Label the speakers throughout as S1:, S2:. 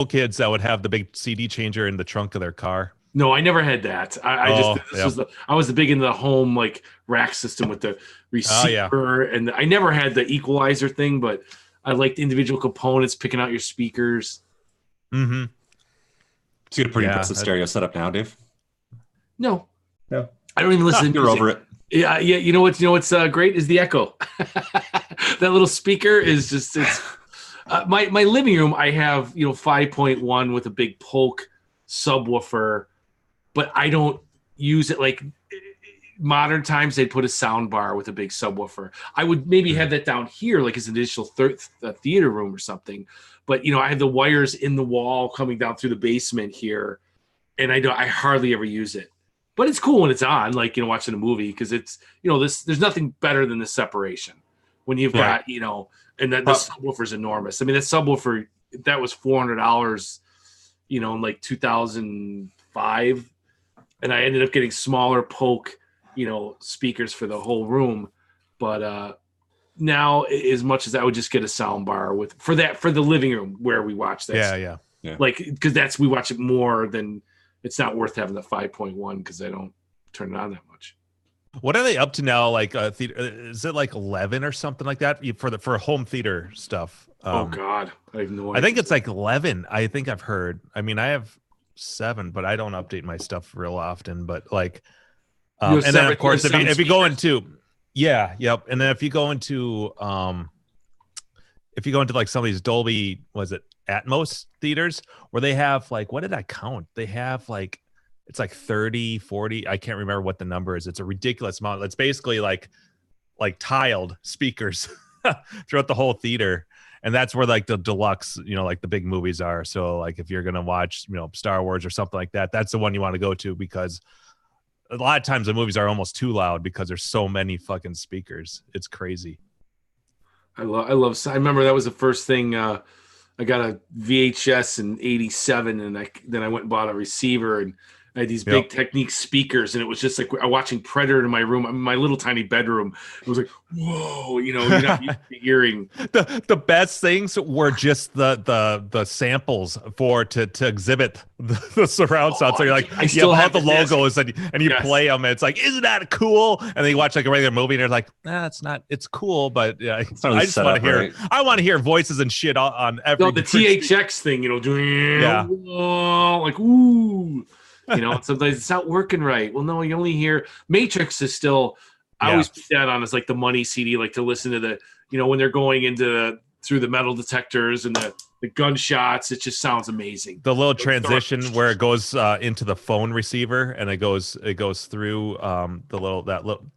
S1: kids that would have the big CD changer in the trunk of their car.
S2: No, I never had that. I was the big into the home like rack system with the receiver, and I never had the equalizer thing, but I liked individual components, picking out your speakers.
S1: Mm-hmm.
S3: So you got a pretty impressive stereo setup now, Dave.
S2: No, I don't even listen to music.
S3: You're over it.
S2: Yeah. You know what's great is the echo. That little speaker is just my living room. I have 5.1 with a big Polk subwoofer, but I don't use it like modern times. They'd put a sound bar with a big subwoofer. I would maybe have that down here, like as an additional theater room or something. But I have the wires in the wall coming down through the basement here, and I hardly ever use it. But it's cool when it's on, like watching a movie, because it's there's nothing better than the separation when you've got and that the subwoofer's enormous. I mean, that subwoofer that was $400, in like 2005. And I ended up getting smaller Polk, speakers for the whole room. But now, as much as I would just get a sound bar for the living room where we watch that.
S1: Yeah.
S2: Like, because we watch it more than it's not worth having the 5.1 because I don't turn it on that much.
S1: What are they up to now? Like, theater, is it like 11 or something like that for home theater stuff?
S2: Oh God, I have no idea.
S1: I think it's like 11. I think I've heard. I mean, I have 7, but I don't update my stuff real often. But like, and then of course, if you go into, and then if you go into like some of these Dolby, was it Atmos theaters where they have like, what did I count? They have like, it's like 30, 40. I can't remember what the number is. It's a ridiculous amount. It's basically like tiled speakers throughout the whole theater. And that's where like the deluxe, like the big movies are. So like if you're going to watch, Star Wars or something like that, that's the one you want to go to, because a lot of times the movies are almost too loud because there's so many fucking speakers. It's crazy.
S2: I remember that was the first thing. I got a VHS in '87, and then I went and bought a receiver, and I had these big Technique speakers, and it was just like watching Predator in my room, my little tiny bedroom. It was like, whoa, you're not used to hearing.
S1: The best things were just the samples to exhibit the surround sound. So you're like,
S2: I still have
S1: the logos and you play them. And it's like, isn't that cool? And then you watch like a regular movie, and you're like, nah, it's not. It's cool, but yeah,
S3: really
S1: I just want to hear. Right. I want to hear voices and shit on every.
S2: No, the THX thing, doing like ooh. Sometimes it's not working right. Well, no, you only hear Matrix is still. I always put that on as like the money CD, like to listen to the, when they're going through the metal detectors and the gunshots. It just sounds amazing.
S1: The little transition where it goes into the phone receiver and it goes through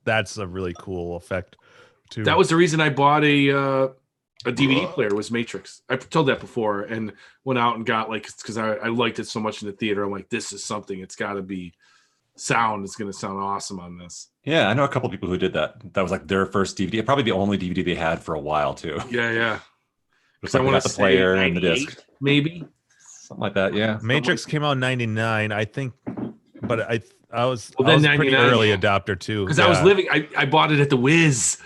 S1: that's a really cool effect too.
S2: That was the reason I bought a DVD player, was Matrix. I've told that before, and went out and got because I liked it so much in the theater. I'm like, this is something. It's got to be sound. It's going to sound awesome on this.
S3: Yeah, I know a couple of people who did that. That was like their first DVD. Probably the only DVD they had for a while too.
S2: Yeah.
S3: Because I want the player and the disc,
S2: maybe
S3: something like that. Yeah,
S1: Matrix came out in '99, I think, but I was a pretty
S2: 99,
S1: early adopter too.
S2: Because I was living. I bought it at the Wiz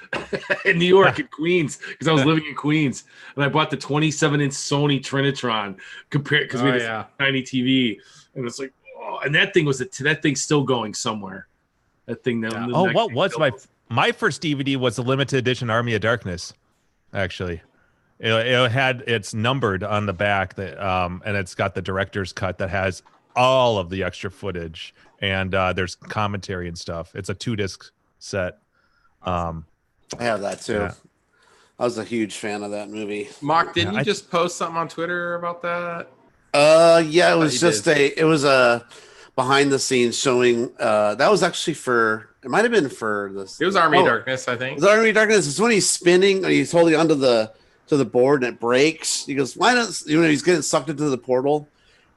S2: in New York, in Queens, because I was living in Queens, and I bought the 27-inch Sony Trinitron because we had a tiny TV, and it's like, and that thing that thing's still going somewhere. That thing.
S1: What was my first DVD was the limited edition Army of Darkness, actually. It had it's numbered on the back and it's got the director's cut that has all of the extra footage, and there's commentary and stuff. It's a 2-disc set.
S4: I have that too. Yeah. I was a huge fan of that movie.
S5: Mark, didn't you just post something on Twitter about that?
S4: Yeah, it was it was a behind the scenes showing. That was actually it might have been for this.
S5: It was Army of Darkness, I think.
S4: It was Army of Darkness. It's when he's spinning and he's holding onto to the board and it breaks. He goes, why not? He's getting sucked into the portal.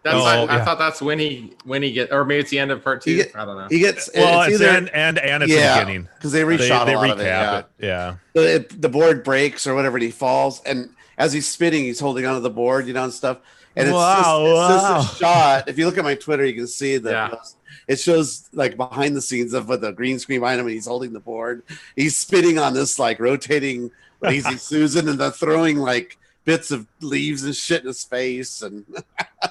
S5: I thought that's when he gets, or maybe it's the end of part 2. I don't know.
S4: He gets
S1: it's either and it's the beginning
S4: because they reshot a lot of
S1: it. Yeah.
S4: So the board breaks or whatever, and he falls, and as he's spinning, he's holding onto the board, and stuff. And it's just a shot. If you look at my Twitter, you can see that it shows like behind the scenes of with the green screen behind him, and he's holding the board. He's spinning on this like rotating Lazy Susan, and they're throwing like bits of leaves and shit in his face, and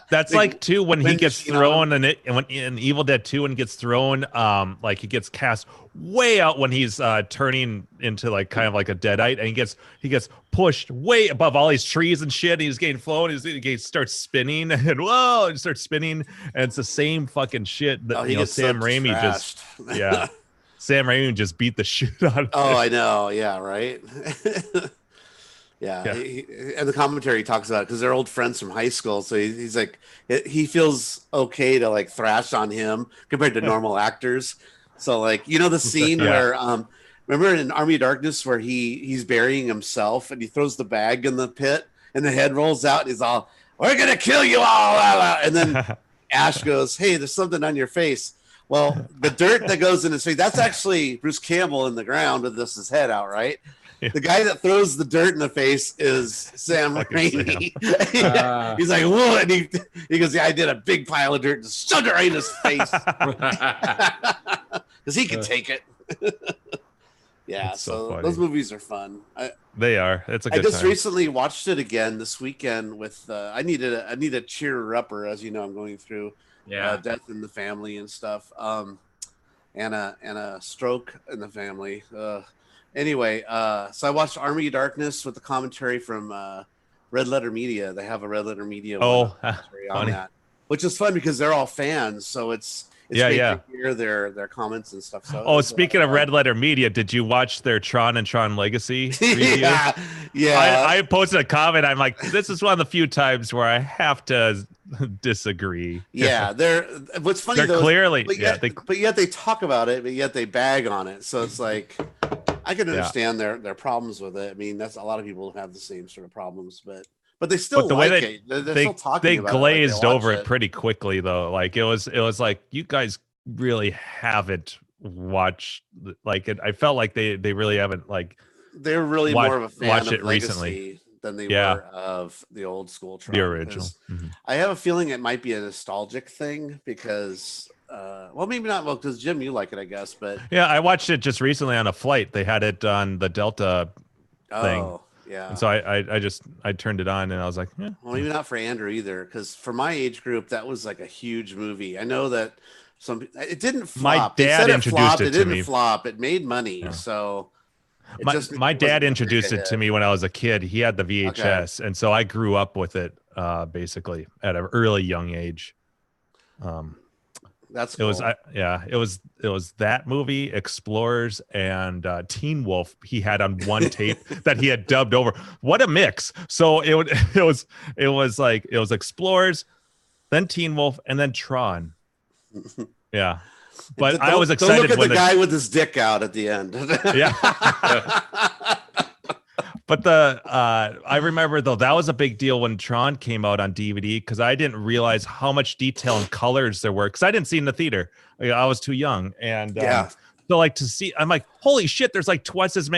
S1: that's like too when he gets thrown
S4: on.
S1: and when in Evil Dead 2 when he gets thrown, like he gets cast way out when he's turning into like kind of like a deadite, and he gets pushed way above all these trees and shit. And he's getting flown. He starts spinning and whoa, and starts spinning, and it's the same fucking shit that Sam Raimi just Sam Raimi just beat the shit out of.
S4: Oh, I know. Yeah, right. Yeah. And the commentary talks about it because they're old friends from high school. So he's like, he feels okay to like thrash on him compared to normal actors. So like, the scene where, remember in Army of Darkness where he's burying himself and he throws the bag in the pit and the head rolls out and he's all, "We're going to kill you all." And then Ash goes, "Hey, there's something on your face." Well, the dirt that goes in his face, that's actually Bruce Campbell in the ground with his head out, right? Yeah. The guy that throws the dirt in the face is Sam Raimi. He's like, "Whoa!" And he goes, "Yeah, I did a big pile of dirt and just shoved it right in his face because he can take it." Yeah, so those movies are fun.
S1: They are. It's a good
S4: I just
S1: time.
S4: recently watched it again this weekend with. I need a cheer upper, as you know. I'm going through death in the family and stuff, and a stroke in the family. Anyway, so I watched Army of Darkness with the commentary from Red Letter Media. They have a Red Letter Media commentary on that, which is fun because they're all fans. So it's great to hear their comments and stuff. So
S1: speaking of Red Letter Media, did you watch their Tron and Tron Legacy review?
S4: Yeah.
S1: I posted a comment. I'm like, this is one of the few times where I have to disagree.
S4: Yeah, what's funny
S1: they're clearly,
S4: but yet they talk about it, but yet they bag on it. So it's like, I can understand their problems with it. I mean, that's a lot of people have the same sort of problems, but they still it. They're still talking about
S1: glazed over it
S4: it
S1: pretty quickly though. Like it was like, you guys really haven't watched like it. I felt like they really haven't like.
S4: They're really more of a fan of
S1: it recently
S4: than they were of the old school Tron.
S1: The original.
S4: I have a feeling it might be a nostalgic thing because maybe not. Well, because Jim, you like it, I guess. But
S1: yeah, I watched it just recently on a flight. They had it on the Delta thing.
S4: Oh, yeah.
S1: And so I turned it on and I was like, yeah.
S4: Well, maybe not for Andrew either, because for my age group, that was like a huge movie. I know that it didn't flop.
S1: My dad introduced it to me.
S4: It didn't flop. It made money. Yeah. So
S1: my dad introduced it to me when I was a kid. He had the VHS, and so I grew up with it basically at an early young age.
S4: That's cool.
S1: It was that movie, Explorers, and Teen Wolf. He had on one tape that he had dubbed over. What a mix! So it was Explorers, then Teen Wolf, and then Tron. Yeah. But I was excited.
S4: Don't look at the guy with his dick out at the end.
S1: Yeah. But I remember though, that was a big deal when Tron came out on DVD because I didn't realize how much detail and colors there were because I didn't see it in the theater. I was too young, and so like to see, I'm like, holy shit! There's like twice as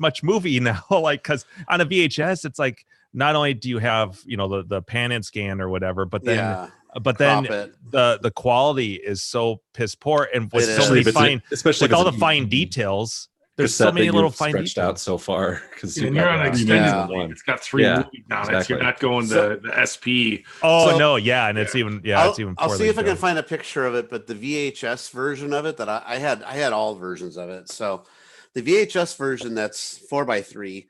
S1: much movie now. Like because on a VHS, it's like not only do you have the pan and scan or whatever, but then. But then the quality is so piss poor, and with so many fine, especially with all the fine details. There's so many little fine details
S3: out so far because
S2: you're on an extended one. It's got 3 movies on it. So you're not going to the SP.
S1: Oh no, yeah, and it's even it's even.
S4: I'll see if I can find a picture of it, but the VHS version of it that I had all versions of it. So the VHS version that's 4:3,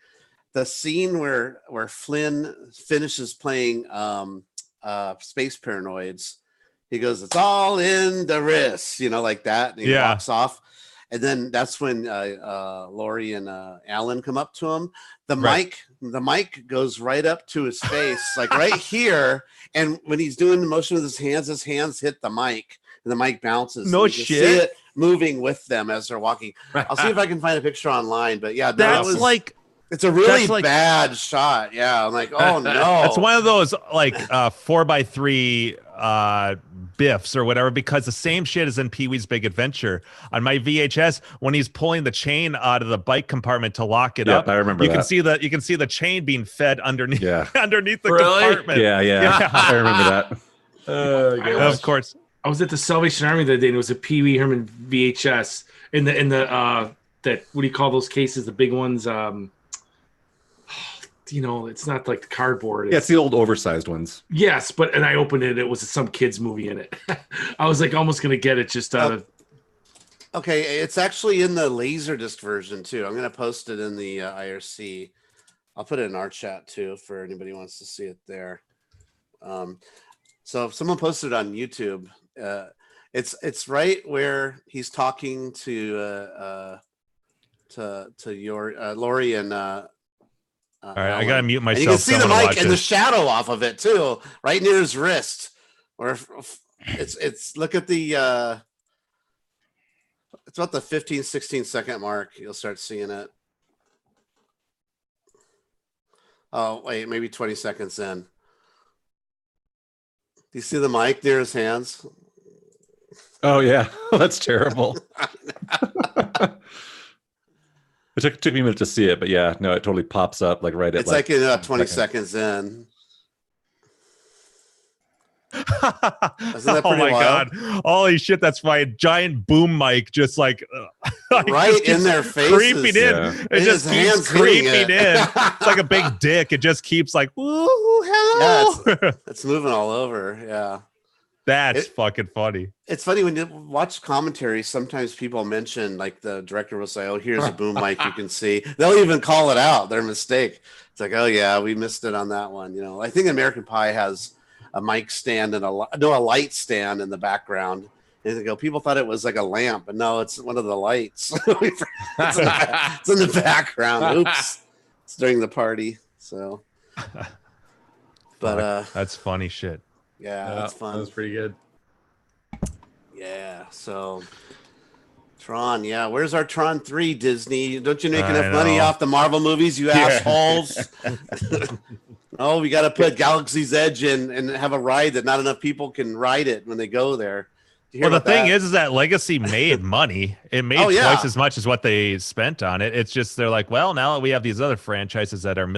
S4: the scene where Flynn finishes playing Space Paranoids, he goes, "It's all in the wrist," like that, and he walks off. And then that's when Laurie and Alan come up to him. The mic goes right up to his face, like right here. And when he's doing the motion with his hands hit the mic, and the mic bounces.
S1: No
S4: shit.
S1: You
S4: see it moving with them as they're walking. I'll see if I can find a picture online. But yeah, it's a really bad shot. Yeah, I'm like, oh no.
S1: It's one of those like 4:3 biffs or whatever, because the same shit is in Pee-wee's Big Adventure on my VHS when he's pulling the chain out of the bike compartment to lock it up.
S3: I remember
S1: you can see the chain being fed underneath underneath the
S2: really?
S1: Compartment.
S3: Yeah. I remember
S1: that. Of course.
S2: I was at the Salvation Army the other day, and it was a Pee Wee Herman VHS in the that what do you call those cases? The big ones. it's not like the cardboard.
S3: Yeah, it's the old oversized ones.
S2: Yes, and I opened it. It was some kids movie in it. I was like almost gonna get it just out of.
S4: Okay, it's actually in the Laserdisc version too. I'm gonna post it in the IRC. I'll put it in our chat too for anybody who wants to see it there. So if someone posted it on YouTube, it's right where he's talking to your Lori and.
S1: All right, I gotta mute myself.
S4: And you can see the mic and the shadow off of it too, right near his wrist. Or it's look at the. It's about the 15, 16 second mark. You'll start seeing it. Oh, wait, maybe 20 seconds in. Do you see the mic near his hands?
S3: Oh, yeah. That's terrible. It took me a minute to see it, but yeah, no, it totally pops up like right at
S4: it's like in 20 seconds in.
S1: Oh my god! Holy shit, that's my giant boom mic, just like
S4: right just in their faces,
S1: creeping in.
S4: Yeah.
S1: It just keeps creeping in. It's like a big dick. It just keeps like, ooh, hello.
S4: Yeah, it's moving all over. Yeah,
S1: that's fucking funny.
S4: It's funny when you watch commentary. Sometimes people mention, like the director will say, "Oh, here's a boom mic you can see." They'll even call it out their mistake. It's like, "Oh yeah, we missed it on that one." I think American Pie has a mic stand and a light stand in the background. And they go, people thought it was like a lamp, but no, it's one of the lights. It's in the background. Oops, it's during the party. So, but
S1: that's funny shit.
S4: Yeah, that's fun.
S5: That was pretty good.
S4: Yeah. So, Tron. Yeah, where's our Tron 3, Disney? Don't you make enough money off the Marvel movies, you assholes? Oh, we got to put Galaxy's Edge in and have a ride that not enough people can ride it when they go there.
S1: Well, the thing is that Legacy made money. It made twice as much as what they spent on it. It's just they're like, well, now we have these other franchises that are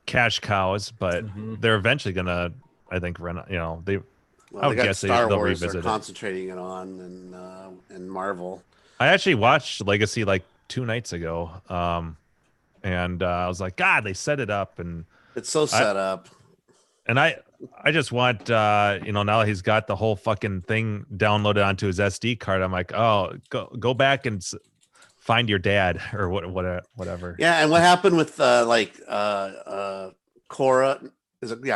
S1: cash cows, but they're eventually gonna, I think, run. I would guess
S4: Star
S1: they'll
S4: Wars
S1: revisit
S4: are concentrating it on, and Marvel.
S1: I actually watched Legacy like 2 nights ago. And I was like, God, they set it up, and
S4: it's so set up.
S1: And I just want, now he's got the whole fucking thing downloaded onto his SD card. I'm like, oh, go back and find your dad or whatever.
S4: Yeah, and what happened with Cora?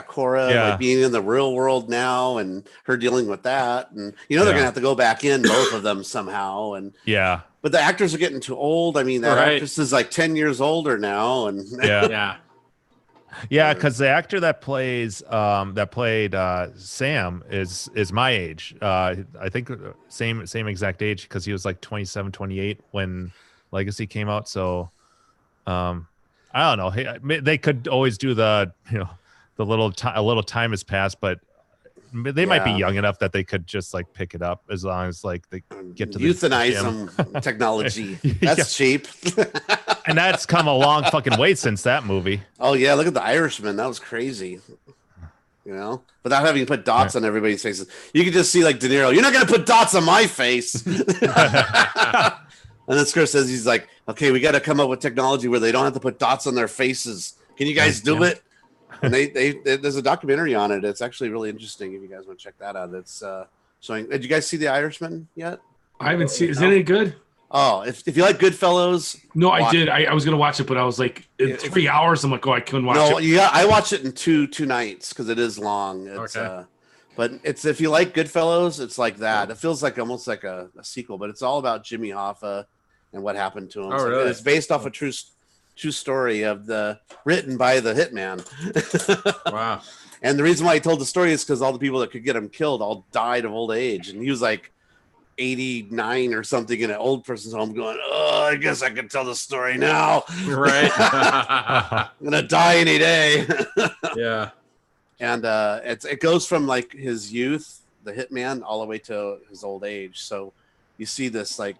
S4: Cora like being in the real world now, and her dealing with that, and they're gonna have to go back in, both of them somehow, and But the actors are getting too old. I mean, that actress is like 10 years older now, and
S1: because the actor that played Sam is my age. I think same exact age, because he was like 27, 28 when Legacy came out. So I don't know. They could always do the a little time has passed, but they might be young enough that they could just like pick it up, as long as like they get to
S4: euthanize them technology. That's cheap.
S1: And that's come a long fucking way since that movie.
S4: Oh yeah, look at The Irishman. That was crazy. Without having to put dots on everybody's faces. You could just see like De Niro, you're not gonna put dots on my face. And then Scorsese, he's like, okay, we got to come up with technology where they don't have to put dots on their faces. Can you guys do it? And there's a documentary on it. It's actually really interesting if you guys want to check that out. It's showing. Did you guys see The Irishman yet?
S2: I haven't seen. Is it any good?
S4: Oh, if you like Goodfellas.
S2: No, I did. I was gonna watch it, but I was like, in 3 hours. I'm like, I couldn't watch it.
S4: No, yeah, I watched it in two nights because it is long. It's, but it's, if you like Goodfellas, it's like that. It feels like almost like a sequel, but it's all about Jimmy Hoffa and what happened to him.
S5: Oh, really?
S4: It's based off a true story written by the hitman.
S5: Wow.
S4: And the reason why he told the story is because all the people that could get him killed all died of old age, and he was like 89 or something in an old person's home going, oh, I guess I can tell the story now.
S5: Right.
S4: I'm gonna die any day.
S5: Yeah.
S4: And it goes from like his youth, the hitman, all the way to his old age. So you see this, like,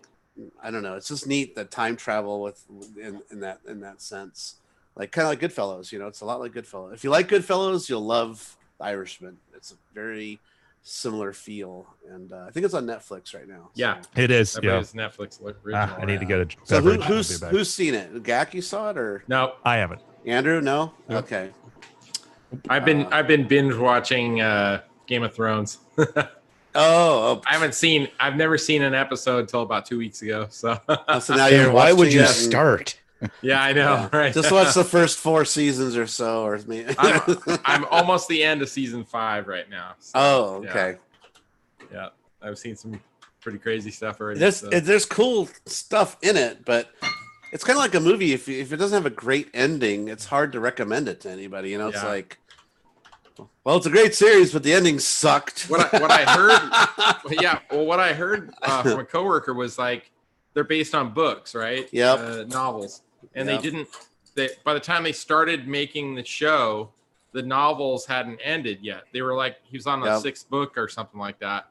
S4: I don't know, it's just neat that time travel in that sense, like kind of like Goodfellas. It's a lot like Goodfellas. If you like Goodfellas, you'll love The Irishman. It's a very similar feel, and I think it's on Netflix right now.
S5: Yeah,
S1: it is.
S5: It's Netflix original.
S1: I need to get it.
S4: So who's seen it? Gak, you saw it or
S5: no?
S1: I haven't.
S4: Andrew, no? Okay.
S5: I've been binge watching Game of Thrones. I've never seen an episode until about 2 weeks ago. So,
S4: so now you're
S6: why
S4: watching
S6: would you
S4: it
S6: start?
S5: Yeah, I know, right?
S4: Just watch the first 4 seasons or so, or me.
S5: I'm almost the end of season 5 right now. So,
S4: okay.
S5: Yeah, I've seen some pretty crazy stuff already.
S4: There's cool stuff in it, but it's kind of like a movie. If it doesn't have a great ending, it's hard to recommend it to anybody. You know, it's like, well, it's a great series, but the ending sucked.
S5: What I heard, what I heard from a coworker was like they're based on books, right?
S4: Yep.
S5: Novels, and by the time they started making the show, the novels hadn't ended yet. They were like, he was on the 6th book or something like that.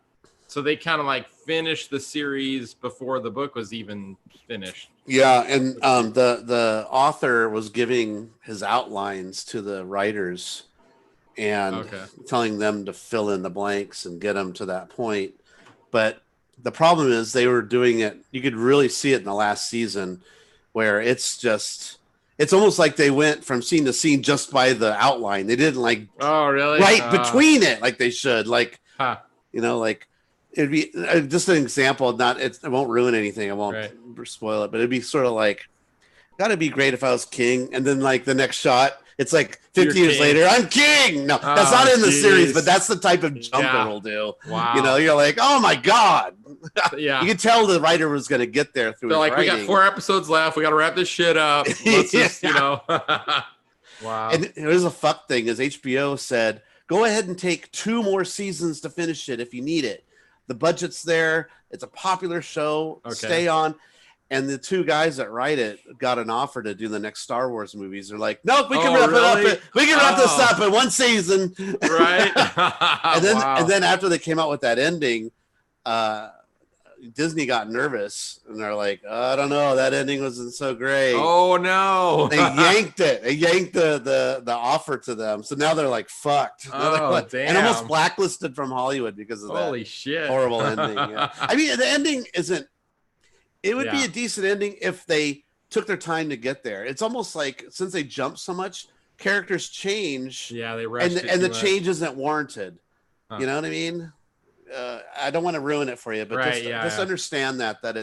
S5: So they kind of like finished the series before the book was even finished.
S4: Yeah, and the author was giving his outlines to the writers and telling them to fill in the blanks and get them to that point. But the problem is they were doing it. You could really see it in the last season where it's almost like they went from scene to scene just by the outline. They didn't write between it like they should. Like, like it'd be just an example. It won't ruin anything. I won't spoil it, but it'd be sort of like, gotta be great if I was king. And then like the next shot, it's like 50 years later, I'm king. No, that's not in the series, but that's the type of jump it will do.
S5: Wow.
S4: You're like, oh my God.
S5: Yeah.
S4: You could tell the writer was going to get there through his
S5: like,
S4: writing.
S5: We got 4 episodes left. We got to wrap this shit up. Let's just, Wow.
S4: And here's a fuck thing is HBO said, go ahead and take 2 more seasons to finish it if you need it. The budget's there. It's a popular show.
S5: Okay.
S4: Stay on. And the 2 guys that write it got an offer to do the next Star Wars movies. They're like, nope, we can wrap it up. We can wrap this up in 1 season.
S5: Right.
S4: and then after they came out with that ending, Disney got nervous and they're like, I don't know, that ending wasn't so great.
S5: Oh no.
S4: They yanked it. They yanked the offer to them. So now they're like fucked.
S5: Damn.
S4: And almost blacklisted from Hollywood because of
S5: Holy
S4: that
S5: shit.
S4: horrible ending. Yeah. I mean, the ending isn't. It would be a decent ending if they took their time to get there. It's almost like since they jumped so much, characters change.
S5: Yeah, they rushed
S4: and the change isn't warranted. You know what I mean? I don't want to ruin it for you, but just understand that they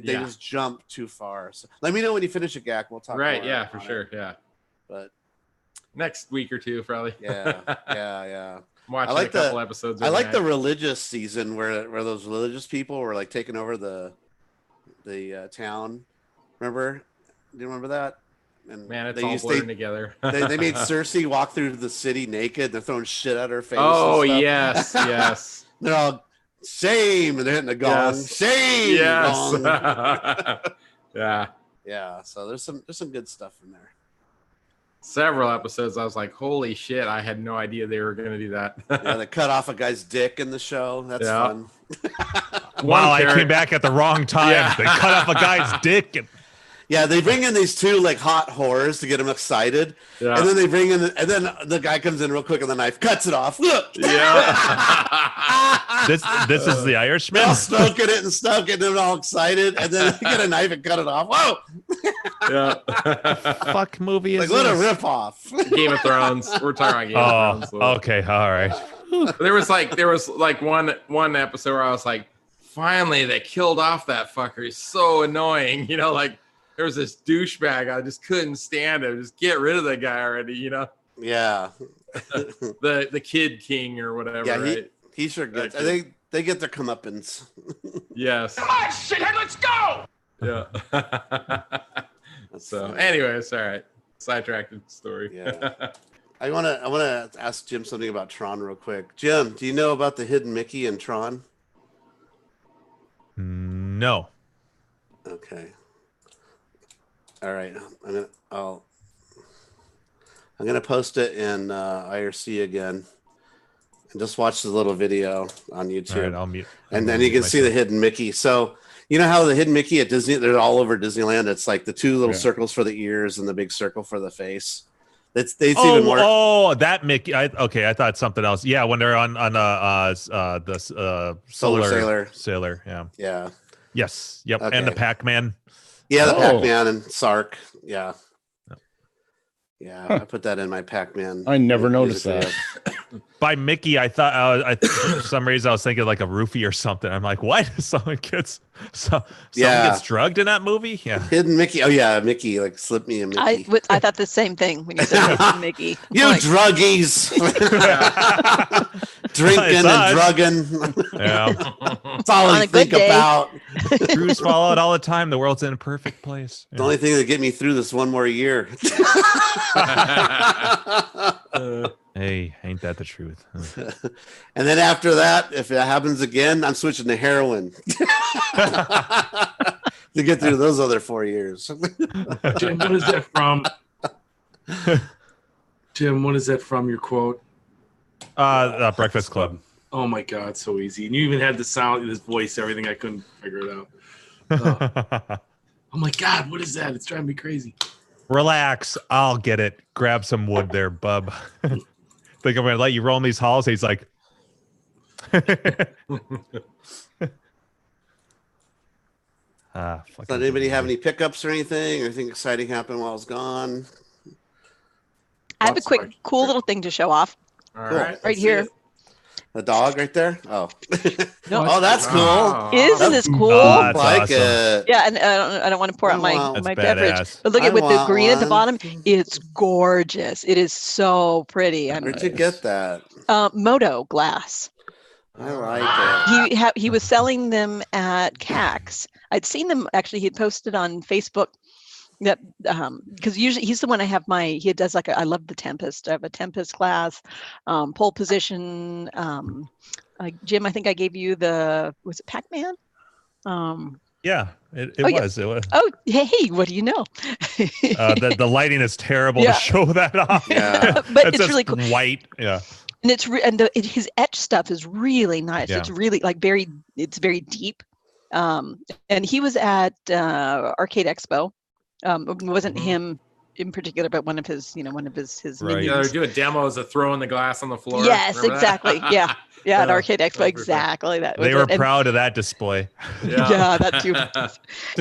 S4: just jump too far. So let me know when you finish it, Gak. We'll talk.
S5: Right? Yeah, for sure. Yeah,
S4: but
S5: next week or 2, probably.
S4: Yeah.
S5: I'm watching a couple episodes.
S4: I like the religious season where those religious people were like taking over the town. Remember? Do you remember that? And
S5: man, it's all blurring together.
S4: they made Cersei walk through the city naked. They're throwing shit at her face.
S5: Oh yes, yes.
S4: They're all shame, and they're hitting the gong.
S5: Yes.
S4: Shame.
S5: Yes.
S4: Gong. Yeah. So there's some good stuff in there.
S5: Several episodes, I was like, "Holy shit!" I had no idea they were going to do that.
S4: They cut off a guy's dick in the show. That's fun.
S1: Wow, I came back at the wrong time.
S5: Yeah.
S1: They cut off a guy's dick.
S4: Yeah, they bring in these 2 like hot whores to get him excited, and then they bring in, and then the guy comes in real quick and the knife cuts it off. Look,
S1: this is the Irishman.
S4: They're all smoking it and stuff, getting them all excited, and then they get a knife and cut it off. Whoa!
S1: Fuck movie is
S4: like what a
S1: this?
S4: ripoff.
S5: Game of Thrones. We're talking about Game of Thrones.
S1: Okay, all right.
S5: There was like one episode where I was like, finally they killed off that fucker. He's so annoying, like. There was this douchebag. I just couldn't stand him. Just get rid of that guy already,
S4: Yeah.
S5: the Kid King or whatever.
S4: Yeah,
S5: right?
S4: he sure gets. They get their comeuppance.
S5: Yes.
S6: Come on, shithead, let's go.
S5: Yeah. So, anyways, all right. Sidetracked story.
S4: Yeah. I wanna ask Jim something about Tron real quick. Jim, do you know about the hidden Mickey in Tron?
S1: No.
S4: Okay. All right, I'm gonna post it in IRC again, and just watch the little video on YouTube.
S1: All right, I'll mute.
S4: And then you can see the hidden Mickey. So you know how the hidden Mickey at Disney, they're all over Disneyland. It's like the 2 little circles for the ears and the big circle for the face. It's even more.
S1: Oh, that Mickey. I thought something else. Yeah, when they're on the
S4: Solar
S1: Sailor. Yeah.
S4: Yeah.
S1: Yes. Yep.
S4: Okay.
S1: And the Pac-Man.
S4: Yeah, the Pac-Man and Sark. Yeah. Yeah, I put that in my Pac-Man.
S7: I never noticed that.
S1: By Mickey, I thought for some reason I was thinking like a roofie or something. I'm like, what? Someone gets drugged in that movie? Yeah.
S4: Hidden Mickey. Oh yeah, Mickey. Like slip me a Mickey.
S8: I thought the same thing when you said Hidden Mickey.
S4: You
S8: Like,
S4: druggies. Drinking and drugging.
S1: Yeah.
S4: That's all I think about.
S1: Crews fall out all the time. The world's in a perfect place.
S4: The only thing that get me through this one more year.
S1: Hey, ain't that the truth?
S4: And then after that, if it happens again, I'm switching to heroin to get through those other 4 years.
S2: Jim, what is that from? Jim, what is that from? Your quote?
S1: Breakfast Club.
S2: Oh my God, so easy. And you even had the sound, his voice, everything. I couldn't figure it out. Oh my God, what is that? It's driving me crazy.
S1: Relax, I'll get it. Grab some wood there, bub. Think I'm gonna let you roam these halls? He's like,
S4: Did anybody have any pickups or anything? Anything exciting happen while I was gone?
S8: I have a quick, cool little thing to show off.
S5: All right.
S8: Right here.
S4: The dog right there? Oh.
S8: No.
S4: Oh, that's cool.
S5: Oh.
S8: Isn't this cool?
S1: That's
S4: like
S1: awesome.
S4: it.
S8: Yeah, and I don't want to pour out my
S1: That's
S8: beverage,
S1: badass.
S8: but look at
S4: I
S8: with the
S4: want
S8: green at the
S4: one.
S8: bottom. It's gorgeous. It is so pretty.
S4: Where'd you get that?
S8: Moto glass.
S4: I like it.
S8: He was selling them at CAX. I'd seen them actually. He had posted on Facebook that because usually he's the one he does like I love the Tempest. I have a Tempest glass, pole position. Jim, I think I gave you was it Pac-Man?
S1: yeah, it
S8: yeah.
S1: was. It was.
S8: Oh, hey, what do you know?
S1: The lighting is terrible
S8: Yeah.
S1: to show that off.
S4: Yeah.
S8: But
S1: It's
S8: it's really
S1: just
S8: cool.
S1: white. Yeah.
S8: And his etch stuff is really nice.
S1: Yeah.
S8: It's really it's very deep. And he was at Arcade Expo. It wasn't him in particular, but one of his
S1: Right.
S8: minions.
S5: Yeah, they're doing demos of throwing the glass on the floor.
S8: Yes,
S5: Remember that?
S8: exactly. Yeah. Yeah, at
S5: Yeah,
S8: Arcade Expo, exactly. That was
S1: They were
S8: it. And-
S1: proud of that display.
S8: Yeah, that too.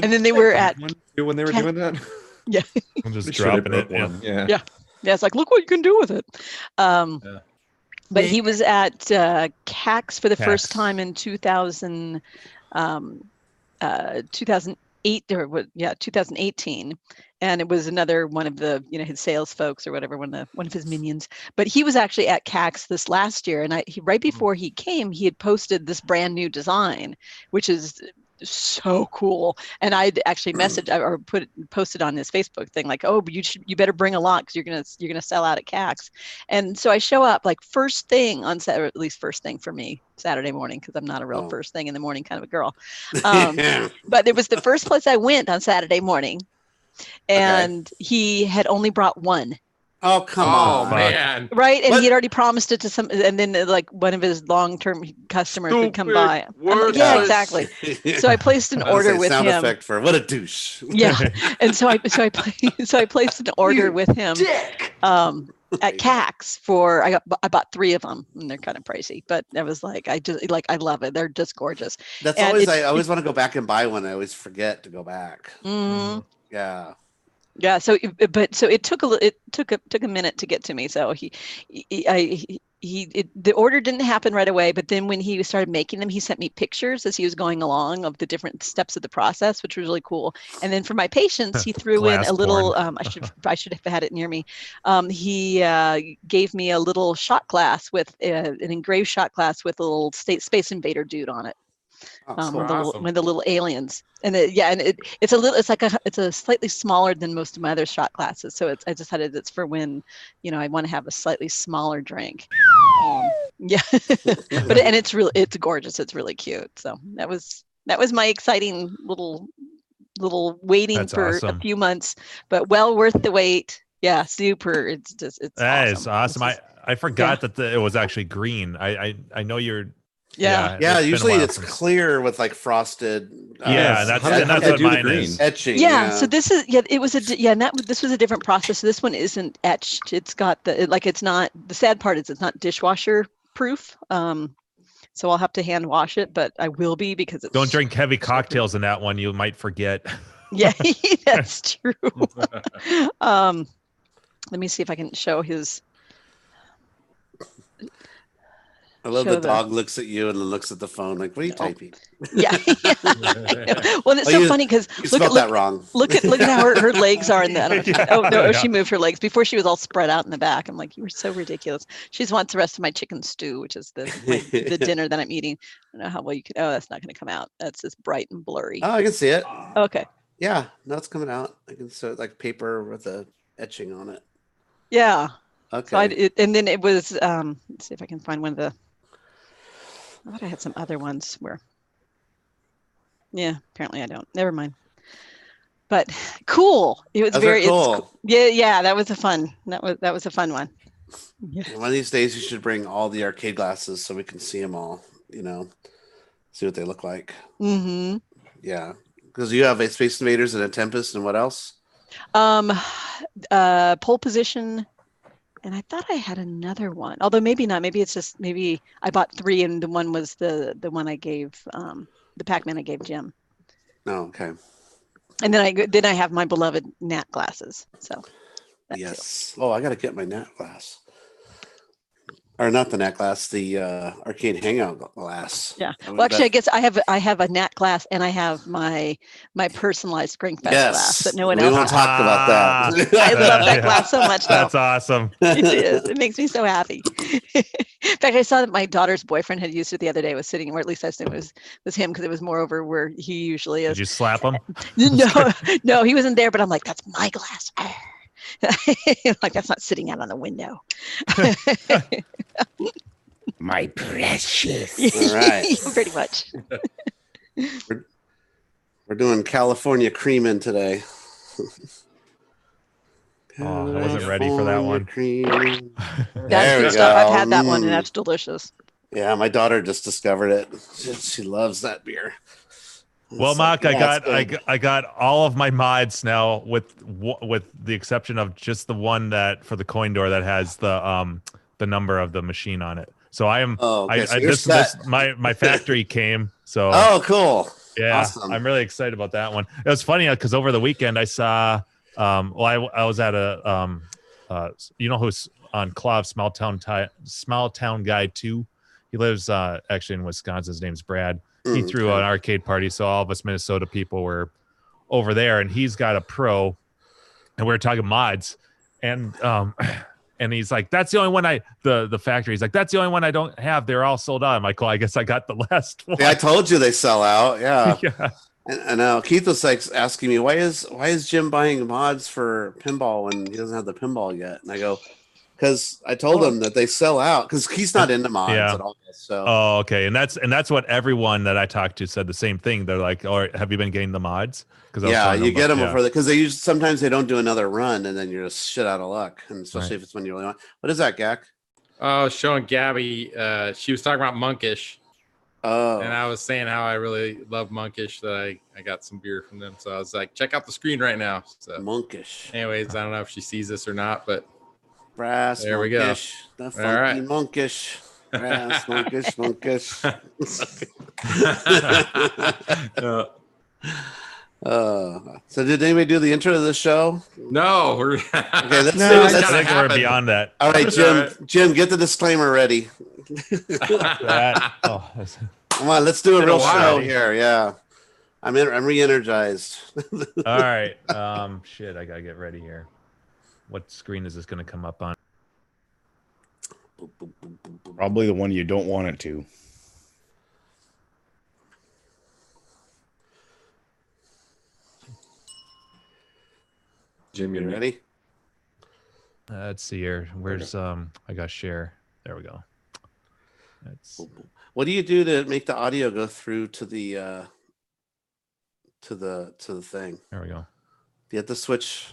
S8: And then they were at
S3: when they were doing that.
S1: I'm just
S3: They should have
S1: dropping it.
S3: broke one.
S8: Yeah. Yeah, it's like, look what you can do with it. But he was at CAX for the first
S1: CAX.
S8: time in 2008 2018, and it was another one of the his sales folks or whatever, one of his minions. But he was actually at CAX this last year, and right before he came, he had posted this brand new design, which is so cool. And I'd actually posted on his Facebook thing like, oh, you better bring a lot because you're gonna sell out at CAX. And so I show up like first thing on Saturday, or at least first thing for me Saturday morning, because I'm not a real first thing in the morning kind of a girl. But it was the first place I went on Saturday morning, and he had only brought one.
S4: Oh, come
S5: Oh
S4: on.
S5: man.
S8: Right, and
S4: What?
S8: he had already promised it to some, and then like one of his long-term customers would come by. Yeah, exactly. So I placed an order with
S4: sound
S8: him.
S4: effect for what a douche.
S8: Yeah, and so I placed an order with him at CAX for I bought 3 of them, and they're kind of pricey, but I was like I love it. They're just gorgeous.
S4: That's
S8: And
S4: always I always want to go back and buy one. I always forget to go back.
S8: Mhm.
S4: Yeah.
S8: Yeah, so it took a minute to get to me. So the order didn't happen right away, but then when he started making them, he sent me pictures as he was going along of the different steps of the process, which was really cool. And then for my patients, he threw in
S1: Glass
S8: a little.
S1: porn.
S8: I should have had it near me. He gave me a little shot glass with an engraved shot glass with a little Space Invader dude on it.
S4: Oh,
S8: With
S5: awesome.
S8: the little aliens, and it's a slightly smaller than most of my other shot glasses. So I decided it's for when I want to have a slightly smaller drink. Yeah, and it's gorgeous. It's really cute. So that was my exciting little waiting
S1: That's
S8: for
S1: awesome.
S8: a few months, but well worth the wait. Yeah, super. It's
S1: That is awesome.
S8: This is-
S1: I forgot that it was actually green. I know you're.
S8: yeah.
S4: Yeah,
S1: it's been a
S4: usually
S1: while
S4: it's
S1: since-
S4: clear with like frosted.
S1: Yeah, that's
S3: How did
S1: what
S3: they do the
S1: mine
S3: green?
S1: is.
S4: etching.
S8: Yeah, so this is it was this was a different process. So this one isn't etched. It's got it's not, the sad part is it's not dishwasher proof. So I'll have to hand wash it, but I will be because it's
S1: Don't drink heavy cocktails in that one. You might forget.
S8: Yeah, that's true. Let me see if I can show his.
S4: I love the dog looks at you and then looks at the phone like, "What are you typing?"
S8: Yeah. Well, it's so funny because
S4: you spelled that wrong.
S8: Look at how her legs are in that. She moved her legs before. She was all spread out in the back. I'm like, you were so ridiculous. She just wants the rest of my chicken stew, which is the dinner that I'm eating. I don't know how well you can. Oh, that's not going to come out. That's just bright and blurry.
S4: Oh, I can see it.
S8: Okay.
S4: Yeah, no, it's coming out. I can see it like paper with a etching on it.
S8: Yeah.
S4: Okay.
S8: So and then it was. Let's see if I can find one of the. I thought I had some other ones where. Yeah, apparently I don't. Never mind. But cool. It was very cool. Yeah, that was a fun. That was a fun one. Yeah.
S4: One of these days you should bring all the arcade glasses so we can see them all, see what they look like.
S8: Mm-hmm.
S4: Yeah. Because you have a Space Invaders and a Tempest and what else?
S8: Pole Position. And I thought I had another one, although maybe not. Maybe it's just maybe I bought 3, and the one was the one I gave the Pac-Man I gave Jim.
S4: Oh, okay.
S8: And then I have my beloved Nat glasses. So
S4: yes. Oh, I got to get my Nat glass. Or not the Nat glass, the arcade Hangout glass.
S8: Yeah. Well, actually, I guess I have a Nat glass, and I have my personalized Springfest glass that no one else.
S4: We won't talk about that.
S8: I love that glass so much.
S1: That's awesome.
S8: It is. It makes me so happy. In fact, I saw that my daughter's boyfriend had used it the other day. Was sitting, or at least I assume it was him, because it was more over where he usually is.
S1: Did you slap him?
S8: No, he wasn't there. But I'm like, that's my glass. Like, that's not sitting out on the window.
S7: My precious.
S4: All right.
S8: Pretty much.
S4: We're doing California Creamin' today.
S1: Oh, I wasn't ready for that one.
S8: That's good stuff. I've had that one, and that's delicious.
S4: Yeah, my daughter just discovered it. She loves that beer.
S1: Well, Mark, I got all of my mods now, with the exception of just the one that for the coin door that has the number of the machine on it. So I am.
S4: Oh, okay.
S1: My factory came. So.
S4: Oh, cool.
S1: Yeah,
S4: awesome.
S1: I'm really excited about that one. It was funny because over the weekend I saw. I was at a who's on Clav, Small Town Guy 2. He lives actually in Wisconsin. His name's Brad. He threw an arcade party, so all of us Minnesota people were over there, and he's got a Pro, and we were talking mods, and he's like, "That's the only one the factory." He's like, "That's the only one I don't have. They're all sold out." I'm like, "Well, I guess I got the last one."
S4: Yeah, I told you they sell out. Yeah.
S1: Yeah.
S4: And now Keith was like asking me, why is Jim buying mods for pinball when he doesn't have the pinball yet? And I go, because I told him that they sell out because he's not into mods at all. So
S1: okay, and that's what everyone that I talked to said the same thing. They're like, "Oh, have you been getting the mods?" Because
S4: you get them for because sometimes they don't do another run and then you're just shit out of luck, and especially if it's when you really want. What is that, Gak?
S5: Oh, showing Gabby. She was talking about Monkish.
S4: Oh,
S5: and I was saying how I really love Monkish, that I got some beer from them. So I was like, check out the screen right now. So
S4: Monkish.
S5: Anyways, I don't know if she sees this or not, but
S4: brass.
S5: There
S4: monkish,
S5: we go.
S4: The funky monkish. Brass, monkish. So did anybody do the intro to the show?
S5: No, we're
S4: okay.
S1: I think we're beyond that.
S4: All right, Jim, get the disclaimer ready. Come on, let's do a real show here. Yeah, I'm re-energized.
S1: All right. Shit, I gotta get ready here. What screen is this going to come up on?
S7: Probably the one you don't want it to.
S3: Jim,
S4: you ready?
S1: Let's see here. Where's I got share. There we go.
S4: What do you do to make the audio go through to the thing?
S1: There we go.
S4: Do you have to switch?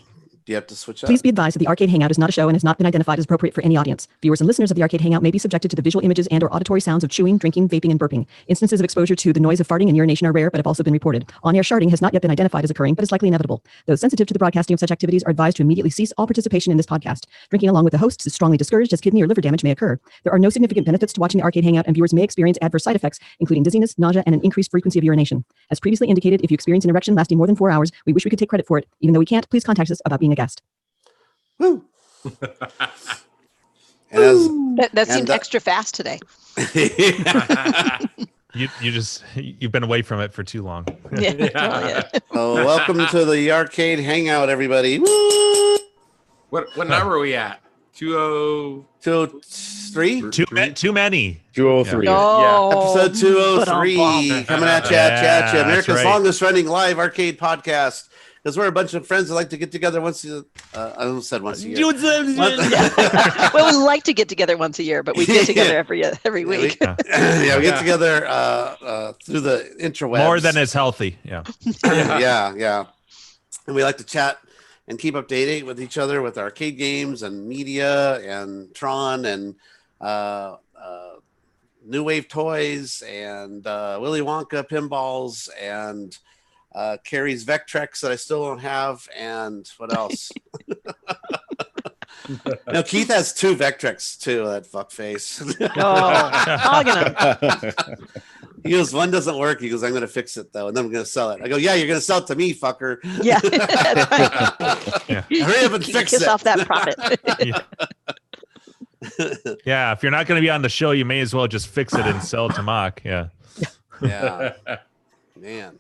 S4: Up?
S9: Please be advised that the Arcade Hangout is not a show and has not been identified as appropriate for any audience. Viewers and listeners of the Arcade Hangout may be subjected to the visual images and/or auditory sounds of chewing, drinking, vaping, and burping. Instances of exposure to the noise of farting and urination are rare, but have also been reported. On-air sharding has not yet been identified as occurring, but is likely inevitable. Those sensitive to the broadcasting of such activities are advised to immediately cease all participation in this podcast. Drinking along with the hosts is strongly discouraged, as kidney or liver damage may occur. There are no significant benefits to watching the Arcade Hangout, and viewers may experience adverse side effects, including dizziness, nausea, and an increased frequency of urination. As previously indicated, if you experience an erection lasting more than 4 hours, we wish we could take credit for it. Even though we can't, please contact us about being a guest.
S4: Woo! And as,
S8: that seemed extra fast today.
S1: You've been away from it for too long.
S8: Yeah.
S4: So welcome to the arcade hangout, everybody. Woo!
S5: What number are we at?
S4: 203?
S1: Too many.
S7: 203.
S8: Oh,
S4: Episode 203 coming at you, America's
S1: right.
S4: longest running live arcade podcast. Because we're a bunch of friends that like to get together once a I almost said once a year.
S8: Well, we like to get together once a year, but we get together every week.
S4: We get together through the interwebs.
S1: More than is healthy. Yeah.
S4: yeah. And we like to chat and keep updated with each other with arcade games and media and Tron and New Wave toys and Willy Wonka pinballs and Carrie's Vectrex that I still don't have, and what else? No, Keith has 2 Vectrex too. That fuckface. He goes, one doesn't work. He goes, I'm going to fix it though, and then I'm going to sell it. I go, yeah, you're going to sell it to me, fucker.
S8: Yeah.
S4: Hurry up and fix it.
S8: Kiss off that profit.
S1: Yeah, if you're not going to be on the show, you may as well just fix it and sell it to Mock. Yeah.
S4: Man.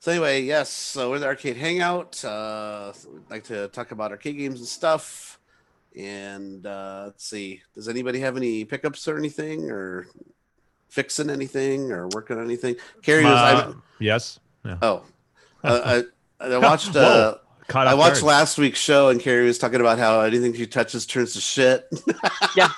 S4: So anyway, yes, so we're the Arcade Hangout. We'd like to talk about arcade games and stuff. And let's see, does anybody have any pickups or anything, or fixing anything, or working on anything? Carrie was
S1: yes. Yeah.
S4: Oh, I watched. I watched last week's show, and Carrie was talking about how anything she touches turns to shit.
S8: Yeah.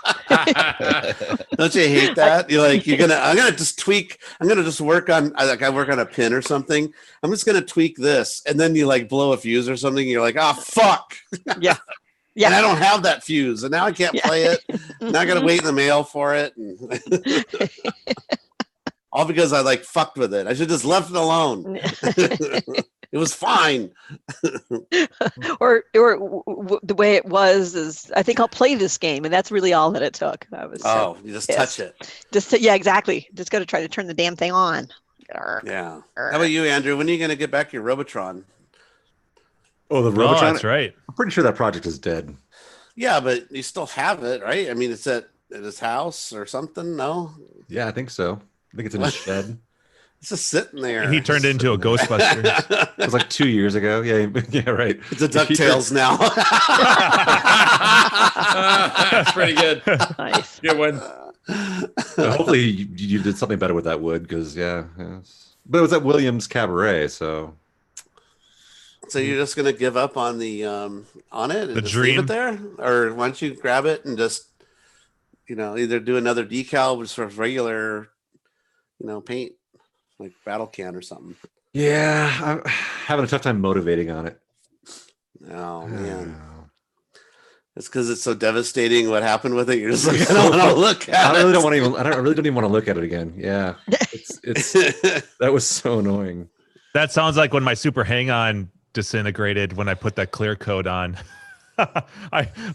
S4: Don't you hate that? I'm gonna just tweak. I'm gonna just work on, I work on a pin or something. I'm just gonna tweak this, and then you like blow a fuse or something. And you're like, oh fuck.
S8: Yeah. Yeah.
S4: And I don't have that fuse, and now I can't play it. Now I gotta wait in the mail for it. And all because I like fucked with it. I should just left it alone. It was fine.
S8: or the way it was is, I think I'll play this game, and that's really all that it took.
S4: You just touch it.
S8: Yeah, exactly. Just got to try to turn the damn thing on.
S4: Yeah. How about you, Andrew? When are you going to get back your Robotron?
S3: Oh, the Robotron.
S1: That's right.
S3: I'm pretty sure that project is dead.
S4: Yeah, but you still have it, right? I mean, it's at his house or something. No.
S3: Yeah, I think so. I think it's in his shed.
S4: It's just sitting there.
S1: He turned into a Ghostbuster.
S3: It was like 2 years ago. Yeah, right.
S4: It's a DuckTales now.
S5: That's pretty good.
S8: Nice.
S5: Good one.
S3: Hopefully you did something better with that wood, because but it was at Williams Cabaret, so.
S4: So you're just gonna give up on the on it and
S1: the
S4: just
S1: dream
S4: leave it there, or why don't you grab it and just either do another decal with sort of regular paint, like Battle Can or something.
S3: Yeah, I'm having a tough time motivating on it.
S4: Oh man, it's because it's so devastating what happened with it. You're just like, I don't want to look at it.
S3: I really don't even want to look at it again. Yeah, it's that was so annoying.
S1: That sounds like when my Super Hang-On disintegrated when I put that clear coat on.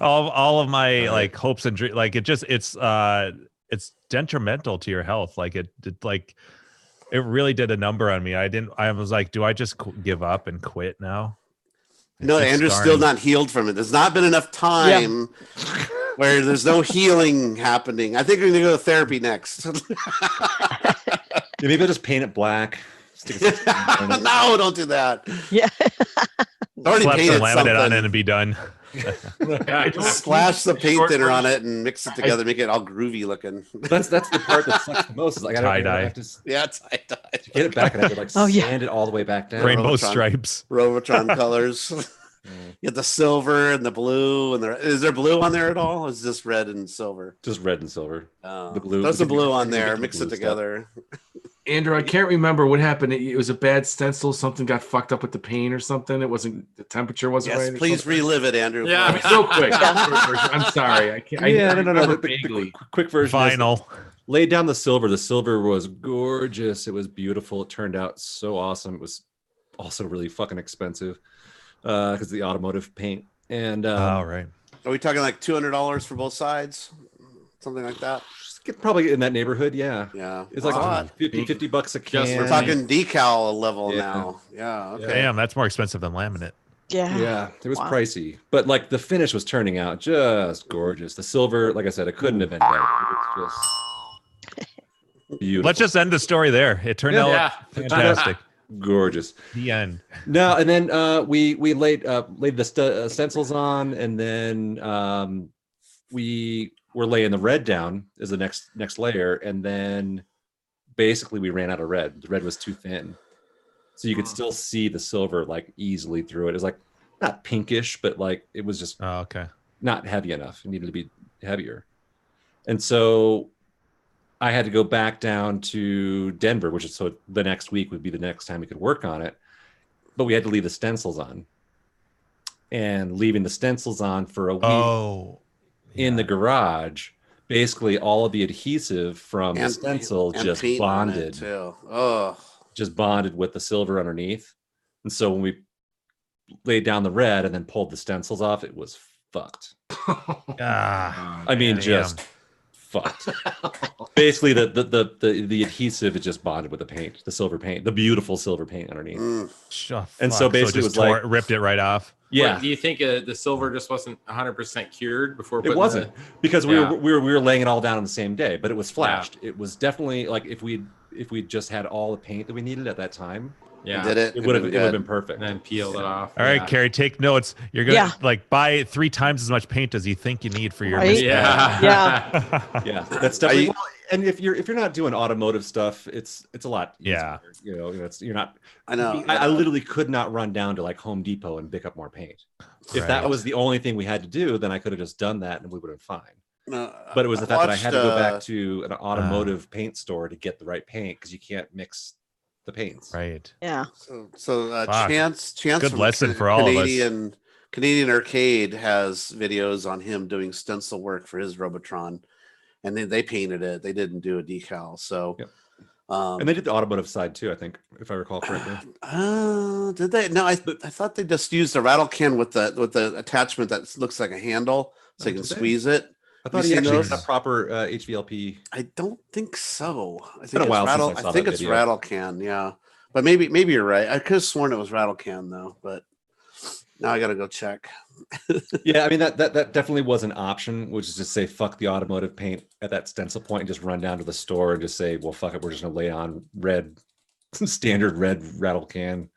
S1: all of my like hopes and dreams, like it's detrimental to your health. Like it really did a number on me. I was like, do I just give up and quit now?
S4: No, Andrew's still not healed from it. There's not been enough time where there's no healing happening. I think we're gonna go to therapy next.
S3: Maybe I'll just paint it black.
S4: No, don't do that.
S8: Yeah.
S4: Already
S1: slap
S4: painted
S1: some laminate on it and be done.
S4: Splash the paint thinner on it and mix it together, make it all groovy looking.
S3: That's the part that sucks the most. Is like I have to
S4: tie-dye.
S3: To get it back, and I have to sand it all the way back down.
S1: Rainbow stripes,
S4: Robotron colors. You get the silver and the blue, and is there blue on there at all? Or is this red and silver?
S3: Just red and silver.
S4: The blue. There's some blue on there. Mix it together.
S2: Andrew, I can't remember what happened. It was a bad stencil. Something got fucked up with the paint or something. It wasn't, the temperature wasn't right.
S4: Please relive it, Andrew.
S5: Yeah,
S2: so quick. I'm sorry. I can't.
S3: No. The quick version.
S1: Final.
S3: Laid down the silver. The silver was gorgeous. It was beautiful. It turned out so awesome. It was also really fucking expensive because the automotive paint. And
S1: right.
S4: Are we talking like $200 for both sides? Something like that?
S3: Probably in that neighborhood, yeah.
S4: It's
S3: like $50 a can.
S4: We're talking decal level now. Yeah. Okay.
S1: Damn, that's more expensive than laminate.
S3: Yeah, it was
S8: Wow.
S3: pricey, but like the finish was turning out just gorgeous. The silver, like I said, it couldn't have been better. It was just beautiful.
S1: Let's just end the story there. It turned out fantastic.
S3: Gorgeous.
S1: The end.
S3: No, and then we laid the stencils on, and then we were laying the red down as the next layer, and then basically we ran out of red. The red was too thin. So you could still see the silver like easily through it. It was like not pinkish, but like it was just not heavy enough. It needed to be heavier. And so I had to go back down to Denver, which is so the next week would be the next time we could work on it. But we had to leave the stencils on. And leaving the stencils on for a week in the garage, basically all of the adhesive from the stencil just bonded.
S4: Too. Oh.
S3: Just bonded with the silver underneath. And so when we laid down the red and then pulled the stencils off, it was fucked. I mean, just fucked. Basically, the adhesive is just bonded with the paint, the silver paint, the beautiful silver paint underneath. And so basically, it was like
S1: ripped it right off.
S3: Yeah.
S5: What, do you think the silver just wasn't 100% cured before?
S3: It wasn't because we were laying it all down on the same day, but it was flashed. It was definitely like if we just had all the paint that we needed at that time.
S5: Yeah,
S3: it would have been perfect.
S5: And then peeled it off.
S1: All right, Carrie, take notes. You're gonna like buy 3 times as much paint as you think you need for your
S3: yeah. That's definitely. And if you're not doing automotive stuff, it's a lot easier. You know, you're not.
S4: I know.
S3: I literally could not run down to like Home Depot and pick up more paint. If that was the only thing we had to do, then I could have just done that and we would have been fine.
S4: No,
S3: but it was the fact that I had to go back to an automotive paint store to get the right paint because you can't mix the paints.
S1: Right.
S8: Yeah.
S4: So Chance
S1: good lesson for all of us.
S4: Canadian Arcade has videos on him doing stencil work for his Robotron, and they painted it. They didn't do a decal. So,
S3: and they did the automotive side too, I think, if I recall correctly.
S4: Did they? No, I thought they just used a rattle can with the attachment that looks like a handle, so you can squeeze it.
S3: I thought he actually had a proper HVLP.
S4: I don't think so. I
S3: think it's
S4: rattle can. Yeah, but maybe you're right. I could have sworn it was rattle can though, but now I got to go check.
S3: Yeah, I mean that definitely was an option, which is just say fuck the automotive paint at that stencil point and just run down to the store and just say, well, fuck it, we're just gonna lay on standard red rattle can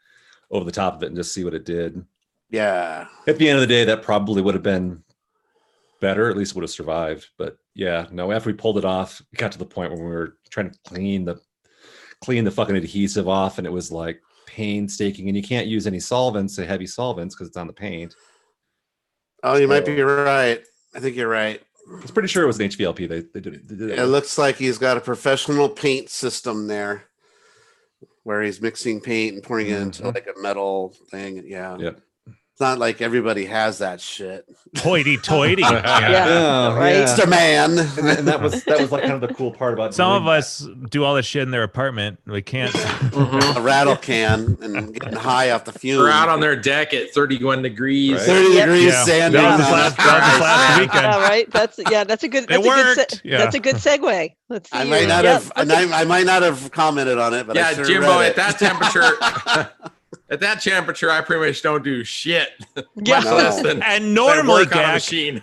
S3: over the top of it and just see what it did.
S4: Yeah.
S3: At the end of the day, that probably would have been better, at least would have survived. But yeah, no, after we pulled it off, it got to the point where we were trying to clean the fucking adhesive off, and it was like painstaking, and you can't use any solvents, heavy solvents, because it's on the paint.
S4: Oh, you might be right. I think you're right.
S3: I was pretty sure it was an HVLP. They did it.
S4: It looks like he's got a professional paint system there where he's mixing paint and pouring it into like a metal thing. Yeah.
S3: Yep.
S4: It's not like everybody has that shit.
S1: Hoity-toity.
S8: Right.
S4: Mr. Man.
S3: And that was like kind of the cool part about
S1: some of us do all this shit in their apartment. We can't
S4: a rattle can and getting high off the fumes.
S5: We're out on their deck at 31 degrees.
S4: Right. 30 degrees sand.
S1: That was last weekend.
S8: Yeah, right. That's a good. That's a good segue. Let's see.
S4: I might not have commented on it, but I sure
S5: Jimbo,
S4: read
S5: at that temperature. At that temperature, I pretty much don't do shit.
S8: Yeah.
S1: And normally,
S5: work on a machine.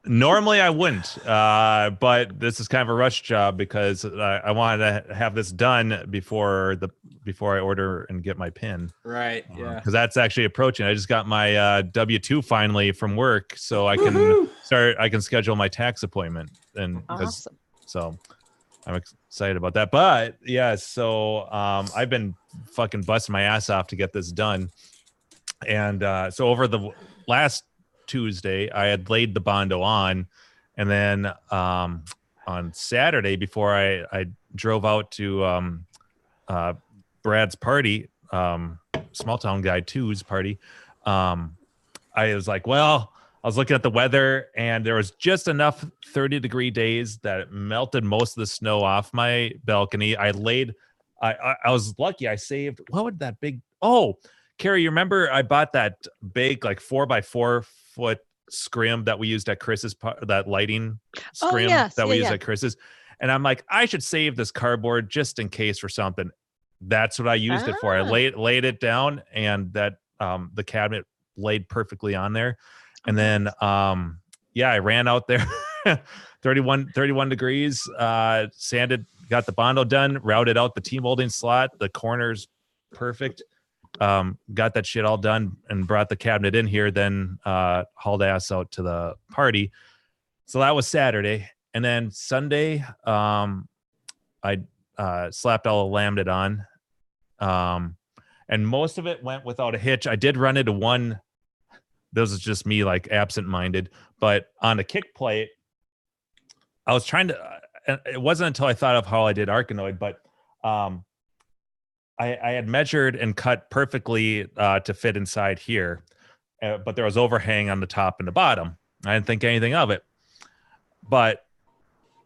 S1: Normally I wouldn't, but this is kind of a rush job because I wanted to have this done before I order and get my pin.
S5: Right. Yeah.
S1: Because that's actually approaching. I just got my W-2 finally from work, so I can I can schedule my tax appointment, and
S8: awesome.
S1: So I'm excited about that. But yeah, so I've been fucking busting my ass off to get this done, and so over the last Tuesday I had laid the Bondo on, and then on Saturday before I drove out to Brad's party, Small Town Guy 2's party, I was like, well, I was looking at the weather and there was just enough 30-degree days that it melted most of the snow off my balcony. I was lucky. I saved, what would that big, Carrie, you remember I bought that big like 4x4 foot scrim that we used at Chris's, that lighting scrim that we used at Chris's. And I'm like, I should save this cardboard just in case for something. That's what I used it for. I laid it down, and that the cabinet laid perfectly on there. And then I ran out there 31 degrees, sanded, got the Bondo done, routed out the T-molding slot, the corners perfect. Got that shit all done and brought the cabinet in here, then hauled ass out to the party. So that was Saturday. And then Sunday, I slapped all the laminate on. And most of it went without a hitch. I did run into one. This is just me, like, absent-minded. But on the kick plate, I was trying to. It wasn't until I thought of how I did Arkanoid, but I had measured and cut perfectly to fit inside here, but there was overhang on the top and the bottom. I didn't think anything of it. But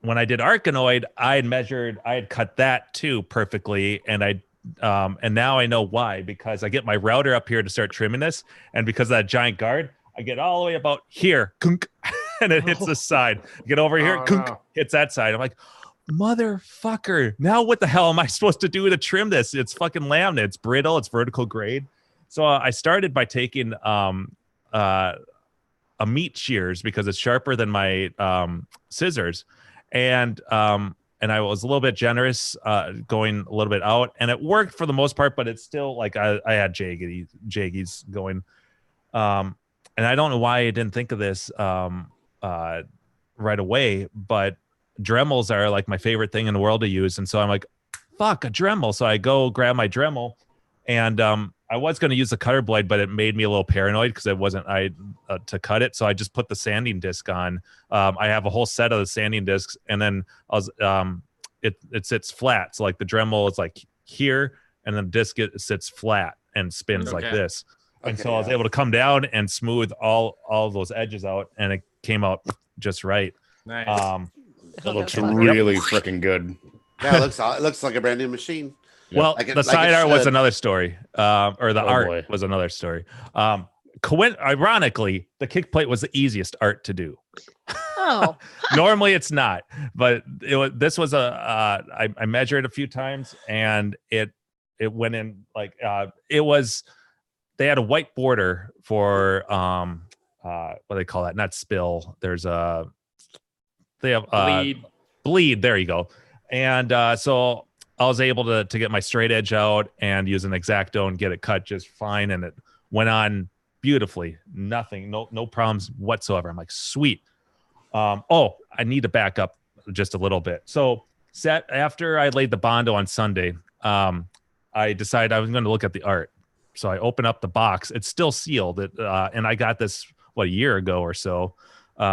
S1: when I did Arkanoid, I had cut that too perfectly, and and now I know why, because I get my router up here to start trimming this, and because of that giant guard, I get all the way about here, kunk, and it hits the side. Get over here, kunk, hits that side. I'm like, motherfucker, now what the hell am I supposed to do to trim this? It's fucking laminate. It's brittle. It's vertical grade. So I started by taking a meat shears because it's sharper than my scissors, and I was a little bit generous, going a little bit out, and it worked for the most part, but it's still like I had jaggies going. And I don't know why I didn't think of this right away, but Dremels are like my favorite thing in the world to use. And so I'm like, fuck, a Dremel. So I go grab my Dremel, and I was going to use the cutter blade, but it made me a little paranoid because it wasn't to cut it. So I just put the sanding disc on. I have a whole set of the sanding discs, and then it sits flat. So like the Dremel is like here, and then the disc sits flat and spins like this. And so I was able to come down and smooth all those edges out, and it came out just right.
S5: Nice.
S7: It looks really freaking good.
S4: Yeah, it looks like a brand new machine.
S1: Well, the side art was another story, or the art was another story. Ironically, the kick plate was the easiest art to do.
S8: Oh,
S1: normally it's not, but this was I measured a few times, and it went in like it was. They had a white border for what do they call that? Not spill. There's they have bleed. There you go. And so I was able to get my straight edge out and use an X-Acto and get it cut just fine, and it went on beautifully. Nothing, no problems whatsoever. I'm like, sweet. I need to back up just a little bit. So after I laid the Bondo on Sunday, I decided I was going to look at the art. So I open up the box. It's still sealed. And I got this, a year ago or so,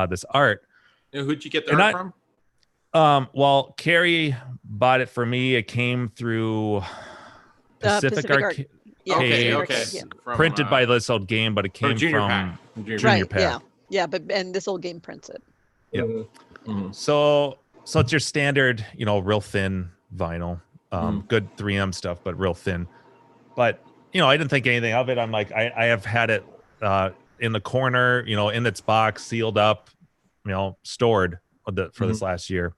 S1: this art.
S5: And who'd you get the art from?
S1: Well, Carrie bought it for me. It came through Pacific Arcade.
S5: Okay.
S1: Printed by this old game, but it came from Junior Pack.
S8: Yeah, and this old game prints it.
S1: Yeah. Mm-hmm. So it's your standard, real thin vinyl. Good 3M stuff, but real thin. But I didn't think anything of it. I'm like, I have had it in the corner, in its box, sealed up, stored for this last year.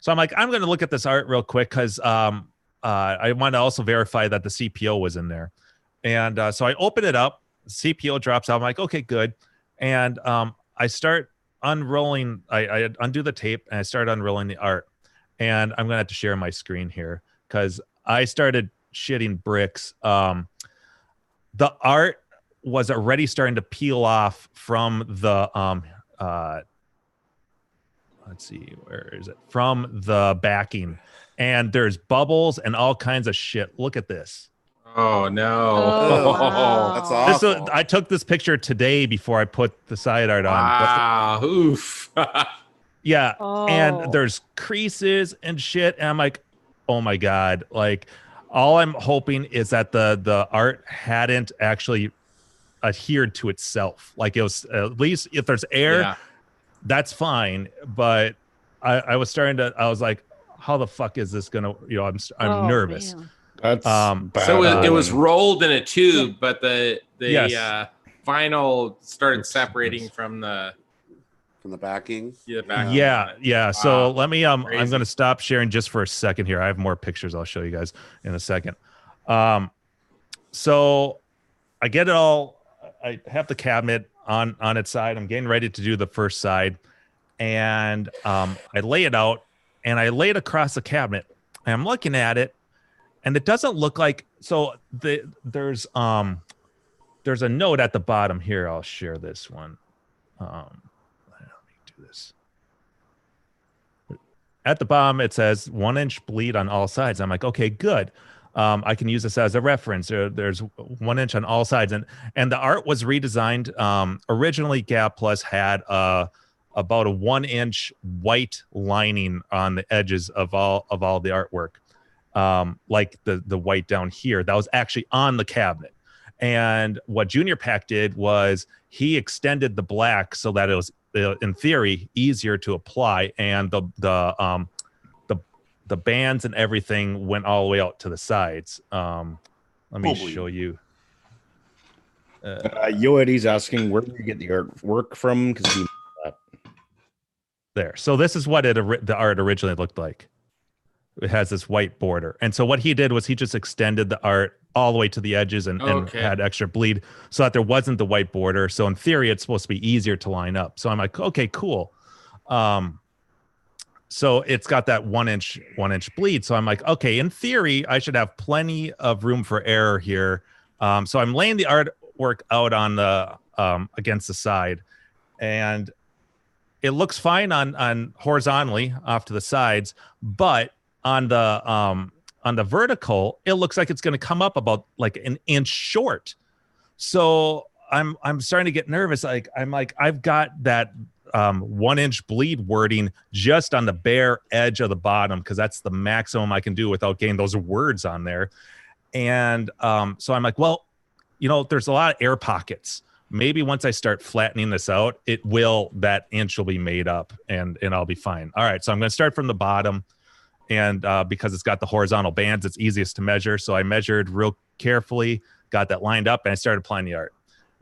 S1: So I'm like, I'm going to look at this art real quick because I want to also verify that the CPO was in there. And so I open it up, CPO drops out. I'm like, okay, good. And I start unrolling. I undo the tape and I start unrolling the art. And I'm going to have to share my screen here because I started shitting bricks. The art was already starting to peel off from the let's see, where is it? From the backing, and there's bubbles and all kinds of shit. Look at this.
S5: Oh no!
S8: Oh, wow.
S4: That's awful.
S1: I took this picture today before I put the side art on.
S5: Wow! Oof!
S1: Yeah,
S8: Oh.
S1: and there's creases and shit, and I'm like, oh my god! Like, all I'm hoping is that the art hadn't actually adhered to itself. Like, it was, at least if there's air, that's fine. But I was like, how the fuck is this gonna? I'm nervous.
S8: Man.
S7: That's bad.
S5: So it was rolled in a tube, but the vinyl started separating from the
S4: backing.
S1: Yeah. So let me I'm
S5: Crazy.
S1: going to stop sharing just for a second here. I have more pictures I'll show you guys in a second. So I get it all. I have the cabinet on its side. I'm getting ready to do the first side, and I lay it out, and I lay it across the cabinet, and I'm looking at it, and it doesn't look like so. There's a note at the bottom here. I'll share this one. Let me do this. At the bottom, it says 1 inch bleed on all sides. I'm like, okay, good. I can use this as a reference. There's 1 inch on all sides, and the art was redesigned. Originally, Gap Plus had about a 1 inch white lining on the edges of all the artwork, like the white down here. That was actually on the cabinet. And what Junior Pack did was he extended the black so that it was, in theory, easier to apply, and the bands and everything went all the way out to the sides. Let me show you.
S7: Yoedi's asking, where did you get the artwork from? Because he
S1: there. So this is what the art originally looked like. It has this white border, and so what he did was he just extended the art all the way to the edges and had extra bleed so that there wasn't the white border. So in theory, it's supposed to be easier to line up. So I'm like, okay, cool. So it's got that 1 inch bleed. So I'm like, okay, in theory, I should have plenty of room for error here. So I'm laying the artwork out on the against the side, and it looks fine on horizontally off to the sides, but on the vertical, it looks like it's going to come up about like an inch short. So I'm starting to get nervous. I've got that 1 inch bleed wording just on the bare edge of the bottom, because that's the maximum I can do without getting those words on there. And so I'm like, well, there's a lot of air pockets. Maybe once I start flattening this out, that inch will be made up and I'll be fine. All right, so I'm going to start from the bottom. And because it's got the horizontal bands, it's easiest to measure. So I measured real carefully, got that lined up, and I started applying the art.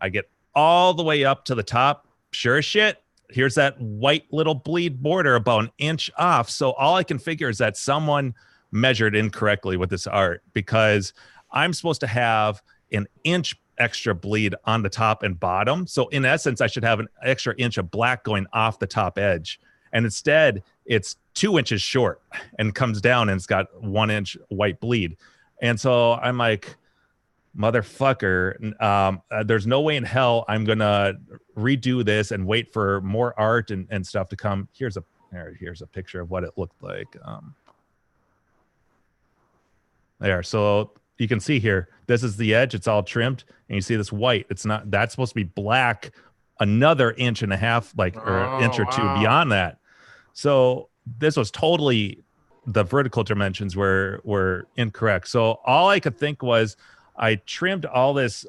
S1: I get all the way up to the top. Sure as shit, here's that white little bleed border about an inch off. So all I can figure is that someone measured incorrectly with this art, because I'm supposed to have an inch extra bleed on the top and bottom. So in essence, I should have an extra inch of black going off the top edge. And instead, it's 2 inches short and comes down, and it's got 1 inch white bleed. And so I'm like, motherfucker, there's no way in hell I'm going to redo this and wait for more art and stuff to come. Here's a picture of what it looked like. There. So you can see here, this is the edge. It's all trimmed. And you see this white. That's supposed to be black another inch and a half, or an inch or two beyond that. So this was totally, the vertical dimensions were incorrect. So all I could think was I trimmed all this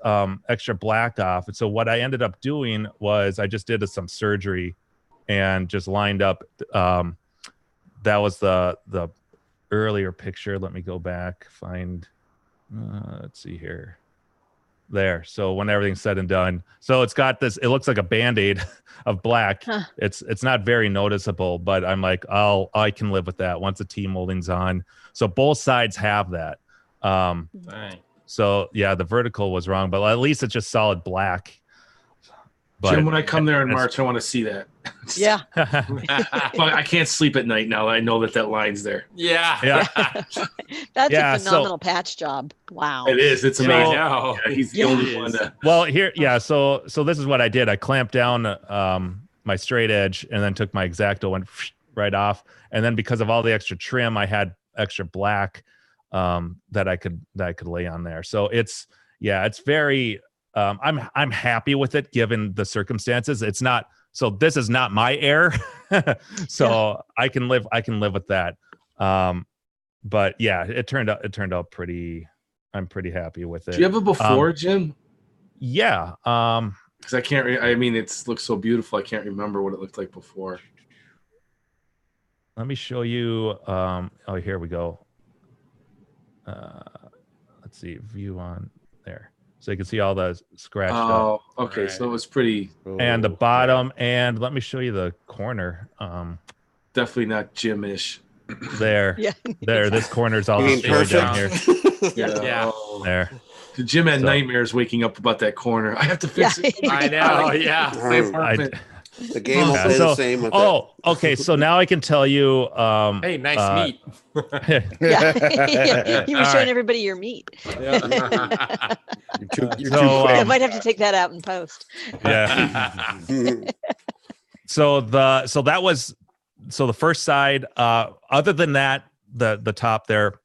S1: extra black off. And so what I ended up doing was I just did some surgery and just lined up. That was the earlier picture. Let me go back, find, let's see here. There. So when everything's said and done, so it's got this, it looks like a Band-Aid of black. Huh. It's not very noticeable, but I'm like, I can live with that once the T-molding's on. So both sides have that. So yeah, the vertical was wrong, but at least it's just solid black.
S2: But Jim, when I come there in March, I want to see that.
S8: Yeah.
S2: But I can't sleep at night now. I know that line's there.
S5: Yeah.
S8: That's a phenomenal patch job. Wow.
S2: It is. It's amazing. Yeah, he's the only one.
S1: Well, here, so this is what I did. I clamped down my straight edge and then took my X-Acto, went right off. And then because of all the extra trim, I had extra black that I could lay on there. So it's very. I'm happy with it given the circumstances. It's not, so this is not my error. So I can live with that. But yeah, it turned out pretty, I'm pretty happy with it.
S2: Do you have a before, Jim?
S1: Yeah.
S2: Because I can't, it looks so beautiful. I can't remember what it looked like before.
S1: Let me show you. Here we go. Let's see, view on there. So you can see all the scratched up.
S2: Oh, okay. Right. So it was pretty.
S1: And the bottom, and let me show you the corner.
S2: Definitely not Jim-ish.
S1: There. Yeah. There. This corner's all destroyed down here.
S5: Yeah.
S1: There.
S2: Jim had nightmares waking up about that corner. I have to fix it.
S5: I know. Yeah.
S4: The game will play the same with it.
S1: Okay. So now I can tell you.
S5: Hey, nice meat.
S8: You were showing everybody your meat.
S7: You're too quick.
S8: I might have to take that out in post.
S1: Yeah. So the first side, other than that, the top there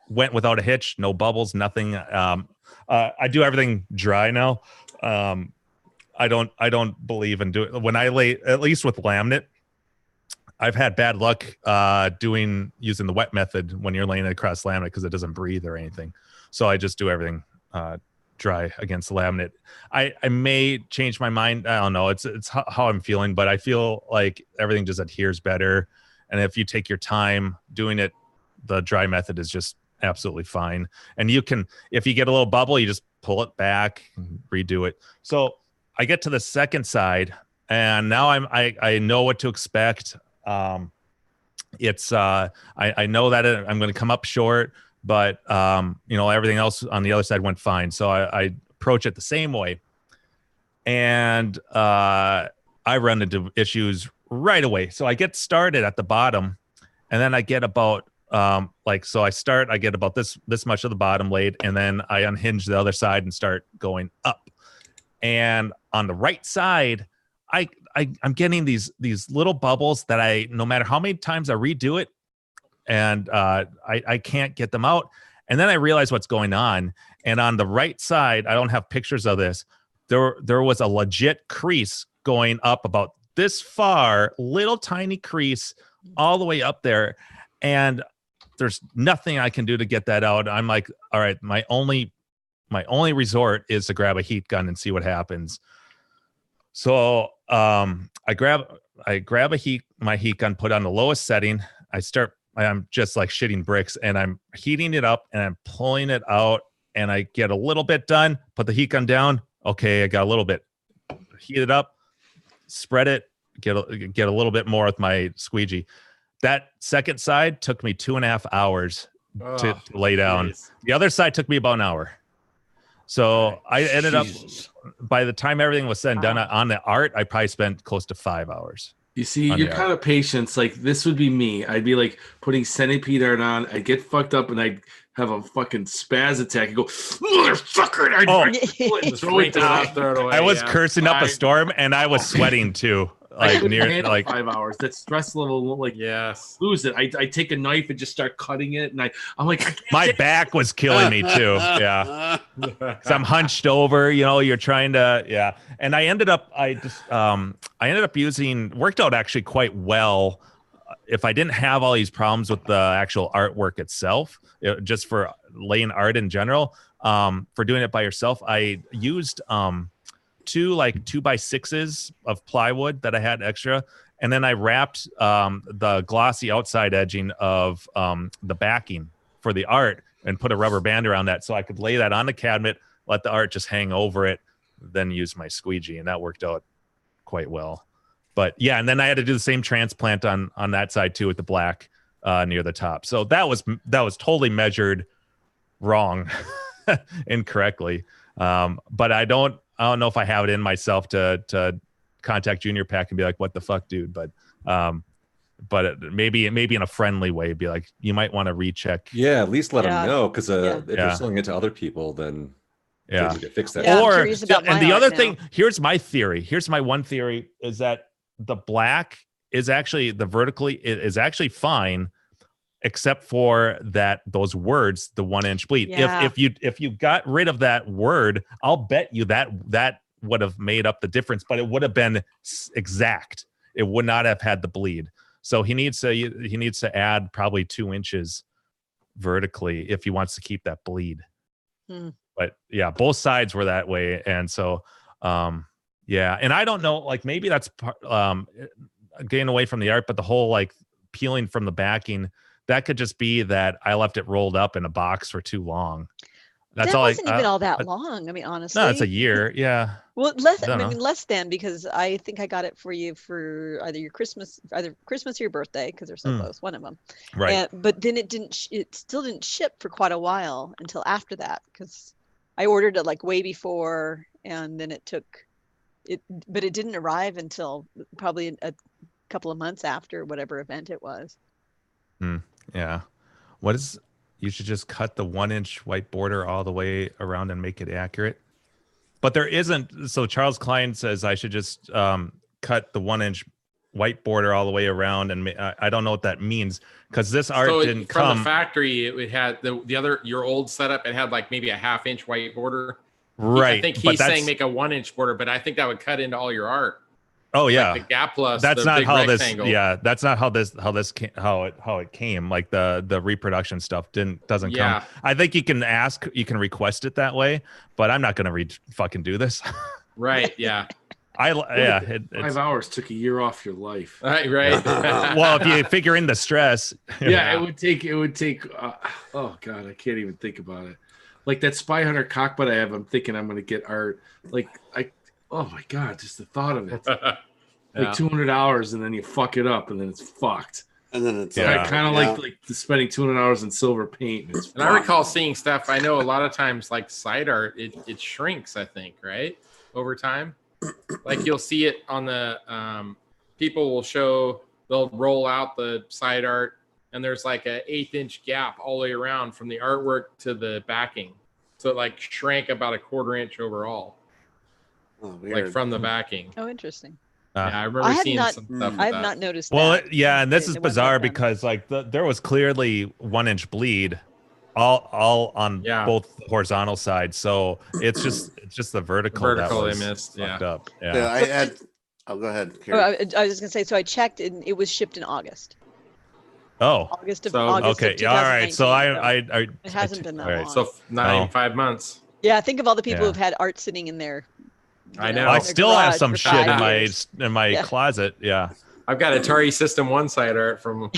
S1: went without a hitch, no bubbles, nothing. I do everything dry now. I don't believe in doing when I lay, at least with laminate. I've had bad luck using the wet method when you're laying it across laminate because it doesn't breathe or anything. So I just do everything dry against the laminate. I may change my mind. I don't know. It's how I'm feeling, but I feel like everything just adheres better. And if you take your time doing it, the dry method is just absolutely fine. And you can, if you get a little bubble, you just pull it back and redo it. So I get to the second side, and now I know what to expect. I know that I'm going to come up short, but everything else on the other side went fine. So I approach it the same way, and I run into issues right away. So I get started at the bottom, and then I get about I get about this much of the bottom laid, and then I unhinge the other side and start going up. And on the right side, I'm getting these little bubbles that no matter how many times I redo it, and I can't get them out. And then I realize what's going on. And on the right side, I don't have pictures of this. There was a legit crease going up about this far, little tiny crease all the way up there. And there's nothing I can do to get that out. I'm like, all right, my only resort is to grab a heat gun and see what happens. So I grab my heat gun, put on the lowest setting. I'm just like shitting bricks, and I'm heating it up and I'm pulling it out, and I get a little bit done, put the heat gun down. Okay, I got a little bit. Heat it up, spread it, get a little bit more with my squeegee. That second side took me 2.5 hours to lay down. Geez. The other side took me about an hour. So I ended up, by the time everything was said and done on the art, I probably spent close to 5 hours.
S2: You see, your kind of patience, like this would be me. I'd be like putting centipede art on. I'd get fucked up and I'd have a fucking spaz attack and go, motherfucker! I'd throw it down.
S1: I was cursing up a storm, and I was sweating too.
S2: Like near 5 hours. That stress level, lose it. I take a knife and just start cutting it, and I'm like,
S1: my back was killing me too. Yeah, because I'm hunched over. You're trying to, And I ended up worked out actually quite well. If I didn't have all these problems with the actual artwork itself, just for laying art in general, for doing it by yourself, I used 2 2x6s of plywood that I had extra, and then I wrapped the glossy outside edging of the backing for the art and put a rubber band around that so I could lay that on the cabinet, let the art just hang over it, then use my squeegee, and that worked out quite well. But yeah, and then I had to do the same transplant on that side too with the black near the top. So that was totally measured wrong, incorrectly. But I don't know if I have it in myself to contact Junior Pack and be like, what the fuck, dude? But maybe in a friendly way, be like, you might want to recheck.
S3: Yeah, at least let them know, because if you're selling it to other people, then they need to fix that.
S1: Or and the other thing, here's my theory. Here's my one theory is that the black is actually the vertically is actually fine, except for those words, the 1-inch bleed.
S8: Yeah.
S1: If you got rid of that word, I'll bet you that would have made up the difference, but it would have been exact. It would not have had the bleed. So he needs to add probably 2 inches vertically if he wants to keep that bleed. But yeah, both sides were that way, and so and I don't know, like maybe that's getting away from the art, but the whole peeling from the backing. That could just be that I left it rolled up in a box for too long.
S8: That wasn't even all that long. I mean, honestly.
S1: No, it's a year. Yeah.
S8: Well, less than, because I think I got it for you for either Christmas or your birthday, because they're so close, one of them.
S1: Right.
S8: But then it still didn't ship for quite a while until after that, because I ordered it like way before, and then it took it, but it didn't arrive until probably a couple of months after whatever event it was.
S1: Yeah. You should just cut the 1-inch white border all the way around and make it accurate. But there isn't. So Charles Klein says I should just cut the 1-inch white border all the way around, and I don't know what that means because this art didn't come
S5: from the factory. It had your old setup. It had like maybe a 1/2 inch white border.
S1: Right.
S5: I think he's saying make a 1-inch border, but I think that would cut into all your art.
S1: Oh yeah,
S5: like the gap plus.
S1: That's
S5: the
S1: not
S5: big
S1: how
S5: rectangle.
S1: this. Yeah, that's not how it came. Like the reproduction stuff doesn't come. I think you can request it that way, but I'm not gonna fucking do this.
S5: Right. Yeah.
S2: 5 hours took a year off your life.
S5: Right.
S1: Well, if you figure in the stress.
S2: Yeah, it would take. Oh God, I can't even think about it. Like that Spy Hunter cockpit I have, I'm thinking I'm gonna get art. Oh my God, just the thought of it. Like $200, and then you fuck it up, and then it's fucked.
S4: And then it's
S2: kind of like spending $200 in silver paint.
S5: And I recall seeing stuff. I know a lot of times, like side art, it shrinks. I think over time. Like you'll see it on the people they'll roll out the side art, and there's like a 1/8 inch gap all the way around from the artwork to the backing, so it like shrank about a 1/4 inch overall.
S4: Oh, weird.
S5: Like from the backing.
S8: Oh, interesting.
S5: Yeah, I remember seeing some stuff.
S8: I have not noticed.
S1: Well,
S8: that.
S1: and this is bizarre because like there was clearly 1-inch bleed, all on both horizontal sides. So it's just the vertical that was
S5: they missed.
S1: Fucked up. Yeah.
S4: Yeah, I had. Oh, go ahead.
S8: I was just gonna say. So I checked, and it was shipped in August.
S1: Oh,
S8: August of
S1: okay.
S8: Of
S1: Yeah, all right. So
S8: it hasn't been that long.
S5: So not even 5 months.
S8: Yeah, think of all the people who've had art sitting in there.
S5: I know.
S1: I still have some shit in my
S8: Yeah.
S1: closet. Yeah.
S5: I've got Atari System 1 side art from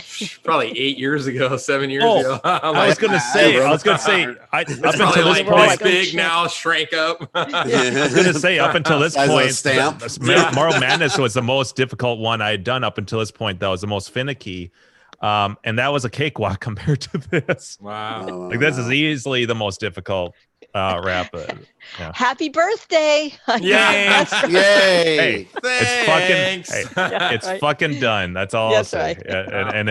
S5: probably 8 years ago, 7 years ago.
S1: I was gonna say, up until this
S5: point,
S1: point,
S5: big now, shrank up.
S1: I was gonna say, up until this point, Moral Madness was the most difficult one I had done up until this point. That was the most finicky. And that was a cakewalk compared to this.
S5: Wow.
S1: Like this is easily the most difficult wrap. Yeah.
S8: Happy birthday!
S1: Yay!
S4: Yay!
S1: It's fucking done. That's all I'll say.
S8: Right.
S1: And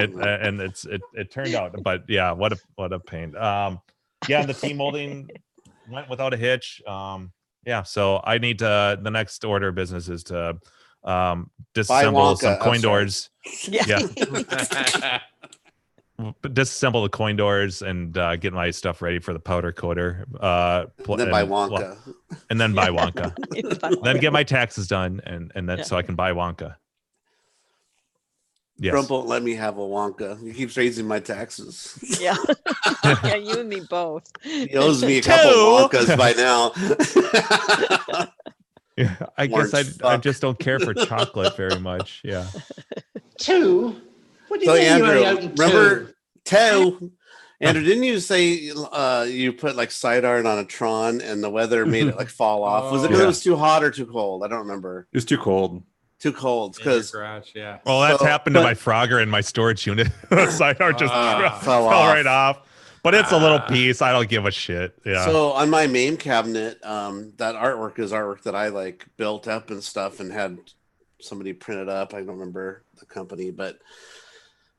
S1: it turned out. But yeah, what a pain. And the team molding went without a hitch. So I need to. The next order of business is to disassemble some coin doors. Yeah. Disassemble the coin doors and get my stuff ready for the powder coater.
S4: Then buy Wonka.
S1: And then buy Wonka. Then get my taxes done and then so I can buy Wonka. Yes.
S4: Trump won't let me have a Wonka. He keeps raising my taxes.
S8: Yeah. Yeah, you and me both.
S4: He owes me a couple Wonkas by now.
S1: Yeah, I guess I just don't care for chocolate very much. Yeah.
S10: 2. What do you mean
S4: Andrew,
S10: you're out in
S4: remember 2? Andrew, didn't you say you put like side art on a Tron and the weather made it like fall off? Was it because it was too hot or too cold? I don't remember.
S3: It was too cold.
S4: Too cold because
S1: Well, that's happened to my Frogger in my storage unit. The side art just fell right off. But it's a little piece. I don't give a shit. Yeah.
S4: So on my MAME cabinet, that artwork is artwork that I like built up and stuff and had somebody print it up. I don't remember the company, but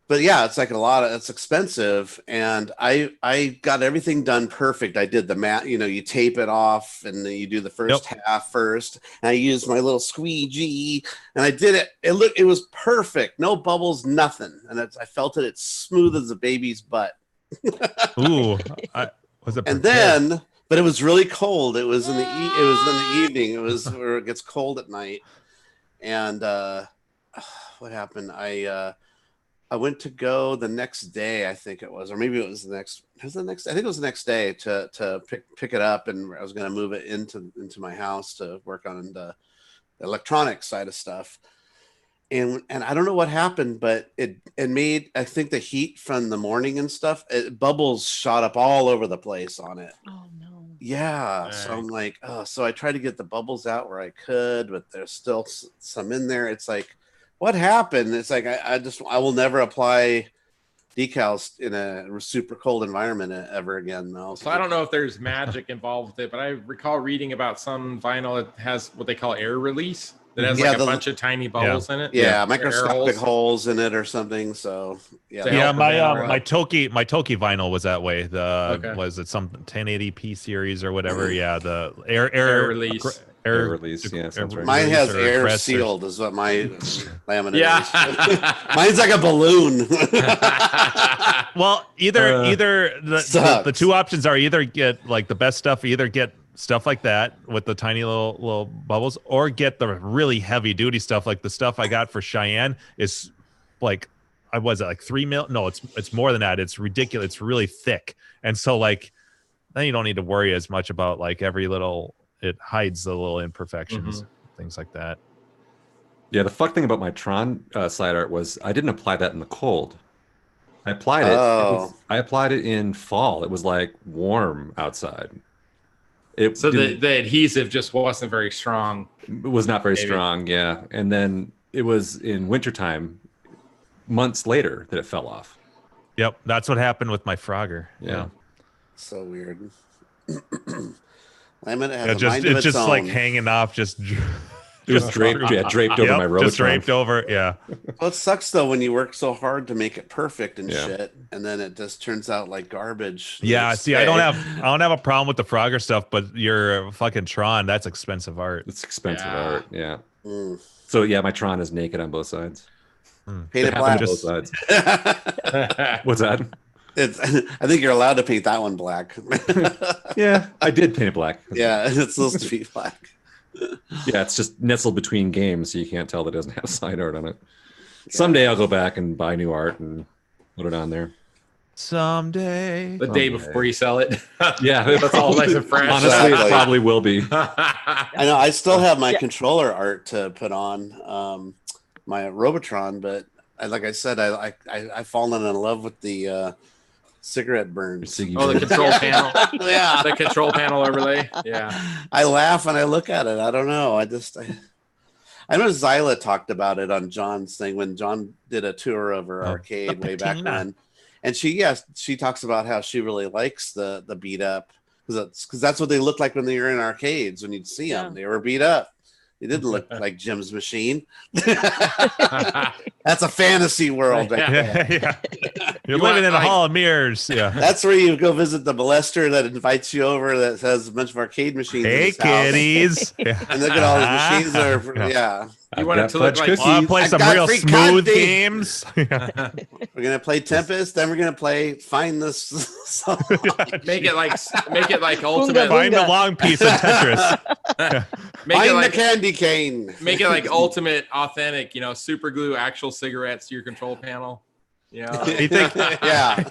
S4: yeah, it's like it's expensive. And I got everything done perfect. I did the mat, you tape it off and then you do the first half first. And I used my little squeegee and I did it. It was perfect. No bubbles, nothing. And I felt it's smooth as a baby's butt.
S1: Ooh, was it?
S4: And then, but it was really cold. It was in the evening. It was where it gets cold at night. And what happened? I went to go the next day. I think it was, or maybe it was the next. I think it was the next day to pick it up, and I was going to move it into my house to work on the electronic side of stuff. And I don't know what happened, but it made, I think the heat from the morning and stuff, bubbles shot up all over the place on it.
S8: Oh no.
S4: Yeah.
S5: Right.
S4: So I'm like, so I tried to get the bubbles out where I could, but there's still some in there. It's like, what happened? It's like, I will never apply decals in a super cold environment ever again, though.
S5: So I don't know if there's magic involved with it, but I recall reading about some vinyl that has what they call air release. That has like a bunch of tiny bubbles in it.
S4: Yeah, microscopic holes in it or something. So
S1: my Toki vinyl was that way. Was it some 1080p series or whatever? Yeah, the air
S5: release.
S3: Air release, yeah. Right.
S4: Mine has air sealed, is what my laminate is. Mine's like a balloon.
S1: Well, either the two options are either get like the best stuff, either get stuff like that with the tiny little bubbles, or get the really heavy duty stuff. Like the stuff I got for Cheyenne is like, I was like 3 mil. No, it's more than that. It's ridiculous. It's really thick, and so like then you don't need to worry as much about like every little. It hides the little imperfections, things like that.
S3: Yeah, the fuck thing about my Tron slide art was I didn't apply that in the cold. I applied it. I applied it in fall. It was like warm outside.
S5: So the adhesive just wasn't very strong.
S3: It was not very strong, yeah. And then it was in wintertime, months later, that it fell off.
S1: Yep, that's what happened with my Frogger.
S3: Yeah.
S4: So weird. Laminate has
S1: it's just like hanging off, just
S3: draped over my Robotron.
S1: Just draped over, yeah.
S4: Well, it sucks though when you work so hard to make it perfect and shit, and then it just turns out like garbage.
S1: Yeah, see, I don't have a problem with the Frogger stuff, but your fucking Tron, that's expensive art.
S3: It's expensive art, yeah. So yeah, my Tron is naked on both sides.
S4: Painted black.
S3: Both sides. What's that?
S4: I think you're allowed to paint that one black.
S3: Yeah, I did paint it black.
S4: Yeah, it's supposed to be black.
S3: Yeah, it's just nestled between games, so you can't tell that it doesn't have side art on it. Yeah. Someday I'll go back and buy new art and put it on there.
S1: Someday.
S5: The day before you sell it.
S3: Yeah,
S5: that's all nice and fresh.
S3: Honestly, it probably will be.
S4: I know. I still have my controller art to put on my Robotron, but like I said, I've fallen in love with the cigarette burns.
S5: The control panel.
S4: Yeah,
S5: the control panel overlay. Yeah,
S4: I laugh when I look at it. I don't know. I know Zyla talked about it on John's thing when John did a tour of her arcade way back when, and she talks about how she really likes the beat up because that's what they looked like when they were in arcades. When you'd see them, they were beat up. It didn't look like Jim's machine. That's a fantasy world.
S1: Yeah. You're living in a hall of mirrors. Yeah.
S4: That's where you go visit the molester that invites you over that has a bunch of arcade machines.
S1: Hey, kiddies.
S4: And look at all the machines that are,
S5: You want it to look like
S1: I want to play some real smooth games.
S4: We're gonna play Tempest, then we're gonna play Find This.
S5: Make it like ultimate.
S1: Find the long piece of Tetris.
S4: Find the candy cane.
S5: Make it like ultimate, authentic. Super glue actual cigarettes to your control panel. Yeah.
S1: You think? Yeah.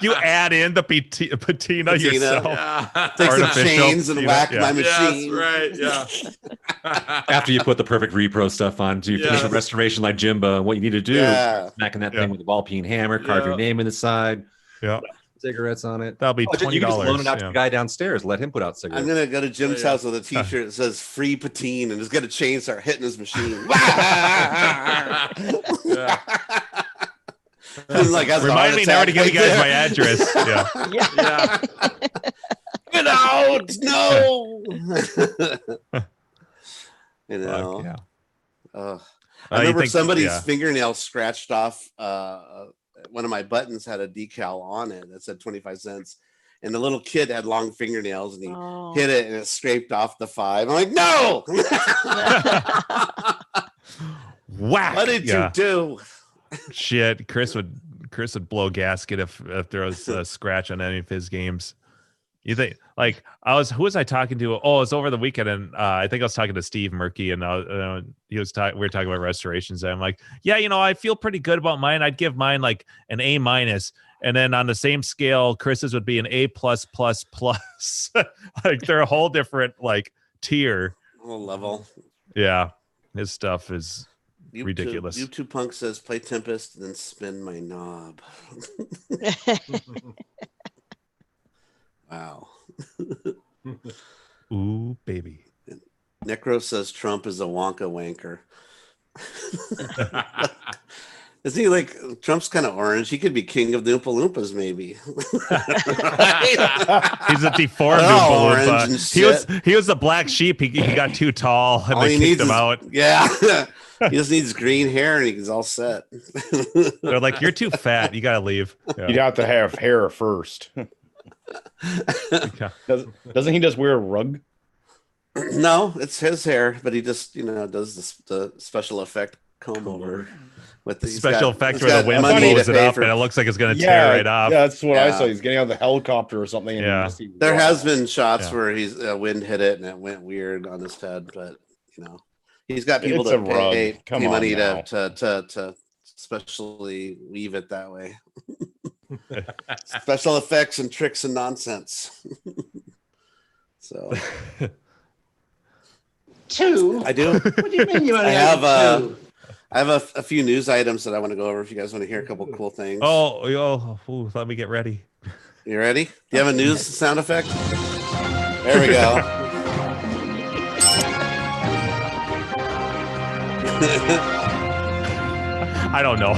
S1: You add in the patina yourself.
S4: Yeah. Take some chains and whack my machine.
S5: Yes, right. Yeah.
S3: After you put the perfect repro stuff on, do you finish a restoration like Jimbo? And what you need to do, smacking that thing with a ball peen hammer, carve your name in the side.
S1: Yeah.
S3: Cigarettes on it.
S1: That'll be $20.
S3: You can just loan it out to the guy downstairs. Let him put out cigarettes.
S4: I'm gonna go to Jim's house with a T-shirt that says "Free Patine" and just get a chain, start hitting his machine.
S1: Remind me never to give you guys my address.
S5: Yeah.
S4: Get out! No. I remember somebody's fingernail scratched off. One of my buttons had a decal on it that said 25 cents. And the little kid had long fingernails and he hit it and it scraped off the 5. I'm like, no!
S1: Whack!
S4: What did you do?
S1: Shit, Chris would blow a gasket if there was a scratch on any of his games. You think like who was I talking to? Oh, it was over the weekend, and I think I was talking to Steve Murky, and we were talking about restorations. And I'm like, yeah, I feel pretty good about mine. I'd give mine like an A-, and then on the same scale, Chris's would be an A+++. Like they're a whole different like tier,
S4: whole level.
S1: Yeah, his stuff is ridiculous.
S4: YouTube Punk says, "Play Tempest, then spin my knob." Wow.
S1: Ooh, baby.
S4: Necro says Trump is a Wonka wanker. Isn't he like Trump's kind of orange? He could be king of the Oompa Loompas, maybe.
S1: He's a deformed Oompa Loompa. He was the black sheep. He got too tall and they kicked him out.
S4: Yeah. He just needs green hair and he's all set.
S1: They're like, you're too fat. You got to leave. Yeah.
S7: You'd have to have hair first. Doesn't he just wear a rug?
S4: No, it's his hair, but he just, does the special effect comb over. With the
S1: special effect where the wind blows it up and it looks like it's going to tear right off.
S7: Yeah, that's what I saw. He's getting on the helicopter or something. And
S4: there has been shots where he's wind hit it and it went weird on his head, but he's got people that pay money to specially weave it that way. Special effects and tricks and nonsense. So
S10: 2.
S4: I do.
S10: What do you mean you only have 2?
S4: I have a few news items that I want to go over if you guys want to hear a couple cool things.
S1: Oh, let me get ready.
S4: You ready? Do you have a news sound effect? There we go.
S1: I don't
S4: know.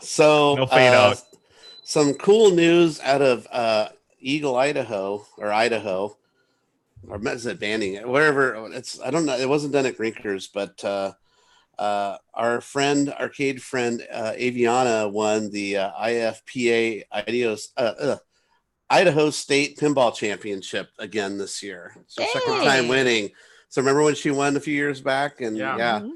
S4: So,
S1: no fade out.
S4: Some cool news out of Eagle, Idaho, or is it Banning? Wherever it's, I don't know. It wasn't done at Grinkers, but our arcade friend Aviana won the IFPA Idaho State Pinball Championship again this year. So second time winning. So remember when she won a few years back? And yeah.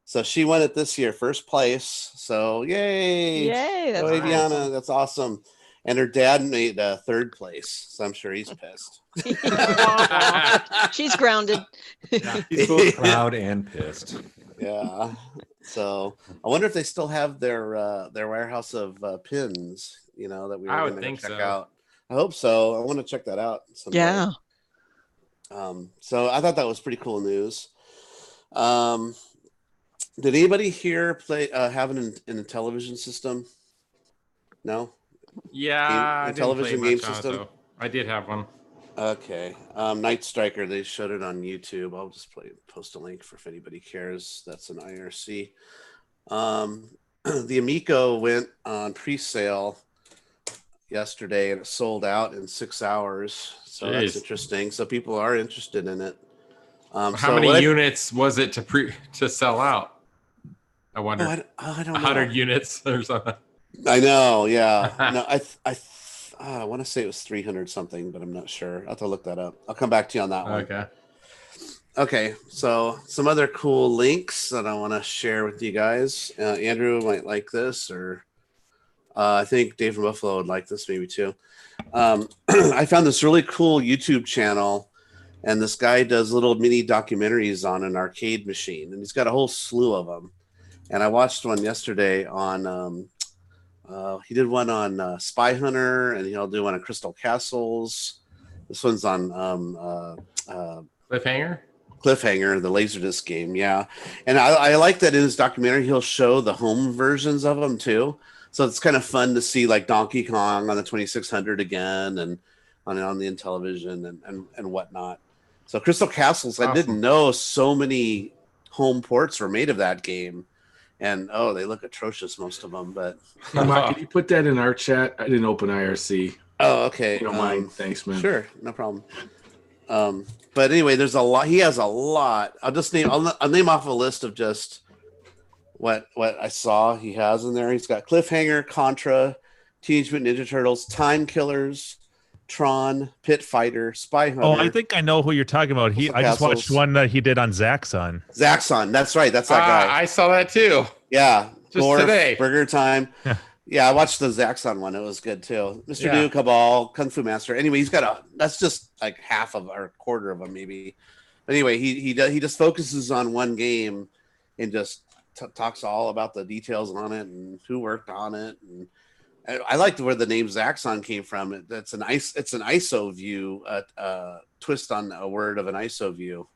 S4: So she won it this year, first place. So yay!
S8: That's
S4: Aviana,
S8: awesome.
S4: that's awesome. And her dad made third place, so I'm sure he's pissed.
S8: She's grounded.
S3: He's both proud and pissed.
S4: Yeah. So I wonder if they still have their warehouse of pins. That we were
S5: I would
S4: going
S5: think
S4: to check
S5: so.
S4: out. I hope so. I want to check that out someday.
S8: Yeah.
S4: So I thought that was pretty cool news. Did anybody here have an television system? No.
S5: Yeah,
S4: television game system.
S5: I did have one.
S4: Okay. Night Striker, they showed it on YouTube. I'll just post a link for if anybody cares. That's an IRC. The Amico went on pre-sale yesterday and it sold out in 6 hours. So that's interesting. So people are interested in it.
S5: How many units was it to sell out? I wonder.
S4: I don't know.
S5: 100 units or something.
S4: I know. Yeah. No, I want to say it was 300 something, but I'm not sure. I'll have to look that up. I'll come back to you on that one. Okay. So some other cool links that I want to share with you guys. Andrew might like this, or I think Dave from Buffalo would like this maybe too. I found this really cool YouTube channel, and this guy does little mini documentaries on an arcade machine, and he's got a whole slew of them. And I watched one yesterday on he did one on Spy Hunter, and he'll do one on Crystal Castles. This one's on
S5: Cliffhanger,
S4: the Laserdisc game. Yeah. And I like that in his documentary, he'll show the home versions of them too. So it's kind of fun to see like Donkey Kong on the 2600 again, and on the Intellivision and whatnot. So Crystal Castles, awesome. I didn't know so many home ports were made of that game. And they look atrocious, most of them. But
S2: Mike, can you put that in our chat? I didn't open IRC.
S4: Oh, okay.
S2: You don't mind? Thanks, man.
S4: Sure, no problem. But anyway, there's a lot. He has a lot. I'll name off a list of just what I saw he has in there. He's got Cliffhanger, Contra, Teenage Mutant Ninja Turtles, Time Killers, Tron, Pit Fighter, Spy Hunter.
S1: Oh, I think I know who you're talking about. I just watched one that he did on Zaxxon.
S4: Zaxxon, that's right. That's that guy.
S5: I saw that too.
S4: Yeah,
S5: just today.
S4: Burger Time. Yeah, I watched the Zaxxon one. It was good too. Mr. Do, Cabal, Kung Fu Master. Anyway, he's got that's just like half of or a quarter of them maybe. But anyway, he just focuses on one game and just talks all about the details on it and who worked on it. And I liked where the name Zaxxon came from. It's an ISO view, twist on a word of an ISO view.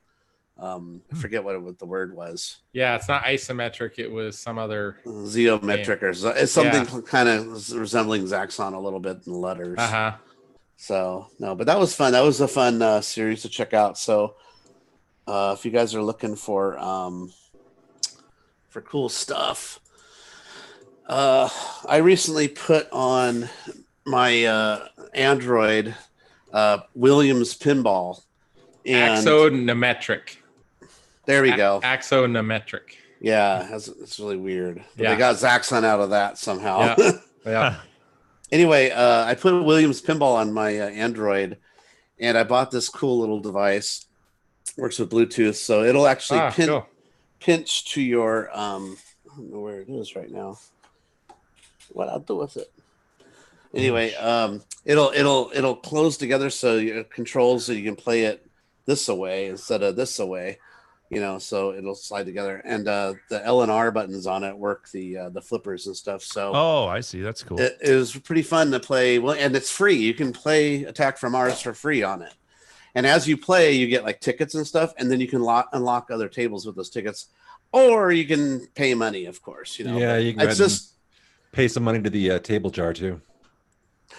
S4: I forget what the word was.
S5: Yeah, it's not isometric. It was some other
S4: geometric or it's something kind of resembling Zaxxon a little bit in the letters. So no, but that was fun. That was a fun series to check out. So if you guys are looking for for cool stuff. I recently put on my Android Williams pinball. And
S5: Axonometric.
S4: There we go.
S5: Axonometric.
S4: Yeah, it's really weird. But
S5: Yeah.
S4: they got Zaxxon out of that somehow.
S5: Yeah. Yeah.
S4: Anyway, I put Williams pinball on my Android, and I bought this cool little device. Works with Bluetooth, so it'll actually pinch to your I don't know where it is right now. What I'll do with it. Anyway, it'll close together so it controls so you can play it this away instead of this away. So it'll slide together, and the L and R buttons on it work the flippers and stuff. So
S1: I see, that's cool.
S4: It was pretty fun to play. Well, and it's free. You can play Attack from Mars for free on it. And as you play, you get like tickets and stuff, and then you can unlock other tables with those tickets, or you can pay money, of course.
S3: Yeah, you can pay some money to the table jar too.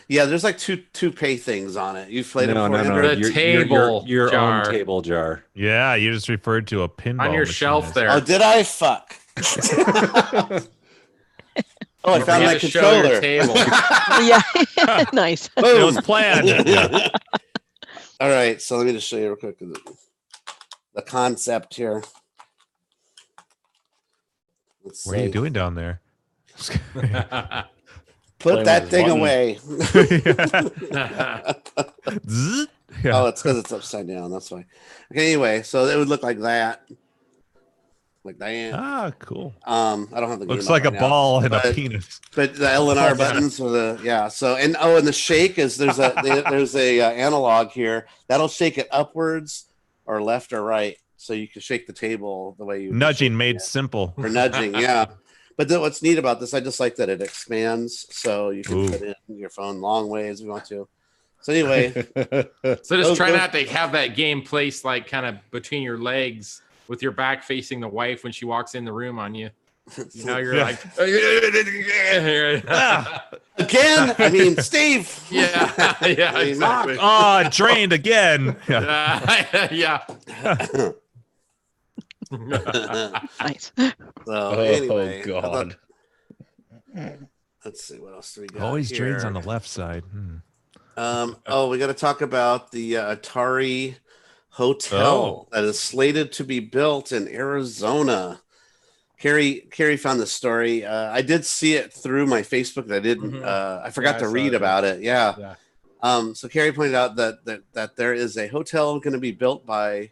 S4: Yeah, there's like two pay things on it. You've played it before.
S3: Your own table jar.
S1: Yeah, you just referred to a pinball
S5: on your
S1: machine
S5: shelf there.
S4: Oh, did I? Fuck. Oh, I found my controller.
S8: Yeah, nice.
S1: It was planned. Yeah.
S4: All right, so let me just show you real quick the concept here.
S1: What are you doing down there?
S4: Put that thing away. Oh, it's because it's upside down. That's why. Okay, anyway, so it would look like that. Like that.
S1: Ah, cool.
S4: I don't have the game.
S1: Looks like a ball and
S4: a
S1: penis.
S4: But the L and R buttons are the So and the shake is there's a analog here that'll shake it upwards or left or right, so you can shake the table the way you
S1: nudging made simple
S4: for nudging. Yeah. But then what's neat about this, I just like that it expands, so you can put in your phone long ways if you want to. So anyway,
S5: so just try not to have that game placed like kind of between your legs with your back facing the wife when she walks in the room on you. Now you're like
S4: again. I mean, Steve.
S5: Yeah, yeah, exactly.
S1: Oh, drained again.
S5: Yeah.
S8: Nice.
S4: So anyway,
S3: God.
S4: Let's see what else do we got.
S1: Always
S4: here.
S1: drains on the left side.
S4: We got to talk about the Atari hotel that is slated to be built in Arizona. Carrie found the story. I did see it through my Facebook. I didn't. I forgot to read about it. Yeah. So Carrie pointed out that there is a hotel going to be built by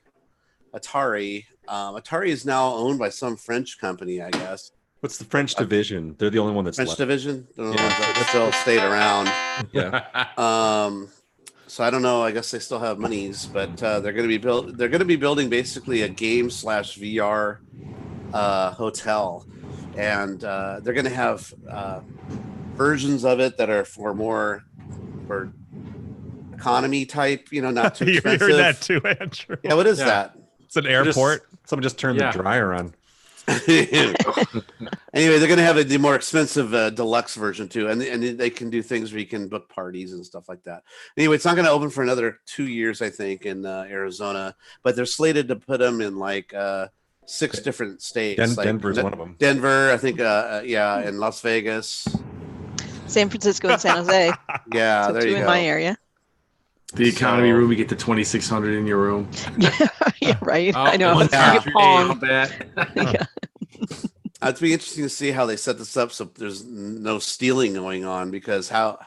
S4: Atari. Atari is now owned by some French company, I guess.
S3: What's the French division? They're the only one that's
S4: French
S3: left.
S4: division. That still stayed around.
S3: Yeah.
S4: So I don't know. I guess they still have monies, but they're going to be building basically a game/VR hotel, and they're going to have versions of it that are for economy type. Not too expensive.
S1: You heard that too, Andrew.
S4: Yeah. What is that?
S1: It's an airport.
S3: Someone just turned the dryer on.
S4: Anyway, they're going to have the more expensive deluxe version too, and they can do things where you can book parties and stuff like that. Anyway, it's not going to open for another 2 years, I think, in Arizona, but they're slated to put them in like 6 different states.
S3: Denver's one of them.
S4: Denver, I think. And Las Vegas,
S8: San Francisco, and San Jose.
S4: Yeah,
S8: so
S4: there
S8: 2
S4: you
S8: in
S4: go.
S8: my area.
S2: The economy room, you get the 2,600 in your room.
S8: Yeah, right.
S5: Oh,
S8: I know.
S4: It'd be interesting to see how they set this up so there's no stealing going on, because how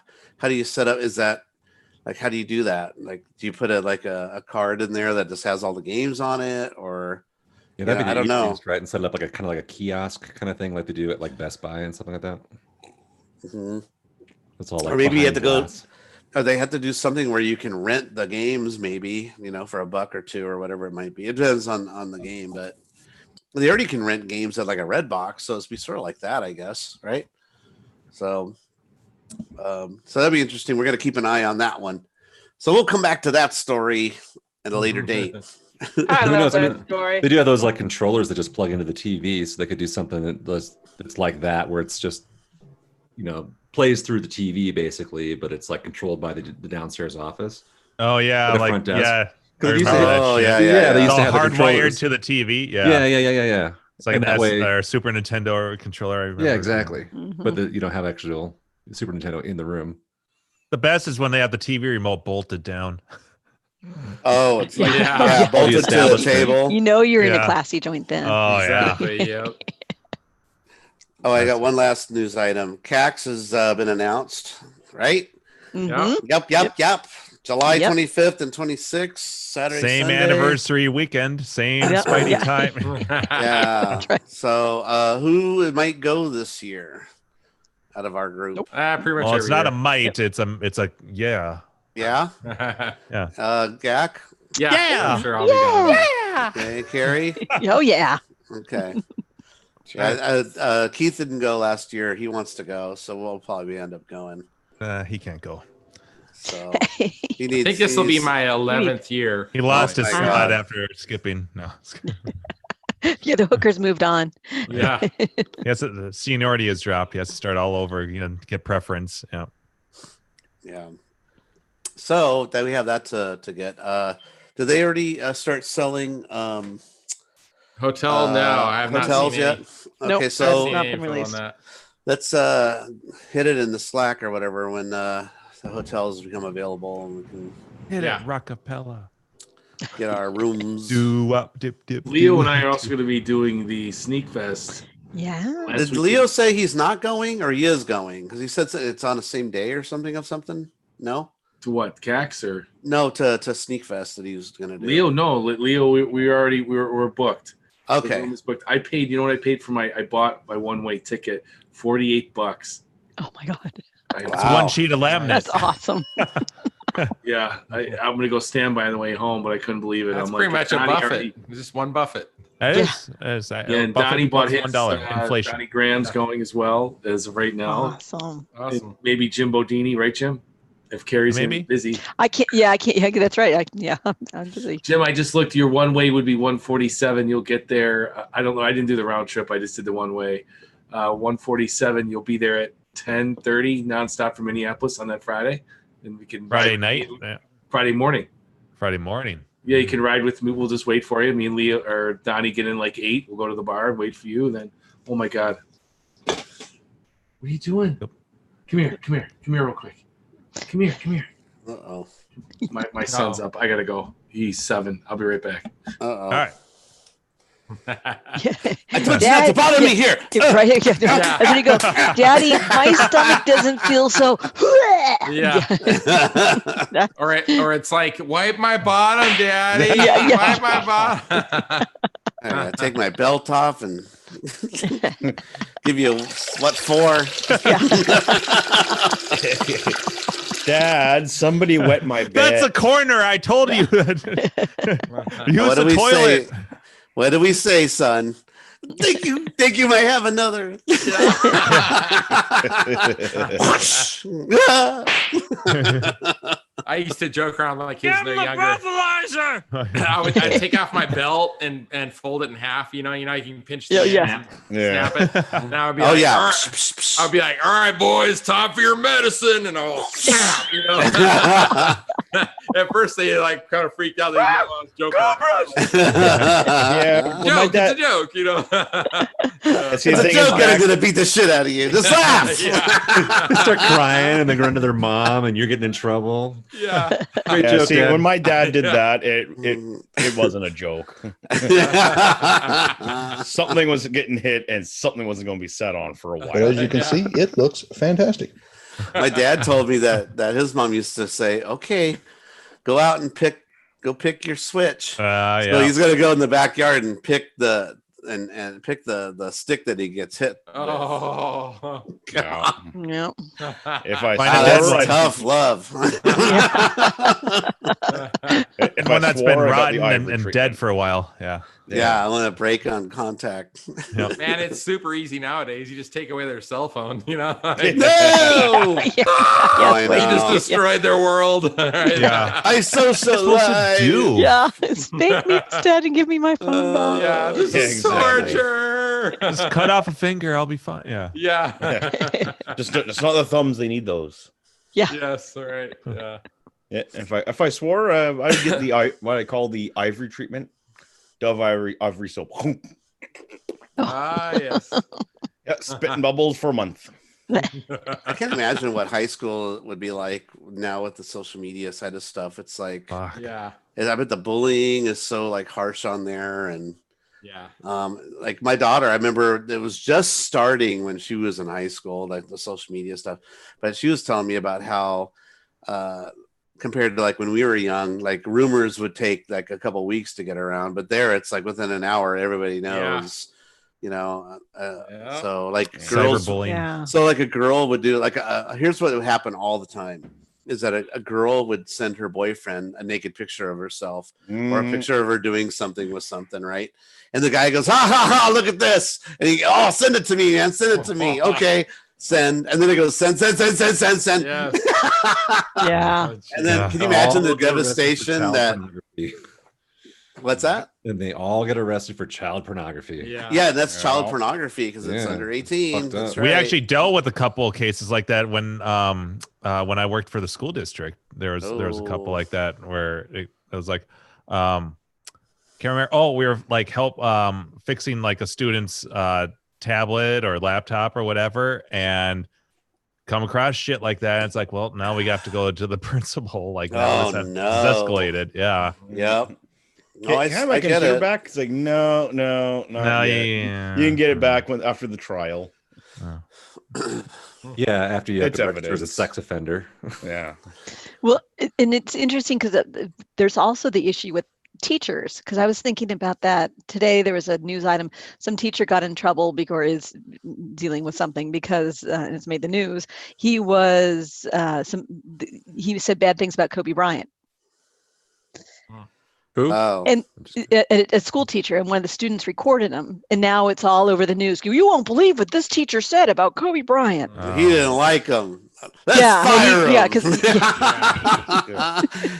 S4: do you set up? Is that like, how do you do that? Like, do you put a card in there that just has all the games on it, or
S3: I don't
S4: know,
S3: right? And set it up like a kind of like a kiosk kind of thing, like they do at like Best Buy and something like that.
S4: Mm-hmm.
S3: That's all. Like,
S4: or maybe you have to
S3: glass.
S4: Or they have to do something where you can rent the games, maybe, for $1 or $2 or whatever it might be. It depends on the game, but they already can rent games at like a Red Box, so it's be sort of like that, I guess, right? So that'd be interesting. We're gonna keep an eye on that one. So we'll come back to that story at a later date.
S10: I love that story.
S3: They do have those like controllers that just plug into the TV, so they could do something that's like that, where it's just plays through the TV basically, but it's like controlled by the downstairs office.
S1: Oh yeah,
S3: like
S1: yeah.
S3: They used to
S1: They
S3: have
S1: hardwired
S3: the
S1: to the TV.
S3: Yeah.
S1: It's like
S3: And
S1: an
S3: that way-
S1: or Super Nintendo controller. I remember.
S3: Yeah, exactly.
S8: Mhm.
S3: But you don't have actual Super Nintendo in the room.
S1: The best is when they have the TV remote bolted down.
S4: Oh, it's like
S5: Yeah.
S4: bolted to the
S3: establishment.
S4: table.
S8: You know you're in a
S1: Yeah.
S8: classy joint then.
S1: Oh
S5: Exactly. Yep.
S4: Oh, I got one last news item. CAX has been announced, right?
S8: Mhm.
S4: Yep. July
S8: Yep.
S4: 25th and 26th, Saturday,
S1: Same
S4: Sunday.
S1: anniversary weekend, same
S8: Yep.
S1: Spidey
S8: Yeah.
S1: time.
S4: Yeah.
S8: right.
S4: So, who might go this year out of our group?
S5: Pretty much
S1: Well, it's
S5: every
S1: not a
S5: year.
S1: might. It's a yeah.
S4: Yeah. Gak.
S1: Yeah.
S5: I'm sure I'll be going.
S4: Okay, Carrie.
S8: Oh yeah.
S4: Okay. Keith didn't go last year. He wants to go, so we'll probably end up going.
S1: He can't go.
S4: So he needs.
S5: I think this will be
S4: he's-
S5: my 11th year.
S1: He lost
S4: Oh
S1: his
S4: my
S1: spot
S4: God.
S1: after skipping. No.
S8: Yeah, the hookers moved on.
S5: Yeah.
S1: Yes, the seniority has dropped. He has to start all over. Get preference. Yeah.
S4: Yeah. So that we have that to get. Did they already start selling
S5: Hotel? No, I have not
S4: hotels
S5: seen
S4: yet?
S5: any.
S4: Okay,
S8: Nope,
S4: so
S8: not
S5: Any
S8: been
S5: info on
S8: released.
S5: that.
S4: let's hit it in the Slack or whatever when the hotels become available and we can
S1: Hit
S5: Yeah.
S1: it, Rockapella.
S4: get our rooms.
S1: Do up, dip, dip.
S2: Leo
S1: do.
S2: and I are also going to be doing the Sneak Fest.
S8: Yeah.
S2: last
S4: Did
S2: weekend.
S4: Leo say he's not going or he is going? Because he said it's on the same day or something of something. No,
S2: To what? CAX or
S4: no, to Sneak Fest that he was gonna do.
S2: Leo? No, Leo. We're booked. The
S4: Okay.
S2: room is booked. I paid. You know what I paid for I bought my one-way ticket, $48.
S8: Oh my God.
S1: It's
S4: Wow.
S1: one sheet of laminate.
S8: That's awesome.
S2: Yeah, I'm gonna go stand by on the way home, but I couldn't believe it.
S5: That's
S2: I'm
S5: pretty
S2: like,
S5: much a
S2: Donnie
S5: buffet.
S2: already-
S5: It's just one buffet.
S1: That
S8: Yeah.
S1: is.
S2: Yeah, and Donnie bought his
S1: $1 inflation.
S2: Donnie Graham's going as well as of right now.
S8: Awesome.
S5: Awesome.
S2: Maybe Jim Bodini, right, Jim? If Carrie's gonna be
S1: Maybe.
S2: busy.
S8: I can't. Yeah, that's right. I'm busy.
S2: Jim, I just looked. Your one way would be 147. You'll get there. I don't know. I didn't do the round trip. I just did the one way. 147. You'll be there at 10:30 nonstop from Minneapolis on that Friday, and we can
S1: Friday
S2: ride-
S1: night. Yeah.
S2: Friday morning.
S1: Friday morning.
S2: Yeah, you can ride with me. We'll just wait for you. Me and Leo or Donnie get in like 8. We'll go to the bar and wait for you. And then, oh my God, what are you doing?
S1: Yep.
S2: Come here real quick. Come here.
S4: Uh-oh.
S2: My son's up. I gotta go. He's 7. I'll be right back.
S4: Uh-oh.
S1: All right.
S4: I told you not to bother me here.
S8: Right here. That's when you go, Daddy, my stomach doesn't feel so.
S5: Yeah. or it's like, wipe my bottom, Daddy.
S8: Yeah.
S5: Wipe my bottom.
S4: I gotta take my belt off and give you what for?
S7: Dad, somebody wet my bed.
S1: That's a corner. I told you. Use
S4: What do
S1: the
S4: we
S1: toilet.
S4: say? What do we say, son? Think you might have another.
S5: I used to joke around like kids when they're younger. I'd take off my belt and fold it in half. You know, you can pinch the end and snap it. Now I'd be
S4: Oh
S5: like,
S4: yeah.
S5: "All right." I'll be like, all right, boys, time for your medicine. And I'll, you know. At first, they like kind of freaked out. They didn't know I was joking.
S7: Yeah, well, my
S5: Joke,
S7: dad.
S5: it's a joke, you know.
S7: That's the
S4: The
S7: thing is
S4: joke
S7: back-
S4: gonna beat the shit out of you. Just laugh.
S3: They start crying and they run to their mom and you're getting in trouble.
S5: Yeah.
S3: Great
S7: Yeah,
S3: joke,
S7: see,
S3: Dad.
S7: when my dad did that, it wasn't a joke. Something was getting hit, and something wasn't going to be set on for a
S11: But
S7: while.
S11: as you can see, it looks fantastic.
S4: My dad told me that his mom used to say, "Okay, go out and pick your switch." So
S1: Yeah.
S4: he's gonna go in the backyard and pick the pick the stick that he gets hit.
S5: Oh.
S7: Yeah.
S8: Yeah.
S7: If I
S1: Wow,
S4: Wow, that's
S7: swore,
S4: tough love.
S7: if
S1: One
S7: I
S1: that's
S7: swore,
S1: been
S7: I got the
S1: rotten
S7: ivory
S1: and
S7: treatment.
S1: dead for a while. Yeah.
S4: Yeah, I want to break on contact.
S1: Yep.
S5: Man, it's super easy nowadays. You just take away their cell phone, you know?
S4: No,
S8: Yeah.
S4: I
S5: You just
S4: know.
S5: destroyed their world.
S1: Yeah.
S4: I socialize.
S1: Do.
S8: Yeah. Spank me instead and give me my phone back.
S5: Yeah, this
S7: Yeah,
S5: is
S7: exactly.
S5: torture.
S1: Just cut off a finger. I'll be fine. Yeah.
S5: Yeah.
S7: Just it's not the thumbs; they need those.
S5: Yes, all right. Yeah.
S7: Yeah, if I swore, I would get the what I call the ivory treatment, Dove ivory soap.
S5: Yes.
S7: Yeah, spitting bubbles for a month.
S4: I can't imagine what high school would be like now with the social media side of stuff. It's like,
S5: yeah,
S4: I bet the bullying is so like harsh on there, and
S5: yeah.
S4: like my daughter, I remember it was just starting when she was in high school, like the social media stuff. But she was telling me about how, compared to like when we were young, like rumors would take like a couple weeks to get around, but there it's like within an hour, everybody knows. Yeah. You know, so like girls,
S1: cyberbullying.
S4: So like a girl would do like here's what would happen all the time is that a girl would send her boyfriend a naked picture of herself or a picture of her doing something with something, right? And the guy goes, ha ha ha, look at this, and he, oh, send it to me, man, send it to me, okay, send, and then it goes send.
S5: Yes.
S8: Yeah.
S4: And then can you imagine the devastation that? What's that?
S3: And they all get arrested for child pornography.
S4: Yeah, that's child pornography because it's under 18. That's right.
S1: We actually dealt with a couple of cases like that when I worked for the school district. There was a couple like that where it was like can't remember. Oh, we were like fixing like a student's tablet or laptop or whatever, and come across shit like that. And it's like, well, now we have to go to the principal. Like, now this escalated. Yeah.
S4: Yep.
S7: No, I have my computer back. It's like no, not yet.
S1: Yeah.
S7: You can get it back after the trial.
S3: Yeah, after you have
S7: It's
S3: to
S7: evidence.
S3: as a sex offender.
S7: Yeah.
S8: Well, and it's interesting because there's also the issue with teachers, because I was thinking about that today. There was a news item. Some teacher got in trouble because is dealing with something because it's made the news. He was he said bad things about Kobe Bryant.
S3: Who?
S4: Oh.
S8: And a school teacher, and one of the students recorded him, and now it's all over the news. You won't believe what this teacher said about Kobe Bryant.
S4: He didn't like him. Let's fire him.
S8: Yeah, because
S4: it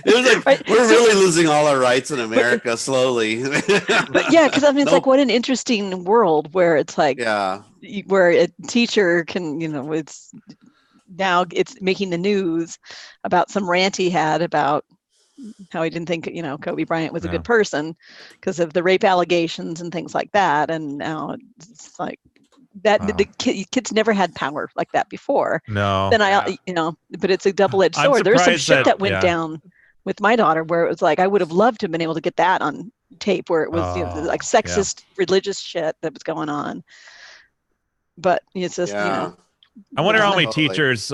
S4: was like right? We're really losing all our rights in America slowly.
S8: But yeah, because I mean, it's like what an interesting world where it's like, where a teacher can, it's now it's making the news about some rant he had about how he didn't think, Kobe Bryant was a good person because of the rape allegations and things like that. And now it's like that the kids never had power like that before.
S1: No.
S8: Then but it's a double-edged sword. There's some shit that went down with my daughter where it was like, I would have loved to have been able to get that on tape where it was like sexist religious shit that was going on. But it's just,
S1: I wonder how many teachers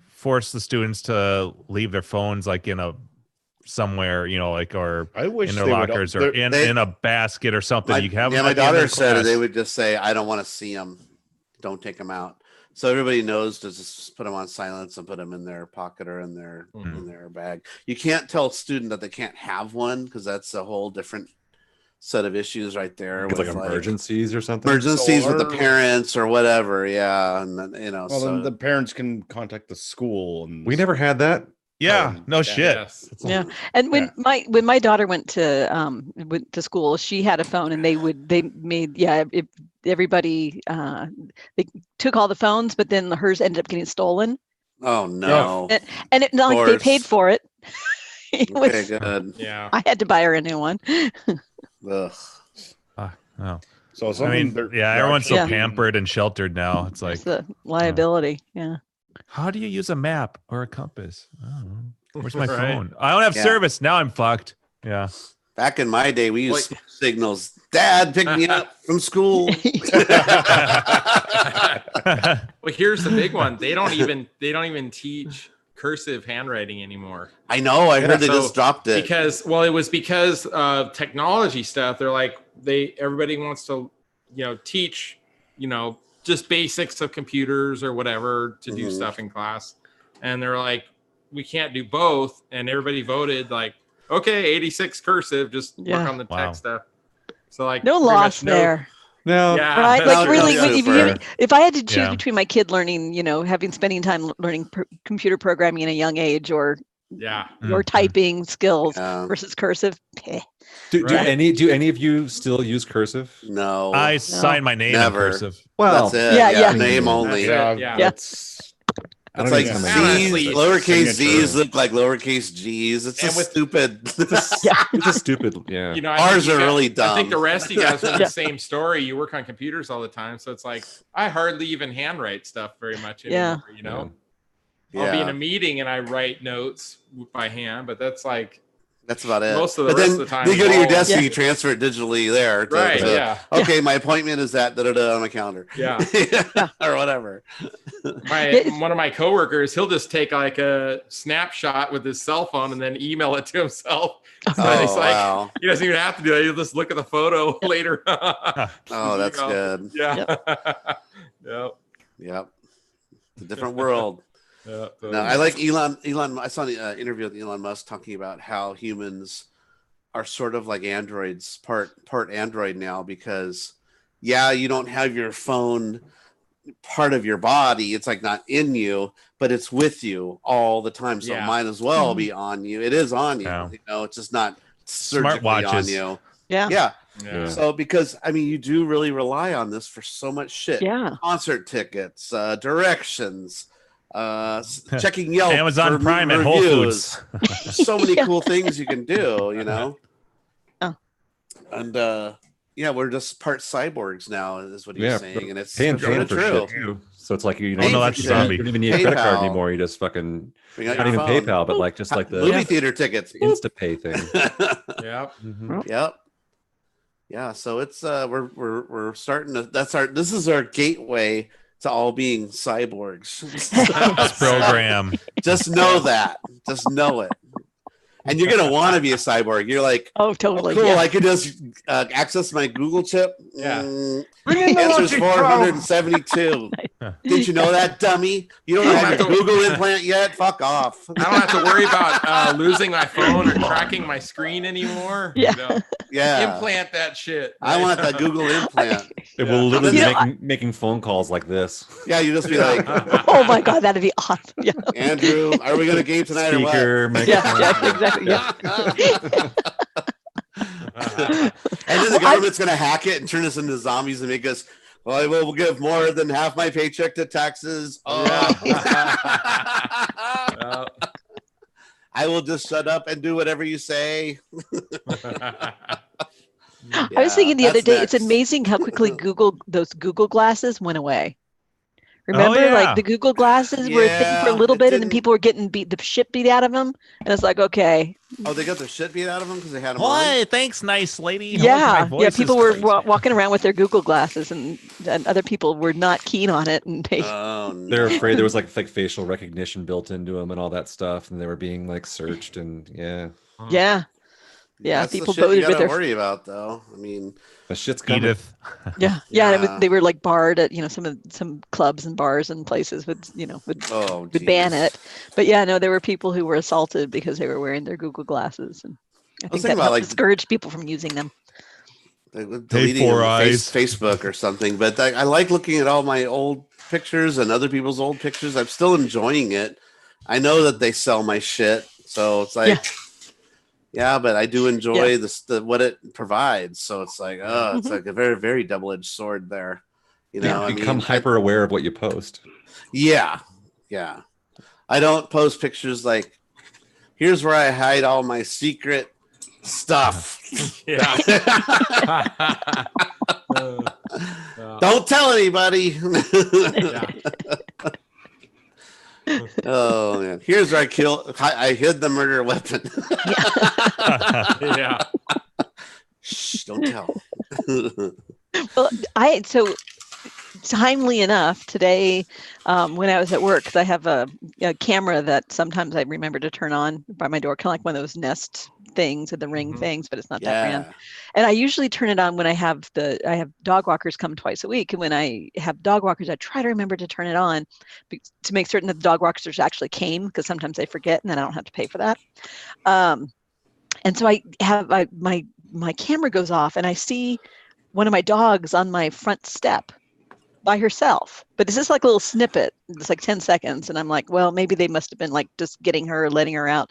S1: force the students to leave their phones like in a somewhere, or
S7: I wish
S1: in their lockers or in a basket or something.
S4: My daughter said they would just say, I don't want to see them. Don't take them out. So everybody knows to just put them on silence and put them in their pocket or in their bag. You can't tell a student that they can't have one because that's a whole different set of issues right there.
S3: With like emergencies or something.
S4: Emergencies with the parents or whatever. Yeah. And then,
S7: then the parents can contact the school. And
S3: we never had that.
S1: Yeah, no shit.
S5: Yes.
S8: Yeah, and when my daughter went to school, she had a phone, and everybody they took all the phones, but then hers ended up getting stolen.
S4: Oh no!
S8: And it's not like they paid for it.
S4: Okay, good.
S5: Yeah,
S8: I had to buy her a new one.
S4: Ugh.
S1: No.
S7: So
S1: everyone's so pampered and sheltered now. It's like
S8: the liability. Yeah.
S1: How do you use a map or a compass? I don't know. Where's my phone? I don't have service. Now I'm fucked. Yeah.
S4: Back in my day, we used signals. Dad, pick me up from school.
S5: Well, here's the big one. They don't even teach cursive handwriting anymore.
S4: I know. I heard they just dropped it
S5: because of technology stuff. They're like everybody wants to teach just basics of computers or whatever to do stuff in class. And they're like, we can't do both. And everybody voted like, okay, 86 cursive, just work on the tech stuff. So like
S8: no loss there.
S3: No.
S5: Yeah.
S8: Right? Like really, if I had to choose between my kid learning, spending time learning computer programming at a young age or typing skills versus cursive.
S3: Do any of you still use cursive?
S4: No.
S1: I sign my name in cursive.
S3: Well,
S4: that's it.
S8: Yeah.
S4: Name only.
S5: Yeah.
S4: It's like Z's,
S5: honestly,
S4: lowercase Z's look like lowercase G's. It's just stupid.
S3: It's a stupid. Yeah.
S5: You know,
S4: ours are really dumb.
S5: I think the rest of you guys are the same story. You work on computers all the time, so it's like I hardly even handwrite stuff very much anymore. You know, I'll be in a meeting and I write notes by hand, but that's
S4: about it.
S5: Most of the rest of the time,
S4: you go to your desk and you transfer it digitally there.
S5: Okay,
S4: my appointment is at on my calendar.
S5: Yeah.
S4: Or whatever.
S5: One of my coworkers, he'll just take like a snapshot with his cell phone and then email it to himself. So he's like, he doesn't even have to do it. He'll just look at the photo later.
S4: Oh, that's good.
S5: Yeah.
S4: Yep. It's a different world.
S5: Yeah,
S4: no, I like Elon. I saw an interview with Elon Musk talking about how humans are sort of like androids, part android now, because you don't have your phone part of your body. It's like not in you, but it's with you all the time. So it might as well be on you. It is on you. You know, it's just not surgically on you. Yeah. So because you do really rely on this for so much shit.
S8: Yeah.
S4: Concert tickets, directions. Checking Yelp,
S1: Amazon Prime, and Whole Foods.
S4: So many cool things you can do, you know. And we're just part cyborgs now, is what he's saying, and it's
S3: paying
S4: true.
S3: Shit too. So it's like you
S1: don't that's zombie.
S3: You don't even need a credit card anymore. You just fucking not even PayPal, but like just like the
S4: movie theater tickets,
S3: InstaPay thing.
S4: Yep. Yeah. So it's we're starting to. This is our gateway to all being cyborgs.
S1: This program.
S4: Just know that. Just know it. And you're gonna want to be a cyborg. You're like,
S8: oh, totally.
S4: Cool. I could just access my Google chip.
S6: Answer's
S4: 472. Did you know that, dummy? You don't have your Google implant yet? Fuck off.
S5: I don't have to worry about losing my phone or tracking my screen anymore. Implant that shit.
S4: Right? I want that Google implant.
S3: It will literally be making phone calls like this.
S4: Yeah, you just be like,
S8: oh my god, that'd be awesome. Yeah.
S4: Andrew, are we gonna game tonight
S3: Speaker,
S4: or what?
S8: Exactly. Yeah.
S4: And then the government's gonna hack it and turn us into zombies and make us. Well, I will give more than half my paycheck to taxes. I will just shut up and do whatever you say.
S8: I was thinking the other day, it's amazing how quickly those Google glasses went away. Remember, like the Google glasses were a thing for a little bit, and then people were getting the shit beat out of them, and it's like, okay.
S4: Oh, they got the shit beat out of them because they had them
S1: on? Thanks, nice lady.
S8: Yeah, people were walking around with their Google glasses, and other people were not keen on it, and
S3: they're afraid there was like facial recognition built into them and all that stuff, and they were being like searched, and
S4: that's
S8: people
S4: the shit
S8: voted
S4: you
S8: with their
S4: worry about, though. I mean,
S3: the shit's coming.
S1: Edith.
S8: They were like barred at some clubs and bars and places would ban it. But there were people who were assaulted because they were wearing their Google glasses, and I think that helped discourage people from using them.
S4: Deleting Facebook or something. But I like looking at all my old pictures and other people's old pictures. I'm still enjoying it. I know that they sell my shit, so it's like. Yeah, but I do enjoy what it provides. So it's like, it's like a very, very double-edged sword there. You know,
S3: you become hyper aware of what you post.
S4: Yeah. I don't post pictures like, here's where I hide all my secret stuff. Don't tell anybody. Oh man! Here's where I hid the murder weapon. Shh! Don't tell.
S8: Well, so timely enough today, when I was at work, because I have a camera that sometimes I remember to turn on by my door, kind of like one of those Nest things or the Ring things, but it's not that brand. And I usually turn it on when I have dog walkers come twice a week, and when I have dog walkers, I try to remember to turn it on to make certain that the dog walkers actually came, because sometimes I forget and then I don't have to pay for that. And so I have my camera goes off, and I see one of my dogs on my front step by herself, but it's just like a little snippet. It's like 10 seconds. And I'm like, well, maybe they must've been like just getting her, letting her out.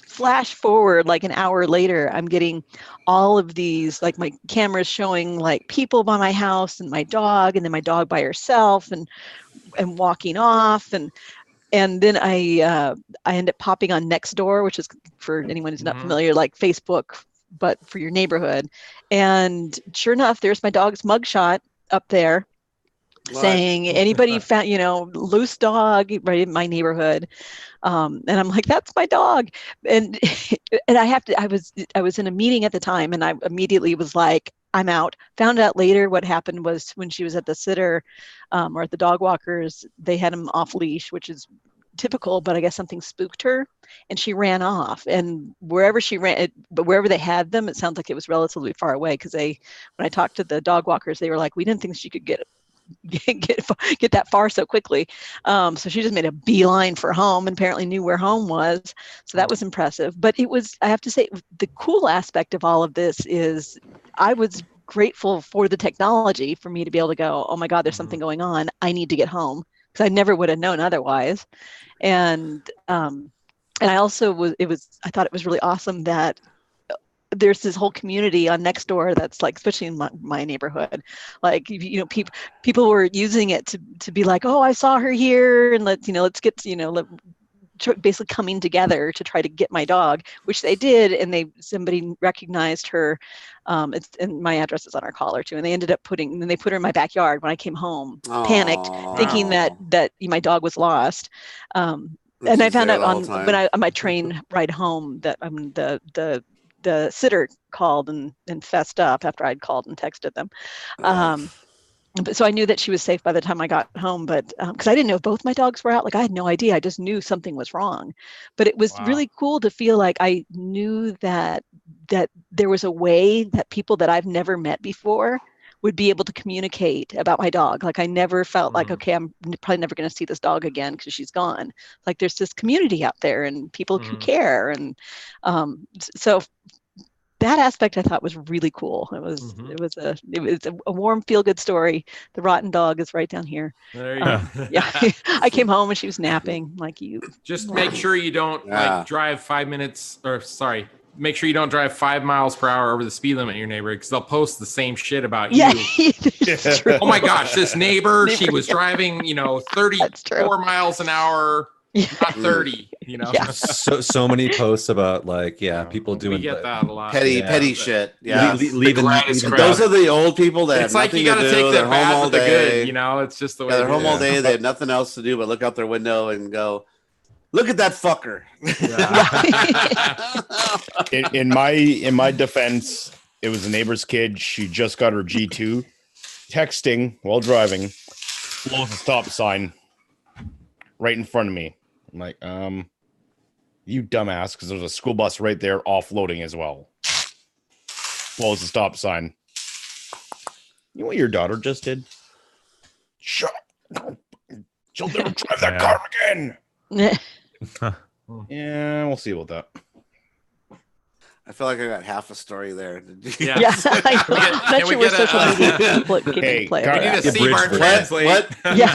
S8: Flash forward like an hour later, I'm getting all of these, like my camera's showing like people by my house and my dog, and then my dog by herself, and and walking off, and then I end up popping on Nextdoor, which is, for anyone who's not familiar, like Facebook, but for your neighborhood. And sure enough, there's my dog's mugshot up there. What? Saying anybody found, loose dog right in my neighborhood. And I'm like, that's my dog. And I was in a meeting at the time, and I immediately was like, I'm out. Found out later what happened was, when she was at the sitter or at the dog walkers, they had him off leash, which is typical, but I guess something spooked her and she ran off. And wherever she ran, but wherever they had them, it sounds like it was relatively far away, because when I talked to the dog walkers, they were like, we didn't think she could get that far so quickly. So she just made a beeline for home, and apparently knew where home was. So that was impressive. But I have to say, the cool aspect of all of this is I was grateful for the technology for me to be able to go, oh my God, there's something going on. I need to get home, because I never would have known otherwise. And I also I thought it was really awesome that there's this whole community on Nextdoor that's like, especially in my neighborhood, like, people were using it to be like, oh, I saw her here, and let's get, basically coming together to try to get my dog, which they did. And somebody recognized her. And my address is on our collar too. And they ended up put her in my backyard when I came home, panicked, thinking that my dog was lost. And I found out on my train ride home that the sitter called and fessed up after I'd called and texted them. But so I knew that she was safe by the time I got home, but because I didn't know if both my dogs were out. Like, I had no idea. I just knew something was wrong. But it was really cool to feel like I knew that there was a way that people that I've never met before would be able to communicate about my dog. Like, I never felt like, okay, I'm probably never going to see this dog again because she's gone. Like, there's this community out there and people who care. And so that aspect I thought was really cool. It was a warm, feel good story. The rotten dog is right down here.
S5: There you go.
S8: Yeah, I came home and she was napping. Like, you
S5: just make sure you don't drive 5 minutes, or sorry, make sure you don't drive 5 miles per hour over the speed limit in your neighborhood, because they'll post the same shit about you. Oh my gosh, this neighbor, she was driving 34 miles an hour. Not 30,
S3: So many posts about people doing
S5: we get that a lot.
S4: Petty shit. Yeah.
S3: Leaving
S4: those are the old people that
S5: it's
S4: have
S5: like
S4: nothing
S5: you got to take
S4: do.
S5: the bad with the good. It's just the way
S4: they're home all day. They have nothing else to do but look out their window and go, look at that fucker.
S7: In my defense, it was a neighbor's kid. She just got her G2, texting while driving, blows a stop sign right in front of me. I'm like, you dumbass, because there's a school bus right there offloading as well. Blows the stop sign. You know what your daughter just did? Shut up. She'll never drive that car again. Yeah, we'll see about that.
S4: I feel like I got half a story there.
S8: Yeah. I'm not sure where social media people can play.
S5: We need a C-Bart translate.
S4: What?
S8: Yeah.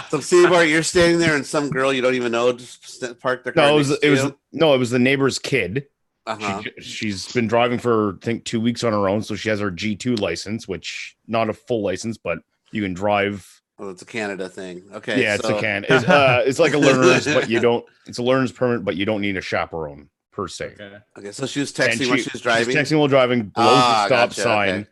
S4: So C-Bart, you're standing there and some girl you don't even know just parked their car.
S7: No, it was the neighbor's kid.
S4: Uh-huh.
S7: She's been driving for, I think, 2 weeks on her own, so she has her G2 license, which not a full license, but you can drive.
S4: Oh, it's a Canada thing. Okay.
S7: Yeah, it's a Canada. It's like a learner's, but you don't. It's a learner's permit, but you don't need a chaperone per se.
S4: Okay. So she was texting when she was driving.
S7: She's texting while driving. Blows the stop sign.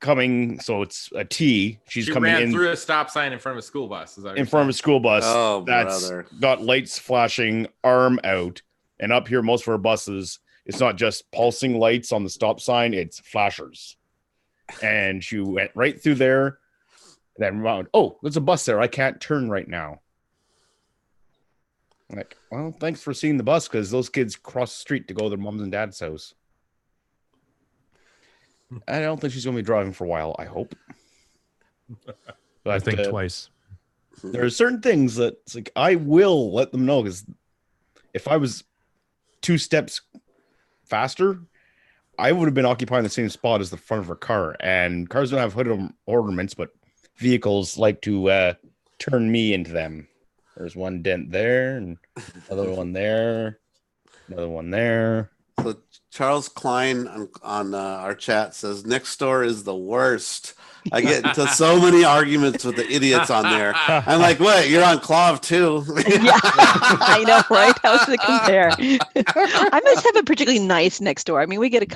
S7: Coming, so it's a T. She coming
S5: ran
S7: in
S5: through a stop sign in front of a school bus.
S7: In front of a school bus.
S4: Oh,
S7: that's
S4: brother.
S7: Got lights flashing, arm out, and up here, most of our buses, it's not just pulsing lights on the stop sign; it's flashers. And she went right through there. And then around, oh, there's a bus there. I can't turn right now. I'm like, well, thanks for seeing the bus, because those kids cross the street to go to their mom's and dad's house. I don't think she's going to be driving for a while, I hope. But
S1: I think twice.
S7: There are certain things that it's like I will let them know, because if I was 2 steps faster, I would have been occupying the same spot as the front of her car. And cars don't have hood ornaments, but vehicles like to turn me into them. There's one dent there, and another one there, another one there.
S4: So Charles Klein on our chat says Nextdoor is the worst. I get into so many arguments with the idiots on there. I'm like, what? You're on Clav too?
S8: Yeah, I know, right? How does it compare? I must have a particularly nice next door. I mean, we get a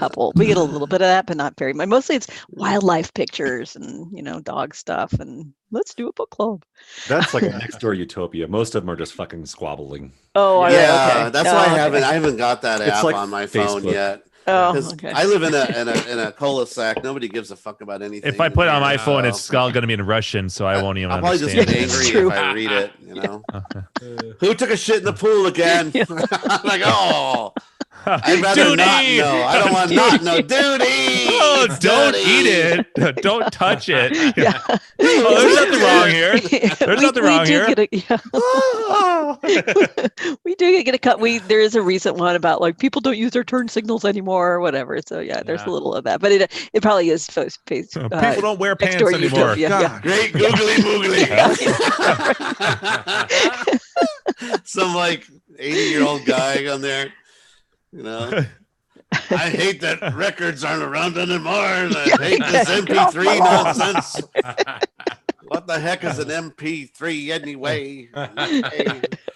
S8: little bit of that, but not very much. Mostly it's wildlife pictures and, dog stuff, and let's do a book club.
S3: That's like a next door utopia. Most of them are just fucking squabbling.
S8: Oh,
S4: yeah,
S8: okay.
S4: That's why I haven't got that app on my phone yet.
S8: Oh, okay.
S4: I live in a cul-de-sac. Nobody gives a fuck about anything.
S1: If I put it on my phone, it's all going to be in Russian, so I won't even understand.
S4: I'll probably just get angry if I read it. Who took a shit in the pool again? I'm like, oh, I'd rather not know. I don't want to not know. Duty.
S1: Oh, don't eat it. Don't touch it. Yeah. Oh, there's nothing wrong here. There's nothing wrong here.
S8: We do get a cut. There is a recent one about like people don't use their turn signals anymore or whatever. So yeah, there's a little of that, but it probably is face.
S1: People don't wear pants anymore.
S4: Great googly moogly. Some like 80-year-old guy on there. I hate that records aren't around anymore, and I hate this MP3 nonsense. What the heck is an MP3 anyway?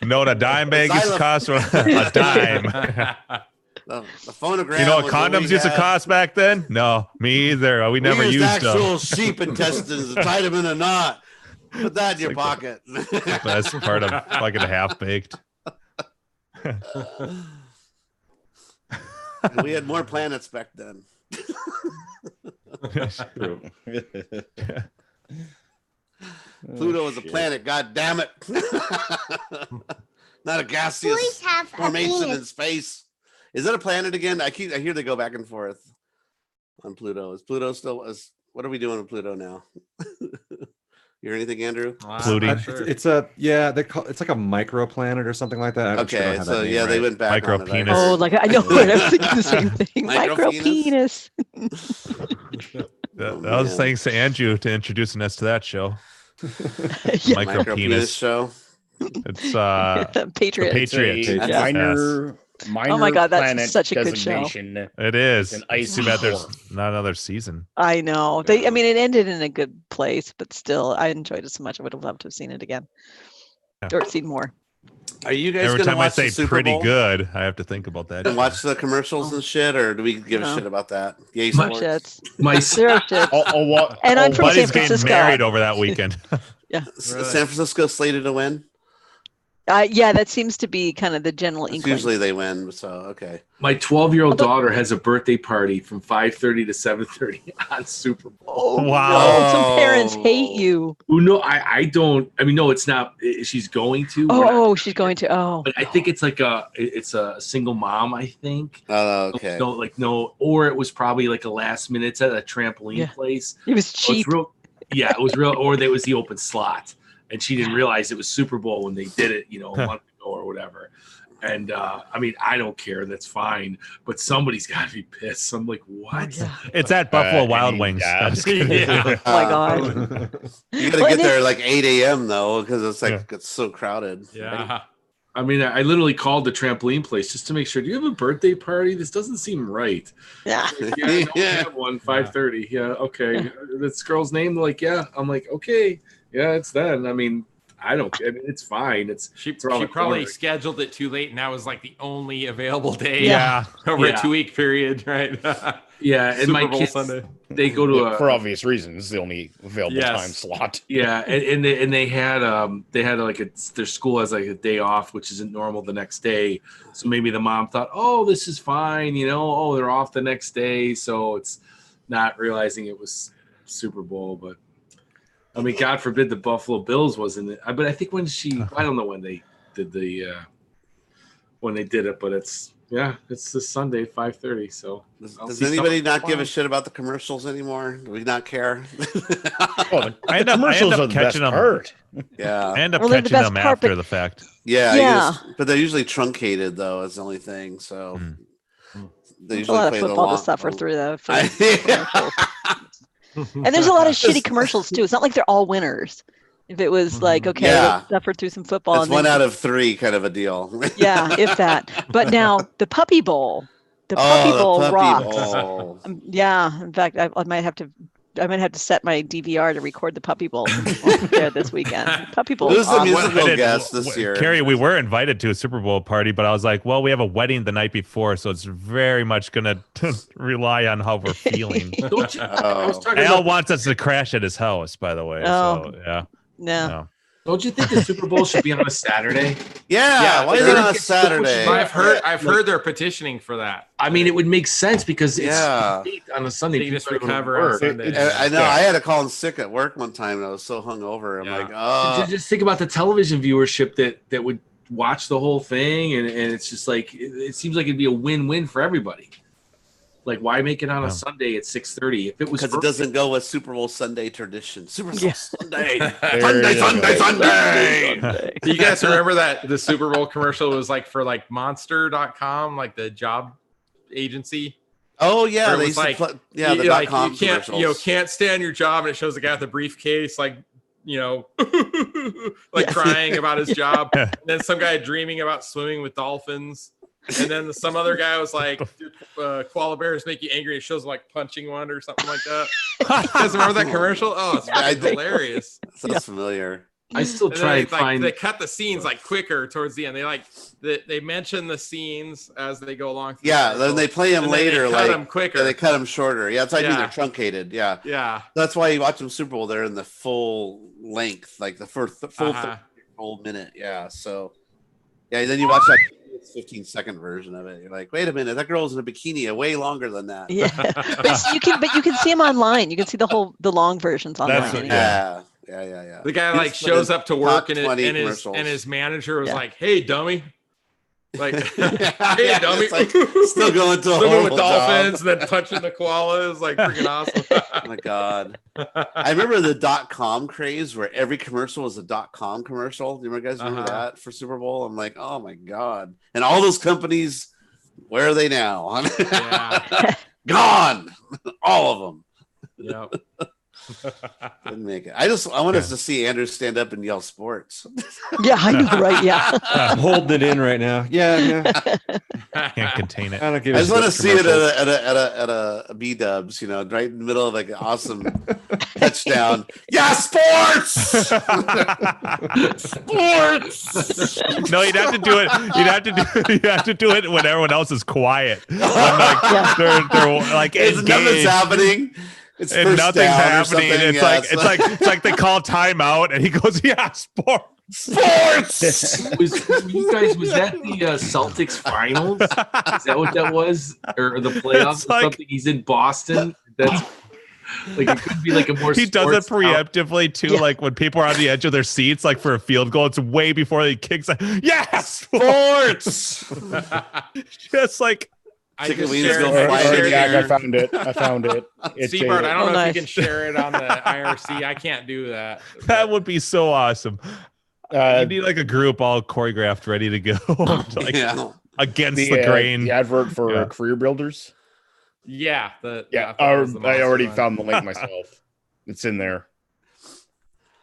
S1: No, a dime bag used to cost a dime.
S4: The phonogram.
S1: You know what condoms used to cost back then? No, me either. We never used
S4: actual sheep intestines and tied them in a knot. Put that in your pocket.
S1: That's part of fucking half-baked.
S4: We had more planets back then.
S3: True.
S4: Pluto was a planet, god damn it. Not a gaseous formation in space. Is it a planet again? I hear they go back and forth on Pluto. Is Pluto still what are we doing with Pluto now? You hear anything, Andrew?
S1: Pluto.
S3: It's like a microplanet or something like that.
S4: Okay, so they went back
S1: micro
S4: on
S1: penis.
S8: Oh, like I know. I was thinking the same thing. Micro penis.
S1: That was thanks to Andrew to introducing us to that show.
S4: Micro penis show.
S1: It's
S8: the Patriot.
S1: The Patriot.
S7: Minor.
S8: Oh my God, that's such a good show.
S1: It is. It's too bad there's not another season.
S8: I know. I mean, it ended in a good place, but still, I enjoyed it so much. I would have loved to have seen it again or seen more.
S4: Are you guys
S1: every
S4: gonna
S1: time
S4: watch
S1: I say
S4: the Super
S1: pretty
S4: Bowl?
S1: Good, I have to think about that.
S4: And watch the commercials and shit, or do we give a shit about that? Yay,
S8: Zero
S4: sports.
S8: shits. And I'm from San Francisco.
S1: Getting married over that weekend.
S8: Yeah.
S4: San Francisco slated to win.
S8: Yeah, that seems to be kind of the general inkling.
S4: Usually they win, so okay.
S2: My 12-year-old daughter has a birthday party from 5:30 to 7:30 on Super Bowl.
S8: Oh, wow. Some parents hate you.
S2: Oh, no, I don't. I mean, no, it's not. She's going to.
S8: She's going to. Oh.
S2: But I think it's like it's a single mom, I think.
S4: Oh, okay.
S2: Or it was probably like a last minute. It's at a trampoline place.
S8: It was cheap.
S2: It was real. Or there was the open slot. And she didn't realize it was Super Bowl when they did it, a month ago or whatever. And I mean, I don't care. That's fine. But somebody's got to be pissed. I'm like, what?
S1: It's at Buffalo Wild Wings. I'm just kidding.
S8: Oh my God.
S4: You got to get there like 8 a.m. though, because it's so crowded.
S2: Yeah. I mean, I literally called the trampoline place just to make sure. Do you have a birthday party? This doesn't seem right.
S8: Yeah.
S2: I don't have one. 5:30. Yeah. Okay. Yeah. This girl's name? They're like, yeah. I'm like, okay. Yeah, it's then. I mean, it's fine. She
S5: probably scheduled it too late, and that was like the only available day.
S1: Yeah.
S5: Over a 2-week period, right?
S2: Yeah, and my kids,
S5: Sunday.
S2: They go to
S7: for obvious reasons, the only available time slot.
S2: Yeah, and they had their school has like a day off, which isn't normal the next day. So maybe the mom thought, oh, this is fine, they're off the next day, so it's not realizing it was Super Bowl, but. I mean, God forbid the Buffalo Bills wasn't it. But I think I don't know when they did it, but it's this Sunday, 5:30. So
S4: does anybody not give a shit about the commercials anymore? Do we not care?
S7: I end up catching them.
S4: Yeah.
S1: I end up catching them after the fact.
S4: Yeah. But they're usually truncated though, is the only thing. So they usually
S8: a lot
S4: play
S8: of football to suffer through though. And there's a lot of shitty commercials too. It's not like they're all winners. If it was like, let's suffer through some football.
S4: It's 1 out of 3 kind of a deal.
S8: Yeah, if that. But now the Puppy Bowl. The Puppy Bowl rocks. Yeah, in fact, I might have to I might have to set my DVR to record the Puppy Bowl there this weekend. Puppy Bowl.
S4: Who's the musical guest this year?
S1: Carrie, we were invited to a Super Bowl party, but I was like, well, we have a wedding the night before, so it's very much going to rely on how we're feeling. Al wants us to crash at his house, by the way.
S8: Oh.
S1: So, yeah.
S8: No.
S2: Don't you think the Super Bowl should be on a Saturday?
S4: Yeah, why is it on a Saturday?
S5: I've heard they're petitioning for that.
S2: I mean, it would make sense because it's late on a Sunday.
S5: You just recover on Sunday.
S4: I know. I had to call in sick at work one time, and I was so hungover. I'm like, oh.
S2: Just think about the television viewership that would watch the whole thing, and it's just like it seems like it'd be a win-win for everybody. Like, why make it on a Sunday at 6:30? If it was
S4: because it doesn't go with Super Bowl Sunday tradition. Super Bowl Sunday,
S5: Sunday. Do you guys remember that the Super Bowl commercial was like for like Monster.com, like the job agency?
S4: Oh yeah,
S5: they like
S4: the
S5: like,
S4: .com
S5: you can't stay on your job, and it shows the guy with the briefcase like crying about his job, and then some guy dreaming about swimming with dolphins. And then some other guy was like, koala bears make you angry. It shows him like punching one or something like that. You guys remember that commercial? Oh, it's hilarious.
S4: Sounds familiar.
S2: I still try and find.
S5: They cut the scenes like quicker towards the end. They mention the scenes as they go along.
S4: Then they play them later.
S5: They cut them quicker.
S4: They cut them shorter. Yeah, it's like they're truncated. Yeah.
S5: Yeah.
S4: That's why you watch them Super Bowl. They're in the full length, like the full minute. Yeah. So, then you watch that 15-second version of it. You're like, wait a minute, that girl's in a bikini way longer than that.
S8: Yeah, but you can see them online. You can see the long versions online.
S4: Yeah.
S5: The guy shows up to work and his manager was like, "Hey, dummy." Like, hey, dummy.
S4: Like, still going to a
S5: swimming with dolphins and then punching the koalas. Like, freaking awesome.
S4: Oh my god. I remember the .com craze where every commercial was a .com commercial. Do you guys remember that for Super Bowl? I'm like, oh my god. And all those companies, where are they now? Gone. All of them.
S5: Yep.
S4: Didn't make it. I want us to see Andrew stand up and yell sports.
S8: Yeah, I know, right? Yeah.
S3: I'm holding it in right now. Yeah.
S1: Can't contain it.
S4: I just want to see it at a B-dubs, right in the middle of like an awesome touchdown. Yeah, sports! Sports!
S1: No, you'd have to do it. You have to do it when everyone else is quiet. When, they're like
S4: nothing's happening. It's
S1: and nothing's happening. It's like they call timeout, and he goes, "Yeah, sports."
S2: Was that the Celtics finals? Is that what that was, or the playoffs? Or something? He's in Boston. That's like it could be like a more.
S1: He does it preemptively too, like when people are on the edge of their seats, like for a field goal. It's way before he kicks. Yes, sports. Just like.
S5: I found
S7: it.
S5: Seabird, I don't know if you can share it on the IRC. I can't do that.
S1: That would be so awesome. You need like a group all choreographed, ready to go, against the grain.
S7: The advert for career builders.
S5: Yeah,
S7: I already found the link myself. It's in there.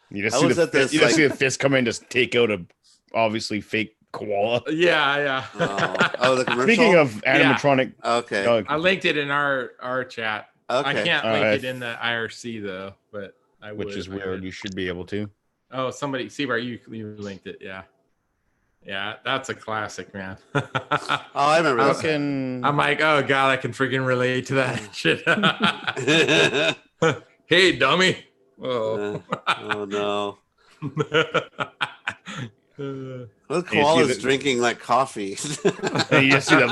S7: You just see the fist come in, just take out a obviously fake koala.
S5: Yeah.
S4: The commercial?
S7: Speaking of animatronic,
S4: okay.
S5: I linked it in our chat.
S4: Okay.
S5: I can't link it in the IRC though, but I would.
S7: Which is weird. You should be able to.
S5: Oh, somebody, Seabar, you linked it. Yeah, that's a classic, man.
S4: I remember that.
S5: I'm like, oh god, I can freaking relate to that shit. Hey, dummy. Oh
S4: no. Well, koala's drinking like coffee.
S7: You see them.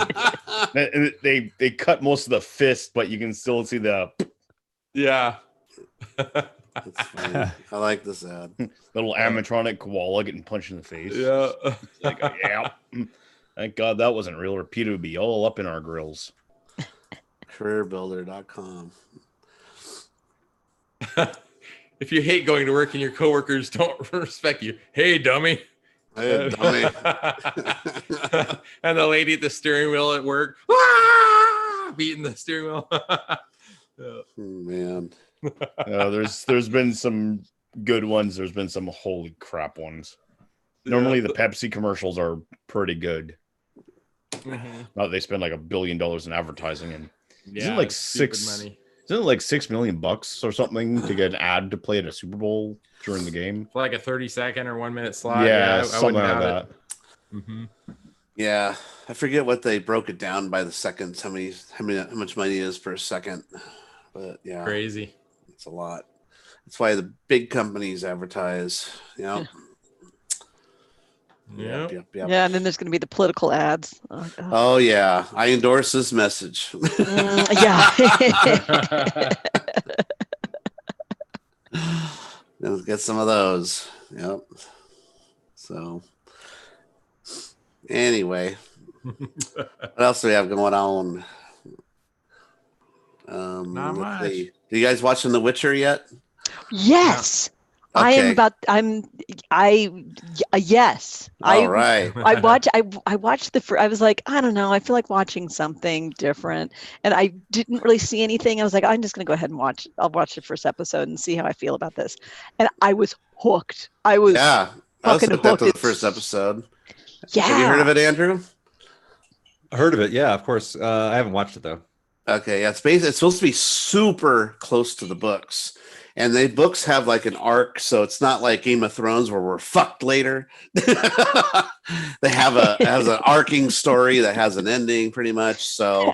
S7: They cut most of the fist, but you can still see the.
S5: Yeah.
S4: That's funny. I like this ad.
S7: Little animatronic koala getting punched in the face.
S5: Yeah.
S7: Thank God that wasn't real, or Peter would be all up in our grills.
S4: Careerbuilder.com.
S5: If you hate going to work and your coworkers don't respect you, hey, dummy.
S4: Hey, dummy.
S5: And the lady at the steering wheel at work, beating the steering wheel.
S4: Man.
S7: There's been some good ones. There's been some holy crap ones. Normally the Pepsi commercials are pretty good.
S5: Mm-hmm.
S7: Now they spend like $1 billion in advertising, and isn't like Isn't it like $6 million or something to get an ad to play at a Super Bowl during the game?
S5: For like a 30-second or 1 minute slot.
S7: Yeah,
S5: I
S7: something
S5: wouldn't
S7: like
S5: have
S7: that.
S5: Mm-hmm.
S4: Yeah, I forget what they broke it down by the seconds. How much money is per second? But yeah,
S5: Crazy.
S4: It's a lot. That's why the big companies advertise. Yep.
S5: Yep.
S8: Yeah, and then there's going to be the political ads.
S4: Oh yeah, I endorse this message.
S8: Yeah.
S4: Let's get some of those. Yep. So anyway, what else do we have going on?
S5: Not much.
S4: See. Are you guys watching The Witcher yet?
S8: Yes.
S4: Yeah. Okay.
S8: Yes.
S4: All right.
S8: I watched I was like, I don't know, I feel like watching something different, and I didn't really see anything. I was like, I'm just gonna go ahead and I'll watch the first episode and see how I feel about this. And I was hooked. I was
S4: hooked
S8: hooked
S4: after the first episode.
S8: Yeah.
S4: Have you heard of it, Andrew?
S3: I heard of it, yeah, of course. I haven't watched it though.
S4: Okay, yeah, it's supposed to be super close to the books. And the books have like an arc, so it's not like Game of Thrones where we're fucked later. They have it has an arcing story that has an ending, pretty much. So,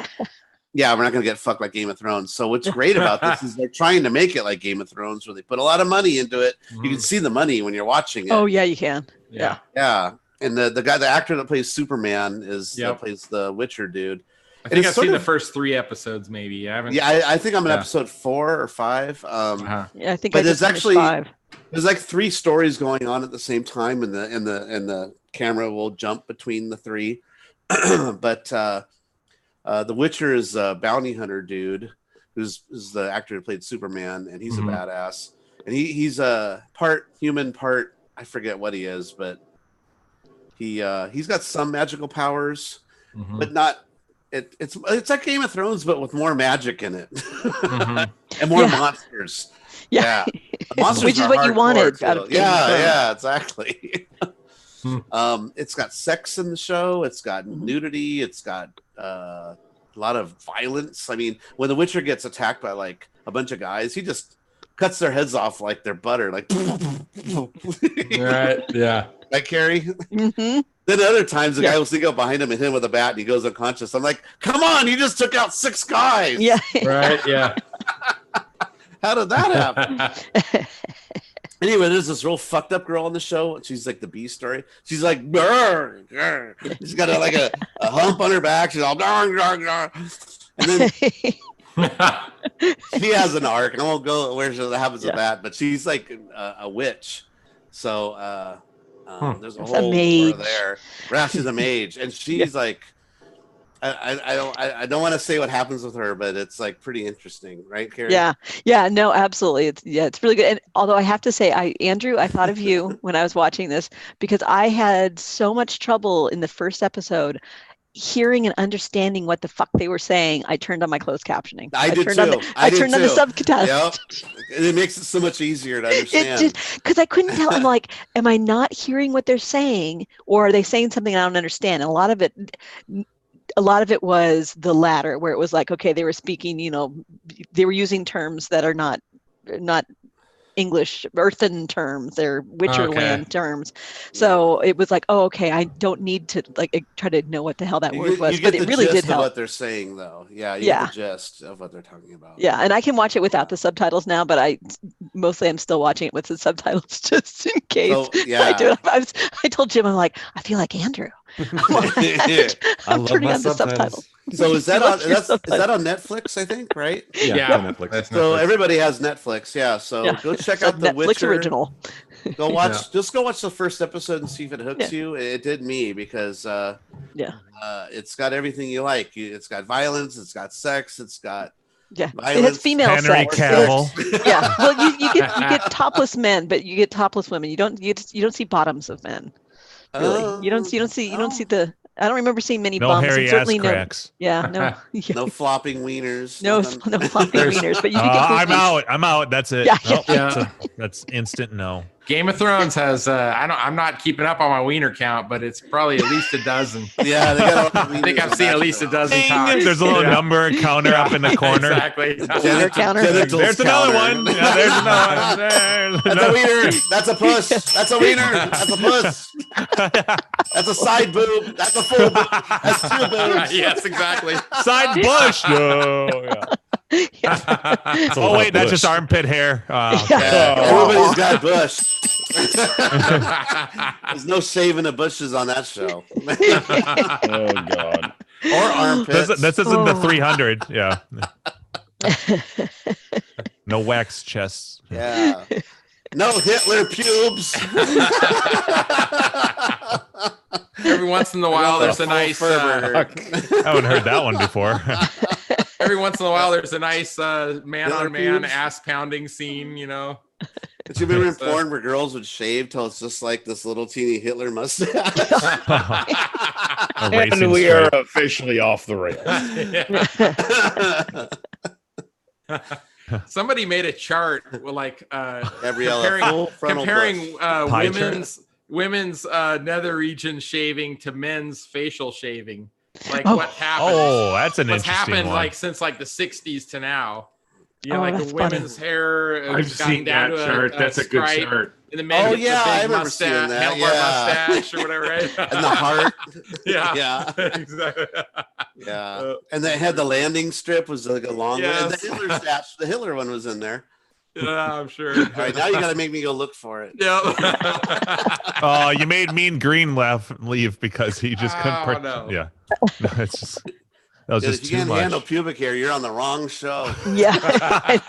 S4: yeah, we're not gonna get fucked like Game of Thrones. So, what's great about this is they're trying to make it like Game of Thrones, where they put a lot of money into it. Mm-hmm. You can see the money when you're watching it.
S8: Oh yeah, you can. Yeah.
S4: And the actor that plays Superman that plays the Witcher dude.
S5: I think I've seen the first 3 episodes, maybe. I haven't.
S4: Yeah, I think I'm in episode 4 or 5.
S8: Yeah, I think.
S4: But
S8: I just
S4: there's actually
S8: 5.
S4: There's like 3 stories going on at the same time, and the camera will jump between the 3. But the Witcher is a bounty hunter dude, who's the actor who played Superman, and he's a badass, and he's a part human, part I forget what he is, but he's got some magical powers, but not. It's like Game of Thrones, but with more magic in it, and more monsters.
S8: Yeah,
S4: monsters
S8: which is what you wanted.
S4: Out of yeah, exactly. It's got sex in the show. It's got nudity. It's got a lot of violence. I mean, when the Witcher gets attacked by like a bunch of guys, he just cuts their heads off like they're butter, like.
S5: Right. Yeah.
S4: Right, Carrie? Mm-hmm. Then other times the guy will sneak up behind him and hit him with a bat and he goes unconscious. I'm like, come on, you just took out 6 guys.
S8: Yeah.
S5: Right, yeah.
S4: How did that happen? Anyway, there's this real fucked up girl on the show. She's like the B story. She's like, grr, grr. She's got a hump on her back. She's all, grr, grr, grr. And then she has an arc. I won't go where it happens with that, but she's like a witch. So, there's a whole lore there. Yeah, she's a mage, and she's like, I don't want to say what happens with her, but it's like pretty interesting, right, Carrie?
S8: Yeah, no, absolutely. It's really good. And although I have to say, Andrew, I thought of you when I was watching this, because I had so much trouble in the first episode hearing and understanding what the fuck they were saying. I turned on my closed captioning.
S4: I did
S8: turned
S4: too.
S8: I turned on the subtitles.
S4: Yep. It makes it so much easier to understand.
S8: Because I couldn't tell. I'm like, am I not hearing what they're saying, or are they saying something I don't understand? And a lot of it was the latter, where it was like, okay, they were speaking, they were using terms that are not English earthen terms, they're Witcherland terms. So it was like, oh, okay, I don't need to try to know what the hell that word was, but it really did help.
S4: What they're saying, though, you get the gist of what they're talking about.
S8: Yeah, and I can watch it without the subtitles now, but I'm still watching it with the subtitles just in case.
S4: So, yeah.
S8: I told Jim, I'm like, I feel like Andrew. I'm turning on the subtitles.
S4: So is that on Netflix? I think, right?
S5: Yeah.
S3: On Netflix.
S4: So everybody has Netflix, yeah. So go check out the
S8: Netflix
S4: Witcher
S8: original.
S4: Go watch. Just go watch the first episode and see if it hooks you. It did me because it's got everything you like. It's got violence. It's got sex. It's got
S8: violence. It has female
S1: Henry
S8: sex.
S1: Cavill.
S8: Yeah. Well, you get topless men, but you get topless women. You don't see bottoms of men. Really, you don't see the I don't remember seeing many
S1: No
S8: bums.
S1: hairy
S8: And certainly
S1: ass cracks.
S8: No.
S4: No flopping wieners.
S8: No flopping wieners. But you can get
S1: I'm out. That's it.
S8: Yeah,
S1: Nope,
S5: yeah.
S1: That's instant no.
S5: Game of Thrones has I'm not keeping up on my wiener count, but it's probably at least a dozen.
S4: Yeah, they got
S5: I think I've seen at least a dozen times.
S1: There's a little number counter up in the corner.
S5: Exactly.
S8: counter.
S1: There's another one. Yeah, there's another one.
S4: That's a wiener. That's a puss. That's a wiener. That's a puss. That's a side boob. That's a full boob. That's two boobs.
S5: Yes, exactly.
S1: Side bush. No. Yeah. Oh wait, that's just armpit hair.
S4: Everybody's got bush. There's no shaving the bushes on that show.
S7: Oh God.
S4: Or armpits.
S1: This isn't the 300. Yeah. No wax chests.
S4: Yeah. No Hitler pubes.
S5: Every once in a while, there's a nice.
S1: I haven't heard that one before.
S5: Every once in a while, there's a nice man-on-man ass-pounding scene. You know.
S4: Did you remember in porn where girls would shave till it's just like this little teeny Hitler mustache?
S7: And we are officially off the
S5: rails. Somebody made a chart with like comparing women's nether region shaving to men's facial shaving. Like what happened?
S1: Oh, that's an
S5: what's
S1: interesting
S5: happened
S1: one.
S5: like since like the 60s to now. You know,
S8: Oh,
S5: like
S8: that's
S5: the women's hair.
S2: I've seen that chart. That's a good chart.
S5: And the men get the
S4: I
S5: big
S4: remember seeing
S5: mustache,
S4: that.
S5: handlebar mustache or whatever, right?
S4: And the heart.
S5: Yeah, exactly.
S4: Yeah, and they had the landing strip was like a long one. And
S5: Yes.
S4: the Hitler statue, the Hitler one was in there.
S5: Yeah, I'm sure.
S4: All right, now you got to make me go look for it.
S5: Yeah.
S1: Oh, you made Mean Green leave because he just couldn't.
S5: no.
S1: Yeah, no, it's just that was
S4: Dude,
S1: just
S4: if
S1: too
S4: you can't
S1: much.
S4: handle pubic hair, you're on the wrong show.
S8: Yeah. I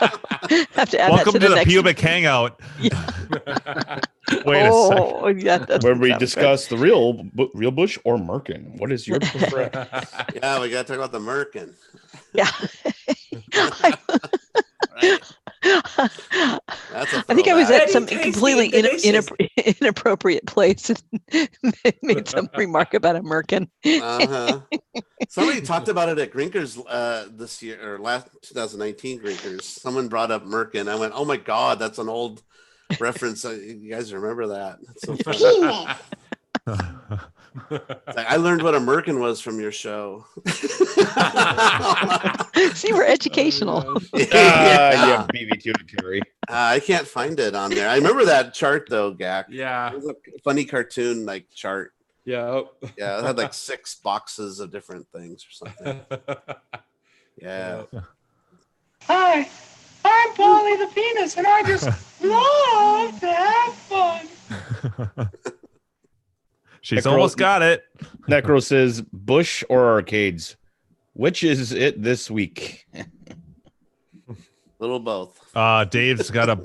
S8: have to add
S1: Welcome
S8: that
S1: to the
S8: next
S1: pubic hangout. Wait a second.
S8: Yeah, that's
S7: Where we discuss the real bush or merkin. What is your preference?
S4: Yeah, we got to talk about the merkin.
S8: Yeah.
S4: That's a
S8: I think I was
S4: throwback.
S8: at some completely inappropriate place and made some remark about a merkin.
S4: Somebody talked about it at Grinkers this year or last 2019 Grinkers. Someone brought up merkin. I went, "Oh my god, that's an old reference." You guys remember that? That's so funny. It's like, I learned what a merkin was from your show.
S8: See, we're educational.
S7: Yeah, BB2 Terry.
S4: I can't find it on there. I remember that chart though, Gak.
S5: Yeah.
S4: It was a funny cartoon like chart.
S5: Yeah.
S4: Yeah, it had like 6 boxes of different things or something. Yeah.
S6: Hi, I'm Polly the penis, and I just love to have fun.
S1: She's almost got it.
S7: Necro says, Bush or arcades? Which is it this week?
S4: Little both.
S1: Dave's gotta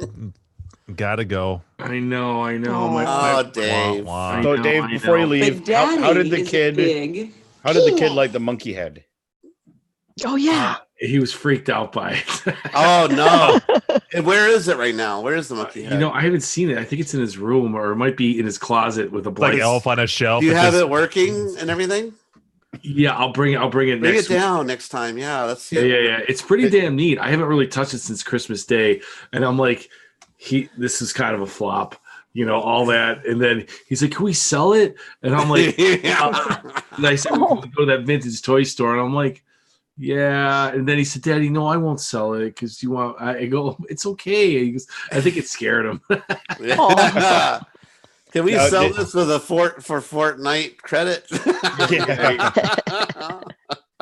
S1: go.
S2: I know.
S4: Dave.
S7: So Dave, before you leave, how did the kid like the monkey head?
S8: Oh yeah.
S2: He was freaked out by it.
S4: Oh no. And where is it right now? Where is the monkey head?
S2: You know, I haven't seen it. I think it's in his room, or it might be in his closet with a
S1: Like Elf on a shelf.
S4: Do you have it working and everything?
S2: Yeah, I'll bring it.
S4: Bring
S2: next
S4: it down next time. Yeah, that's
S2: yeah. It's pretty damn neat. I haven't really touched it since Christmas Day, and I'm like, this is kind of a flop. You know, all that. And then he's like, "Can we sell it?" And I'm like, and I said, "We can go to that vintage toy store." And I'm like, "Yeah." And then he said, "Daddy, no, I won't sell it because you want." I go, "It's okay." He goes, I think it scared him.
S4: Can we sell this with for Fortnite credit?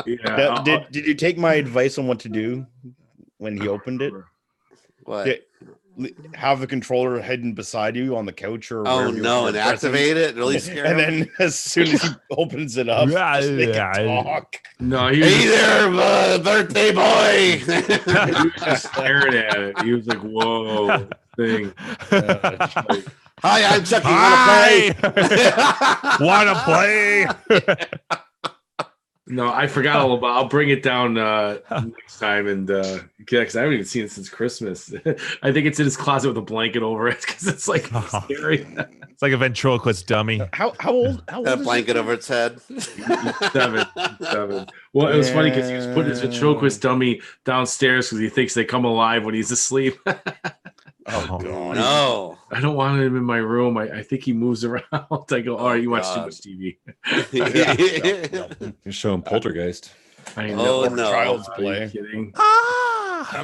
S7: Yeah. Did you take my advice on what to do when he opened it?
S4: What?
S7: Have the controller hidden beside you on the couch or
S4: and activate it. Really scary.
S7: And then as soon as he opens it up, just make it talk.
S2: No,
S4: hey there, birthday boy.
S2: He was just staring at it. He was like, "Whoa, thing."
S4: Hi, I'm Chucky.
S1: Wanna play?
S2: No, I forgot all about. I'll bring it down next time, and because I haven't even seen it since Christmas. I think it's in his closet with a blanket over it because it's like scary.
S1: It's like a ventriloquist dummy.
S7: How old? How old
S4: A
S7: is
S4: blanket over its head.
S2: 7. Well, it was funny because he was putting his ventriloquist dummy downstairs because he thinks they come alive when he's asleep.
S7: Oh god.
S4: No.
S2: I don't want him in my room. I think he moves around. I go, all right, you watch too much TV.
S3: You're showing Poltergeist.
S2: I know.
S4: Oh, no.
S7: Child's
S2: Are you
S7: play.
S2: kidding?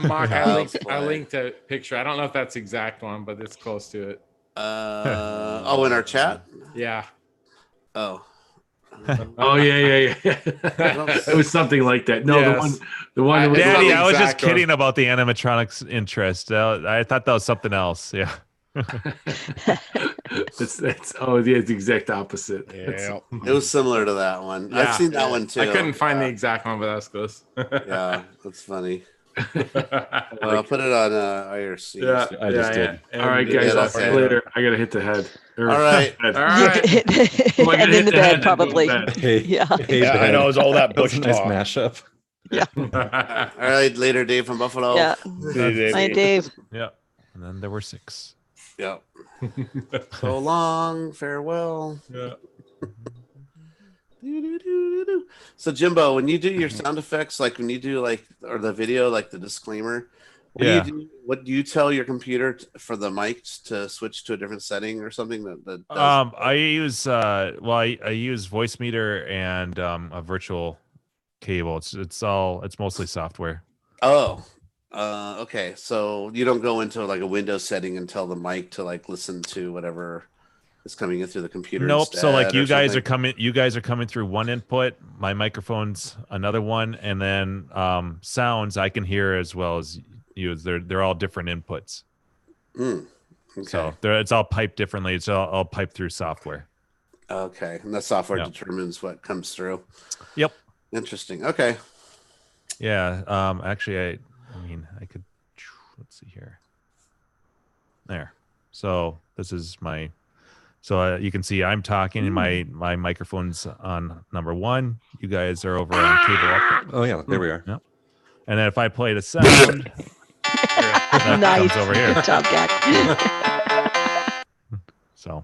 S5: Mark,
S4: Child's
S5: I
S4: play.
S5: linked a picture. I don't know if that's the exact one, but it's close to it.
S4: In our chat?
S5: Yeah.
S4: Oh.
S2: Oh yeah. It was something like that. No,
S5: Yes.
S2: the one that was
S1: Daddy, I was just
S5: exact one.
S1: kidding about the animatronics interest. I thought that was something else. Yeah.
S2: it's the exact opposite.
S7: Yeah.
S4: It was similar to that one. I've seen that one too.
S5: I couldn't find the exact one, but that's close.
S4: Yeah, that's funny. I'll put it on IRC.
S3: I just did.
S2: All right, guys.
S4: Yeah,
S2: I'll see you later. I gotta hit the head.
S4: All right.
S5: All right.
S8: And then the bed, probably.
S3: Hey,
S8: Yeah.
S3: hey,
S7: Yeah, I
S3: Ben.
S7: know it was all that
S3: That was
S7: bush
S3: a nice
S7: talk.
S3: mashup.
S4: All right, later, Dave from Buffalo.
S8: Yeah.
S7: Dave.
S8: Hi, Dave.
S1: Yeah. And then there were 6.
S4: Yep. So long, farewell.
S5: Yeah.
S4: So Jimbo, when you do your sound effects, like when you do or the video, like the disclaimer, what do you tell your computer for the mic to switch to a different setting or something that does?
S1: I use I use Voicemeeter and a virtual cable. It's mostly software.
S4: Oh, okay. So you don't go into like a Windows setting and tell the mic to like listen to whatever is coming in through the computer.
S1: Nope. So like you guys are
S4: something?
S1: coming through one input, my microphone's another one, and then sounds I can hear as well as you. They're all different inputs.
S4: Okay.
S1: So it's all piped differently. It's all piped through software.
S4: Okay, and the software determines what comes through.
S1: Yep.
S4: Interesting. Okay.
S1: Yeah. Actually, I mean, I could. Let's see here. There. So this is my. So you can see I'm talking, and my microphone's on number 1. You guys are over on cable up.
S3: Oh yeah, there we are.
S1: Yep. And then if I play the sound, that
S8: Nice.
S1: comes over here.
S8: Good job, Gak.
S1: So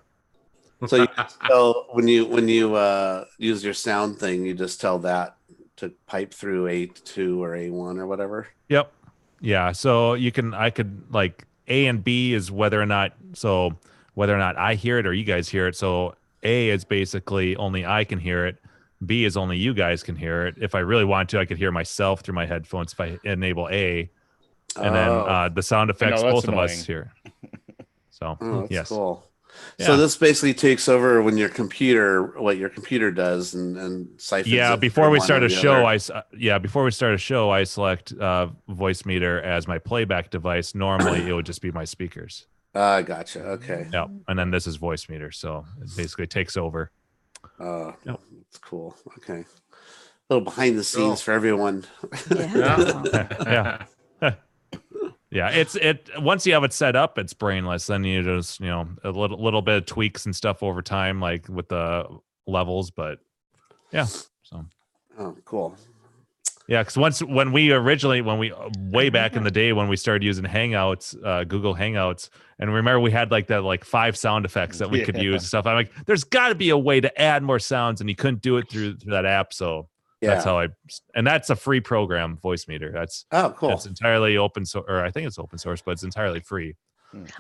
S4: So when you use your sound thing, you just tell that to pipe through A2 or A1 or whatever.
S1: Yep. Yeah. So I could like A and B is whether or not I hear it or you guys hear it. So A is basically only I can hear it. B is only you guys can hear it. If I really want to, I could hear myself through my headphones if I enable A. And then the sound effects,
S7: that's
S1: both
S7: annoying.
S1: of us hear. So
S4: That's
S1: yes.
S4: cool.
S1: Yeah.
S4: So this basically takes over what your computer does and siphons.
S1: Yeah,
S4: it
S1: before
S4: from
S1: we
S4: one
S1: start
S4: or
S1: a
S4: the
S1: show,
S4: other.
S1: before we start a show, I select Voicemeeter as my playback device. Normally, it would just be my speakers.
S4: Gotcha. Okay.
S1: Yeah, and then this is Voicemeter, so it basically takes over.
S4: Yep.
S1: Yep.
S4: That's cool. Okay. A little behind the scenes for everyone.
S8: Yeah.
S1: Yeah. Yeah, it once you have it set up, it's brainless. Then you just a little bit of tweaks and stuff over time, like with the levels. But yeah, so
S4: Oh, cool.
S1: yeah, because when we way back in the day when we started using Hangouts, Google Hangouts, and remember we had like that 5 sound effects that we could use and stuff. I'm like, there's got to be a way to add more sounds, and you couldn't do it through that app. So that's how and that's a free program, Voicemeter. That's
S4: cool.
S1: It's entirely open source, or I think it's open source, but it's entirely free.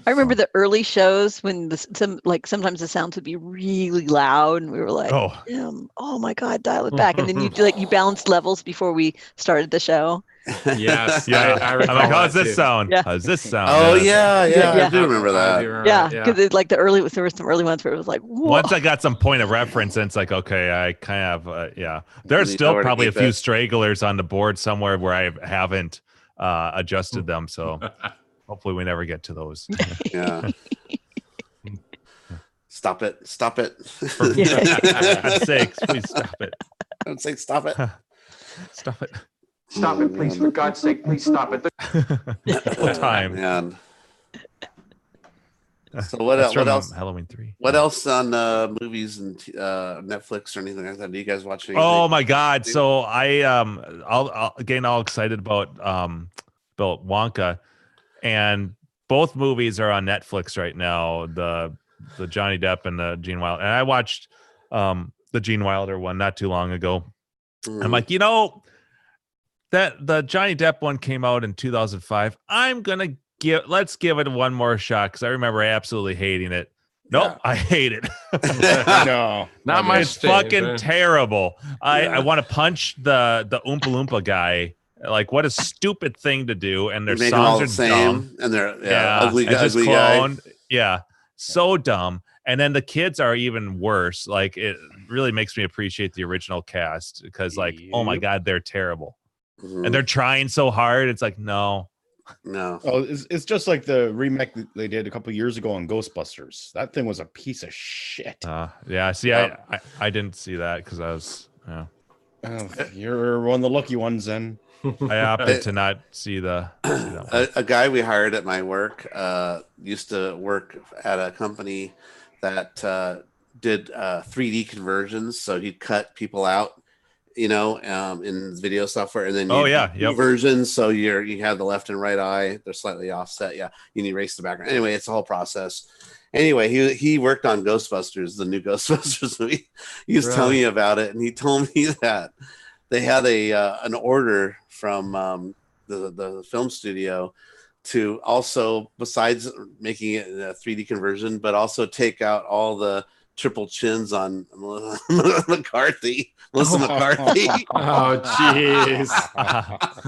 S8: I remember the early shows when sometimes the sounds would be really loud, and we were like, "Oh my god, dial it back!" And then you balanced levels before we started the show.
S5: Yes.
S1: Yeah.
S5: I
S1: I'm
S5: recall
S1: like,
S5: that
S1: how's this
S5: too.
S1: sound?
S8: Yeah.
S1: How's this sound?
S4: Oh
S1: Yeah.
S4: I do remember that.
S8: Yeah, because like there were some early ones where it was like, whoa.
S1: Once I got some point of reference, and it's like, okay, I kind of, There's
S4: You know
S1: still
S4: where to
S1: probably a
S4: keep
S1: few
S4: it.
S1: stragglers on the board somewhere where I haven't adjusted them. So hopefully we never get to those.
S4: Yeah. Stop it. Stop it.
S1: For God's sakes, please stop it.
S4: Don't say stop it.
S1: Stop it.
S6: Stop it, please. For God's sake, please stop it.
S1: What time?
S4: Man. So what
S1: That's
S4: else? What
S1: from
S4: else?
S1: Halloween 3.
S4: What else on movies and Netflix or anything like that? Do you guys watch anything?
S1: Oh my God! So I'll getting all excited about Wonka, and both movies are on Netflix right now. the Johnny Depp and the Gene Wilder. And I watched the Gene Wilder one not too long ago. I'm like, that the Johnny Depp one came out in 2005. Let's give it one more shot because I remember absolutely hating it. Nope, I hate it.
S5: No, not my
S1: It's fucking terrible. I want to punch the Oompa Loompa guy. Like, what a stupid thing to do. And their songs are dumb.
S4: And they're ugly
S1: clone.
S4: guy.
S1: Yeah, so dumb. And then the kids are even worse. Like, it really makes me appreciate the original cast because, like, oh my God, they're terrible. And they're trying so hard. It's like, no.
S7: Oh, it's just like the remake that they did a couple years ago on Ghostbusters. That thing was a piece of shit.
S1: Yeah. See, I didn't see that because I was. Yeah.
S7: Oh, you're one of the lucky ones then.
S1: I opted to not see the.
S4: A guy we hired at my work used to work at a company that did 3D conversions. So he'd cut people out, in video software, and then versions. So you have the left and right eye; they're slightly offset. Yeah, you need to erase the background. Anyway, it's a whole process. Anyway, he worked on Ghostbusters, the new Ghostbusters movie. He was telling me about it, and he told me that they had an order from the film studio to also, besides making it a 3D conversion, but also take out all the triple chins on McCarthy. Melissa McCarthy.
S5: Oh, jeez.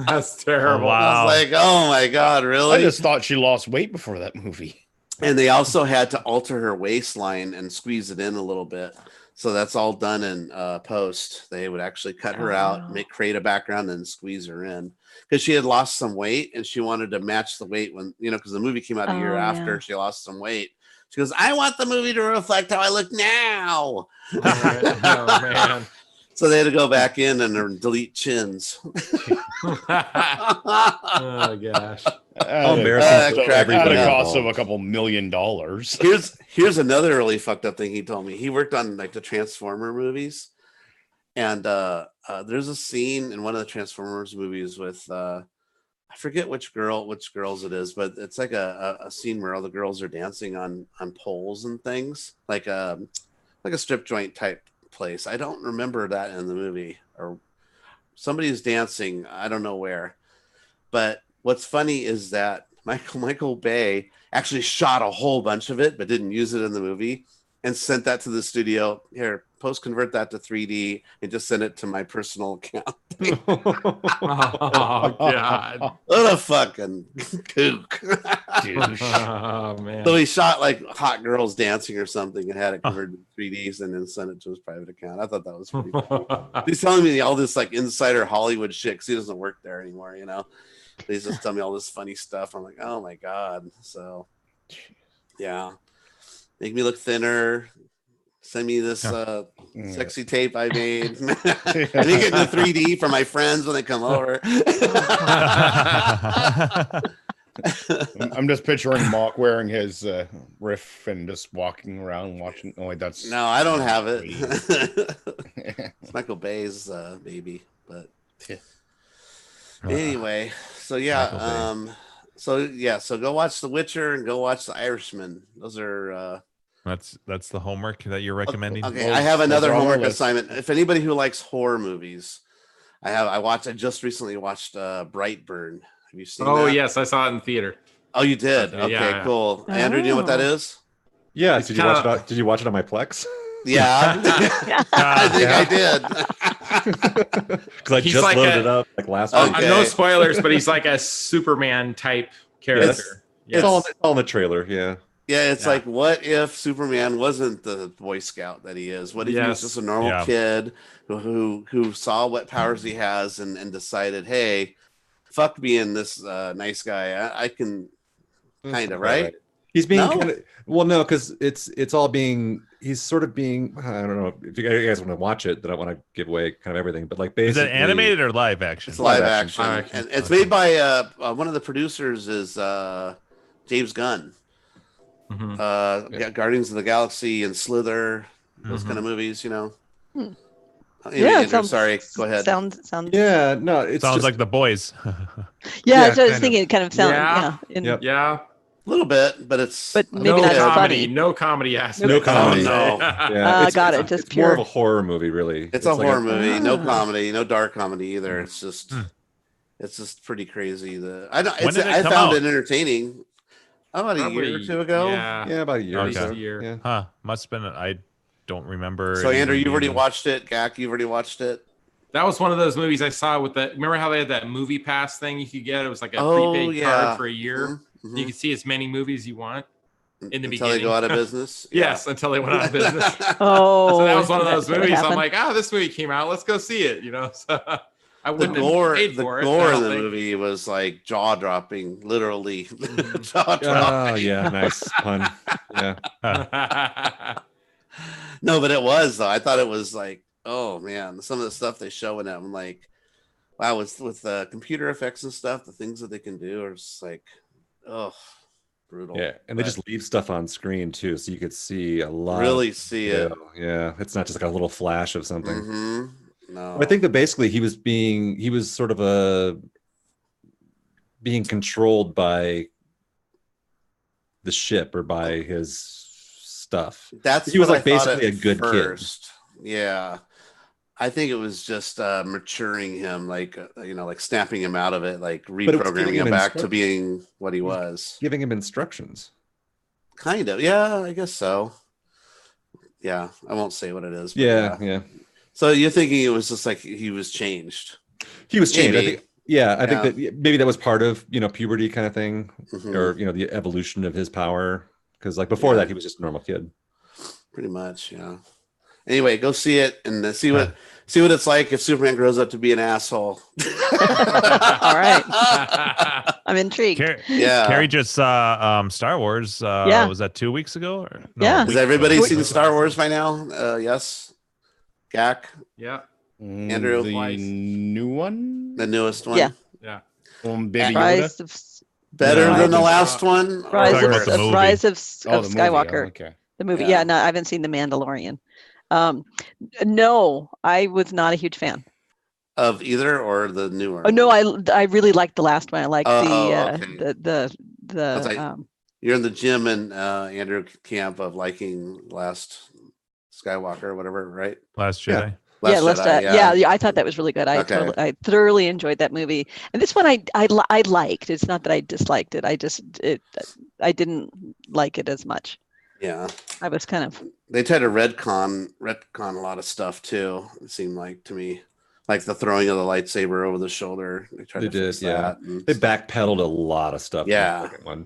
S5: That's terrible.
S4: Wow. I was like, oh my God, really?
S7: I just thought she lost weight before that movie.
S4: And they also had to alter her waistline and squeeze it in a little bit. So that's all done in post. They would actually cut her out, create a background, and squeeze her in. Because she had lost some weight and she wanted to match the weight when, because the movie came out a year after she lost some weight. She goes, I want the movie to reflect how I look now.
S5: Oh, man.
S4: So they had to go back in and delete chins.
S5: Oh, gosh.
S7: At a cost of a couple $1 million.
S4: Here's another really fucked up thing he told me. He worked on like the Transformer movies. And there's a scene in one of the Transformers movies with I forget which girls it is, but it's like a scene where all the girls are dancing on poles and things, like a strip joint type place. I don't remember that in the movie, or somebody's dancing. I don't know where. But what's funny is that Michael Bay actually shot a whole bunch of it, but didn't use it in the movie, and sent that to the studio. Here, post-convert that to 3D and just send it to my personal account.
S5: Oh, God.
S4: What a fucking kook.
S5: Oh, man.
S4: So he shot like hot girls dancing or something and had it converted to 3Ds and then sent it to his private account. I thought that was pretty cool. He's telling me all this like insider Hollywood shit because he doesn't work there anymore, He's just telling me all this funny stuff. I'm like, oh my God. So, yeah. Make me look thinner. Send me this sexy tape I made. I think it in 3D for my friends when they come over.
S7: I'm just picturing Mark wearing his riff and just walking around watching. Oh, wait, that's
S4: no, I don't have it. It's Michael Bay's baby, but anyway. So yeah, so go watch The Witcher and go watch The Irishman. Those are.
S1: That's the homework that you're recommending.
S4: Okay, I have another homework assignment. If anybody who likes horror movies, I just recently watched Brightburn. Have you seen that?
S5: Oh, yes, I saw it in theater.
S4: Oh, you did? Okay, yeah. Cool. Andrew, do you know what that is?
S3: Yeah. Did you watch it on my Plex?
S4: Yeah. I think I did.
S3: Because I just loaded it up like last week.
S5: No spoilers, but he's like a Superman type character.
S3: It's all in the trailer, yeah.
S4: Yeah, it's like, what if Superman wasn't the Boy Scout that he is? What if he was just a normal kid who saw what powers he has and decided, hey, fuck being this nice guy. I can kind of, right?
S3: He's being no, because it's all being. He's sort of being. I don't know if you guys want to watch it. Then I want to give away kind of everything. But like, basically,
S1: is it animated or live action?
S4: It's live action. And it's made by one of the producers is James Gunn. Mm-hmm. Guardians of the Galaxy and Slither, those kind of movies, Anyway, Andrew, sorry, go ahead.
S8: Sounds.
S3: Yeah, no, it
S1: sounds like The Boys.
S8: Yeah, so I was thinking. It kind of sounds.
S5: Yeah.
S4: A little bit, but it's
S8: maybe
S5: no
S8: not
S5: comedy.
S8: funny.
S5: No comedy aspect.
S3: No comedy.
S4: no.
S3: Yeah,
S8: got it. Just
S3: it's
S8: pure.
S3: more of a horror movie, really.
S4: It's a
S3: like
S4: horror movie. No
S8: Ah.
S4: comedy. No dark comedy either. It's just pretty crazy. I
S1: come
S4: found
S1: out?
S4: it entertaining. About a year or two ago.
S5: Yeah,
S3: about a year.
S1: Okay.
S3: Or so.
S5: Year.
S3: Yeah.
S1: Huh? Must have been. I don't remember.
S4: So
S1: it
S4: Andrew,
S1: even
S4: you've already
S1: being-
S4: watched it. Gak, you've already watched it.
S5: That was one of those movies I saw with that. Remember how they had that movie pass thing you could get? It was like a
S4: Oh,
S5: prepaid
S4: yeah.
S5: card for a year.
S4: Mhm.
S5: You could see as many movies as you want in the
S4: Until
S5: beginning.
S4: they go out of business.
S5: Yes, until they went out of business.
S8: Oh,
S5: So that was one of those
S8: that's what
S5: movies. I'm
S8: happened.
S5: like, this movie came out. Let's go see it. You know, so I
S4: The
S5: wouldn't
S4: gore,
S5: have paid
S4: the
S5: for it.
S4: gore
S5: I
S4: in
S5: don't
S4: the
S5: think.
S4: movie was like jaw dropping, literally jaw
S3: Oh,
S4: dropping.
S3: yeah, nice pun. Yeah.
S4: No, but it was though. I thought it was like, oh man, some of the stuff they show in it, I'm like, wow, with computer effects and stuff, the things that they can do are just like, oh, brutal.
S3: Yeah, and they just leave stuff on screen too, so you could see a lot.
S4: Really see it.
S3: Yeah, it's not just like a little flash of something.
S4: Mm-hmm. No,
S3: I think that basically he was sort of being controlled by the ship or by his stuff.
S4: he was
S3: like
S4: I thought
S3: basically
S4: at
S3: a good
S4: first. Yeah, I think it was just maturing him, like like snapping him out of it, like
S3: it was
S4: reprogramming
S3: giving
S4: him
S3: him
S4: back to
S3: instructions.
S4: being what he was.
S3: Giving him instructions.
S4: Kind of, yeah, I guess so. Yeah, I won't say what it is. But
S3: Yeah.
S4: So you're thinking it was just like he was changed?
S3: He was changed.
S4: Maybe.
S3: I think that maybe that was part of puberty kind of thing,
S4: Mhm.
S3: or the evolution of his power. Because like before that, he was just a normal kid.
S4: Pretty much, yeah. Anyway, go see it and see what it's like if Superman grows up to be an asshole.
S8: All right. I'm intrigued.
S4: Yeah.
S1: Carrie just saw Star Wars.
S8: Yeah.
S1: Was that 2 weeks ago? Or,
S8: Yeah.
S1: a
S4: Has
S1: week
S4: everybody
S1: ago.
S4: seen Star Wars by now? Yes. Gak,
S5: Yeah.
S4: Andrew,
S5: Twice.
S7: new one,
S4: the newest one.
S8: Yeah.
S5: Yeah.
S7: Baby
S8: Rise
S7: Yoda.
S8: of
S4: Better
S8: Rise
S4: than the
S8: of-
S4: last one.
S8: Rise
S1: talking
S8: of,
S1: about the movie.
S8: Rise of,
S7: Oh,
S8: of
S7: the movie.
S8: Skywalker.
S7: Oh, okay.
S8: The movie.
S4: Yeah.
S8: Yeah, no, I haven't seen The Mandalorian. No, I was not a huge fan.
S4: Of either or the newer.
S8: Oh no, I really liked the last one. I liked
S4: okay.
S8: the
S4: like- You're in the Jim and Andrew camp of liking Last Skywalker or whatever, right?
S1: Last Jedi.
S8: yeah,
S4: Last
S8: Jedi,
S4: Jedi,
S8: yeah, I thought that was really good.
S4: Okay.
S8: I thoroughly enjoyed that movie. And this one I liked. It's not that I disliked it. I didn't like it as much.
S4: Yeah.
S8: I was kind of
S4: They tried to retcon a lot of stuff too. It seemed like to me, like the throwing of the lightsaber over the shoulder. They tried
S3: They
S4: to fix
S3: did, yeah.
S4: that. And
S3: They backpedaled a lot of stuff. in the
S4: Yeah.
S3: second one.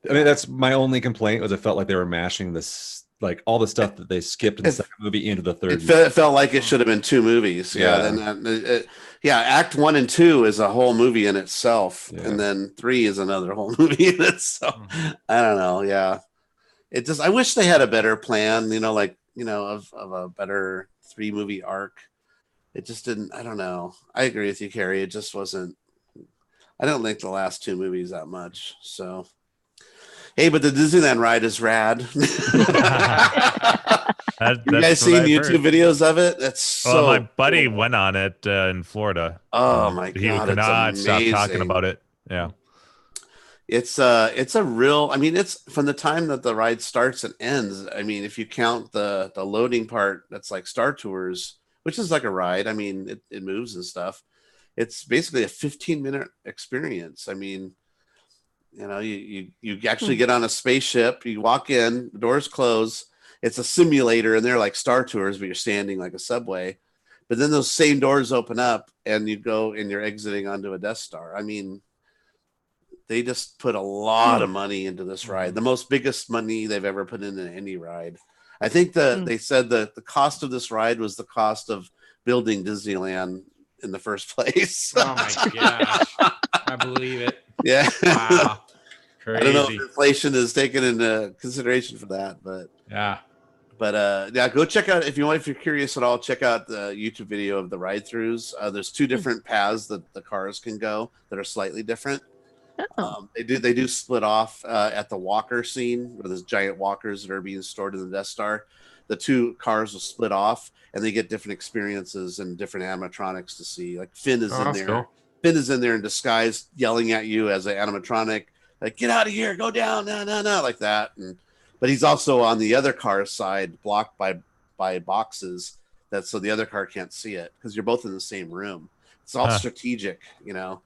S3: I mean, that's my only complaint was it felt like they were mashing this, like all the stuff that they skipped in the second movie into the third.
S4: it felt like it should have been two movies.
S3: Yeah.
S4: Then Act 1 and 2 is a whole movie in itself,
S3: Yeah.
S4: and then 3 is another whole movie in itself. I don't know. Yeah, it just. I wish they had a better plan. Of a better 3-movie arc. It just didn't. I don't know. I agree with you, Carrie. It just wasn't. I don't like the last 2 movies that much. So. Hey, but the Disneyland ride is rad. You guys seen YouTube videos of it? That's so.
S1: my buddy
S4: cool.
S1: went on it in Florida.
S4: Oh my
S1: He
S4: God,
S1: could not
S4: it's
S1: stop talking
S4: amazing.
S1: about it. Yeah.
S4: It's a real. I mean, it's from the time that the ride starts and ends. I mean, if you count the loading part, that's like Star Tours, which is like a ride. I mean, it moves and stuff. It's basically a 15-minute experience. I mean, you actually get on a spaceship. You walk in, the doors close. It's a simulator, and they're like Star Tours, but you're standing like a subway. But then those same doors open up, and you go and you're exiting onto a Death Star. I mean, they just put a lot of money into this ride, the biggest money they've ever put into any ride. I think they said that the cost of this ride was the cost of building Disneyland in the first place.
S5: Oh my gosh. I believe it.
S4: Yeah.
S5: Wow.
S4: I don't know if
S5: Crazy.
S4: inflation is taken into consideration for that, but
S5: Yeah.
S4: go check out if you're curious at all. Check out the YouTube video of the ride throughs. There's 2 different paths that the cars can go that are slightly different. They do split off at the walker scene where there's giant walkers that are being stored in the Death Star. The 2 cars will split off, and they get different experiences and different animatronics to see. Like Finn is in
S5: that's
S4: there.
S5: cool.
S4: Finn is in there in disguise, yelling at you as an animatronic. like, get out of here, go down, no, like that. But he's also on the other car's side, blocked by boxes, so the other car can't see it because you're both in the same room. It's all strategic,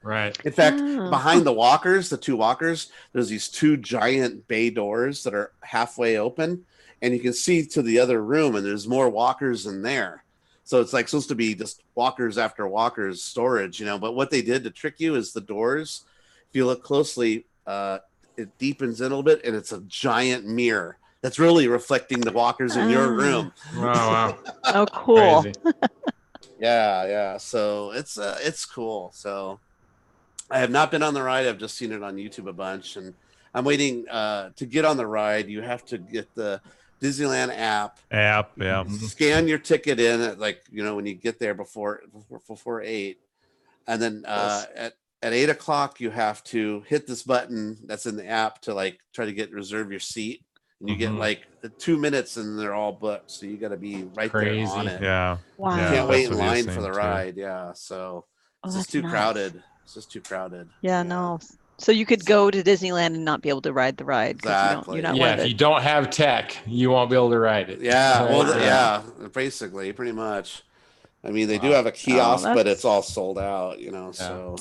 S5: Right.
S4: In fact, behind the two walkers, there's these two giant bay doors that are halfway open, and you can see to the other room, and there's more walkers in there. So it's like supposed to be just walkers after walkers storage, But what they did to trick you is the doors. If you look closely, it deepens in a little bit, and it's a giant mirror that's really reflecting the walkers in your room.
S5: Oh, wow.
S8: Oh, cool.
S4: Yeah. So it's cool. So I have not been on the ride. I've just seen it on YouTube a bunch, and I'm waiting to get on the ride. You have to get the Disneyland app.
S1: Yeah.
S4: Scan your ticket in at when you get there before 8, and then at 8 o'clock you have to hit this button that's in the app to try to reserve your seat, and you get 2 minutes and they're all booked. So you got to be right there on it.
S1: Yeah.
S8: Wow.
S4: You
S1: Yeah,
S4: can't wait
S1: that's
S4: in
S1: what he was
S4: line for the
S1: saying, too.
S4: ride. Yeah. So it's just
S8: that's
S4: too
S8: nuts.
S4: crowded. It's just too crowded.
S8: Yeah, no. So you could go to Disneyland and not be able to ride the ride because
S4: Exactly.
S8: you're not
S5: Yeah,
S8: with
S5: if
S8: it.
S5: you don't have tech, you won't be able to ride it.
S4: Yeah. Well,
S5: Yeah.
S4: basically, pretty much. I mean, they do have a kiosk, but
S8: that's-
S4: it's all sold out, so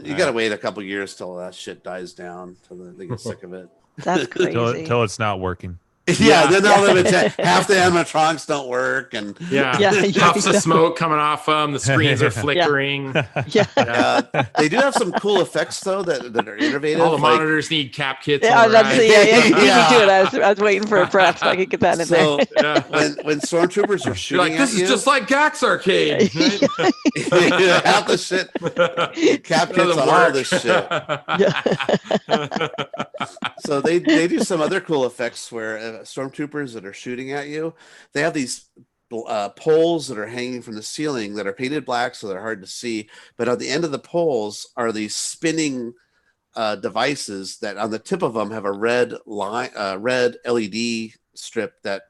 S4: you got to wait a couple years till that shit dies down, till they get sick of it.
S8: That's crazy.
S1: Till it's not working.
S4: Yeah, then all of it, half the animatronics don't work, and
S5: Puffs of smoke coming off them. The screens are flickering.
S4: They do have some cool effects though that are innovative.
S5: All the monitors need cap kits.
S8: Yeah,
S5: on the ride.
S8: you do it. I was waiting for a prep so I could get that in
S4: So
S8: there.
S4: when stormtroopers are shooting,
S5: You're like, this is just like Gax Arcade. Right?
S4: half the shit, cap kits on all this shit. So they do some other cool effects where stormtroopers that are shooting at you, they have these poles that are hanging from the ceiling that are painted black, so they're hard to see. But on the end of the poles are these spinning devices that on the tip of them have a red LED strip that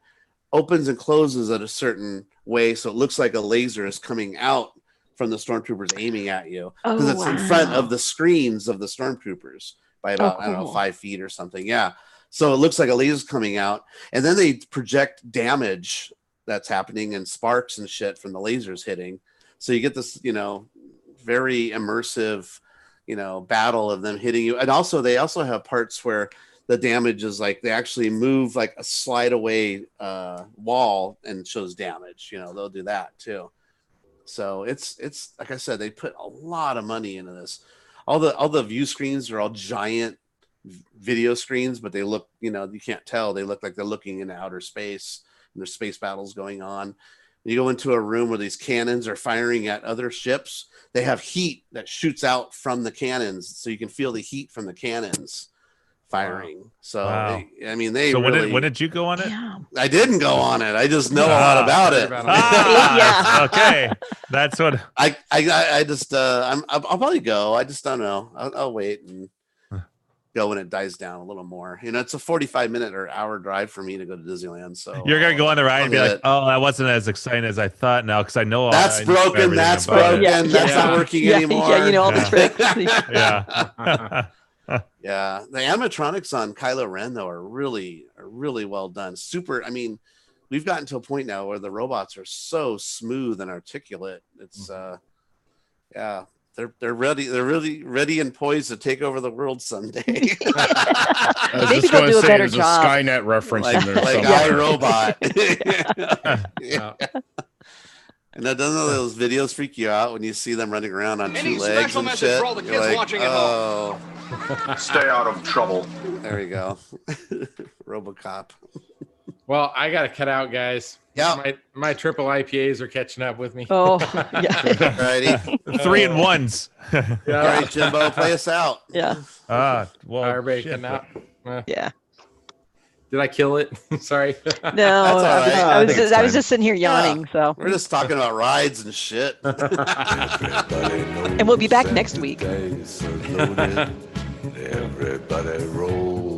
S4: opens and closes at a certain way, so it looks like a laser is coming out from the stormtroopers aiming at you because it's in front of the screens of the stormtroopers by about I don't know 5 feet or something. Yeah. So it looks like a laser's coming out, and then they project damage that's happening and sparks and shit from the lasers hitting. So you get this, very immersive, battle of them hitting you. And also they also have parts where the damage is they actually move like a slide away wall and shows damage. They'll do that too. So it's like I said, they put a lot of money into this. All the view screens are all giant video screens, but they look, you can't tell. They look like they're looking into outer space, and there's space battles going on. You go into a room where these cannons are firing at other ships. They have heat that shoots out from the cannons, so you can feel the heat from the cannons firing. Wow. So they. So really,
S1: when did you go on it?
S8: Yeah.
S4: I didn't go on it. I just know a lot about it.
S1: Okay, that's what
S4: I just I'll probably go. I just don't know. I'll wait and go when it dies down a little more. It's a 45-minute or hour drive for me to go to Disneyland. So
S1: you're gonna go on the ride and be like, "Oh, that wasn't as exciting as I thought." Now, because I know
S4: that's broken. That's broken. That's not working anymore.
S8: Yeah, all the tricks.
S4: Yeah, the animatronics on Kylo Ren though are really well done. Super. I mean, we've gotten to a point now where the robots are so smooth and articulate. It's They're ready. They're really ready and poised to take over the world someday.
S8: Maybe they'll do a better job.
S7: A Skynet reference in there.
S4: Like iRobot. And that doesn't those videos freak you out when you see them running around on two legs and shit? For all the kids watching at home.
S12: Stay out of trouble.
S4: There you go. RoboCop.
S5: Well, I got to cut out, guys.
S4: Yeah.
S5: My triple IPAs are catching up with me.
S8: Oh, yeah.
S4: Righty.
S1: 3 and 1s.
S4: All right, Jimbo, play us out.
S8: Yeah.
S1: Well,
S5: everybody
S1: shit,
S5: cutting out.
S8: Yeah.
S5: Did I kill it? Sorry.
S8: No, I was just sitting here yawning. So
S4: we're just talking about rides and shit.
S8: And we'll be back next week.
S12: Everybody roll.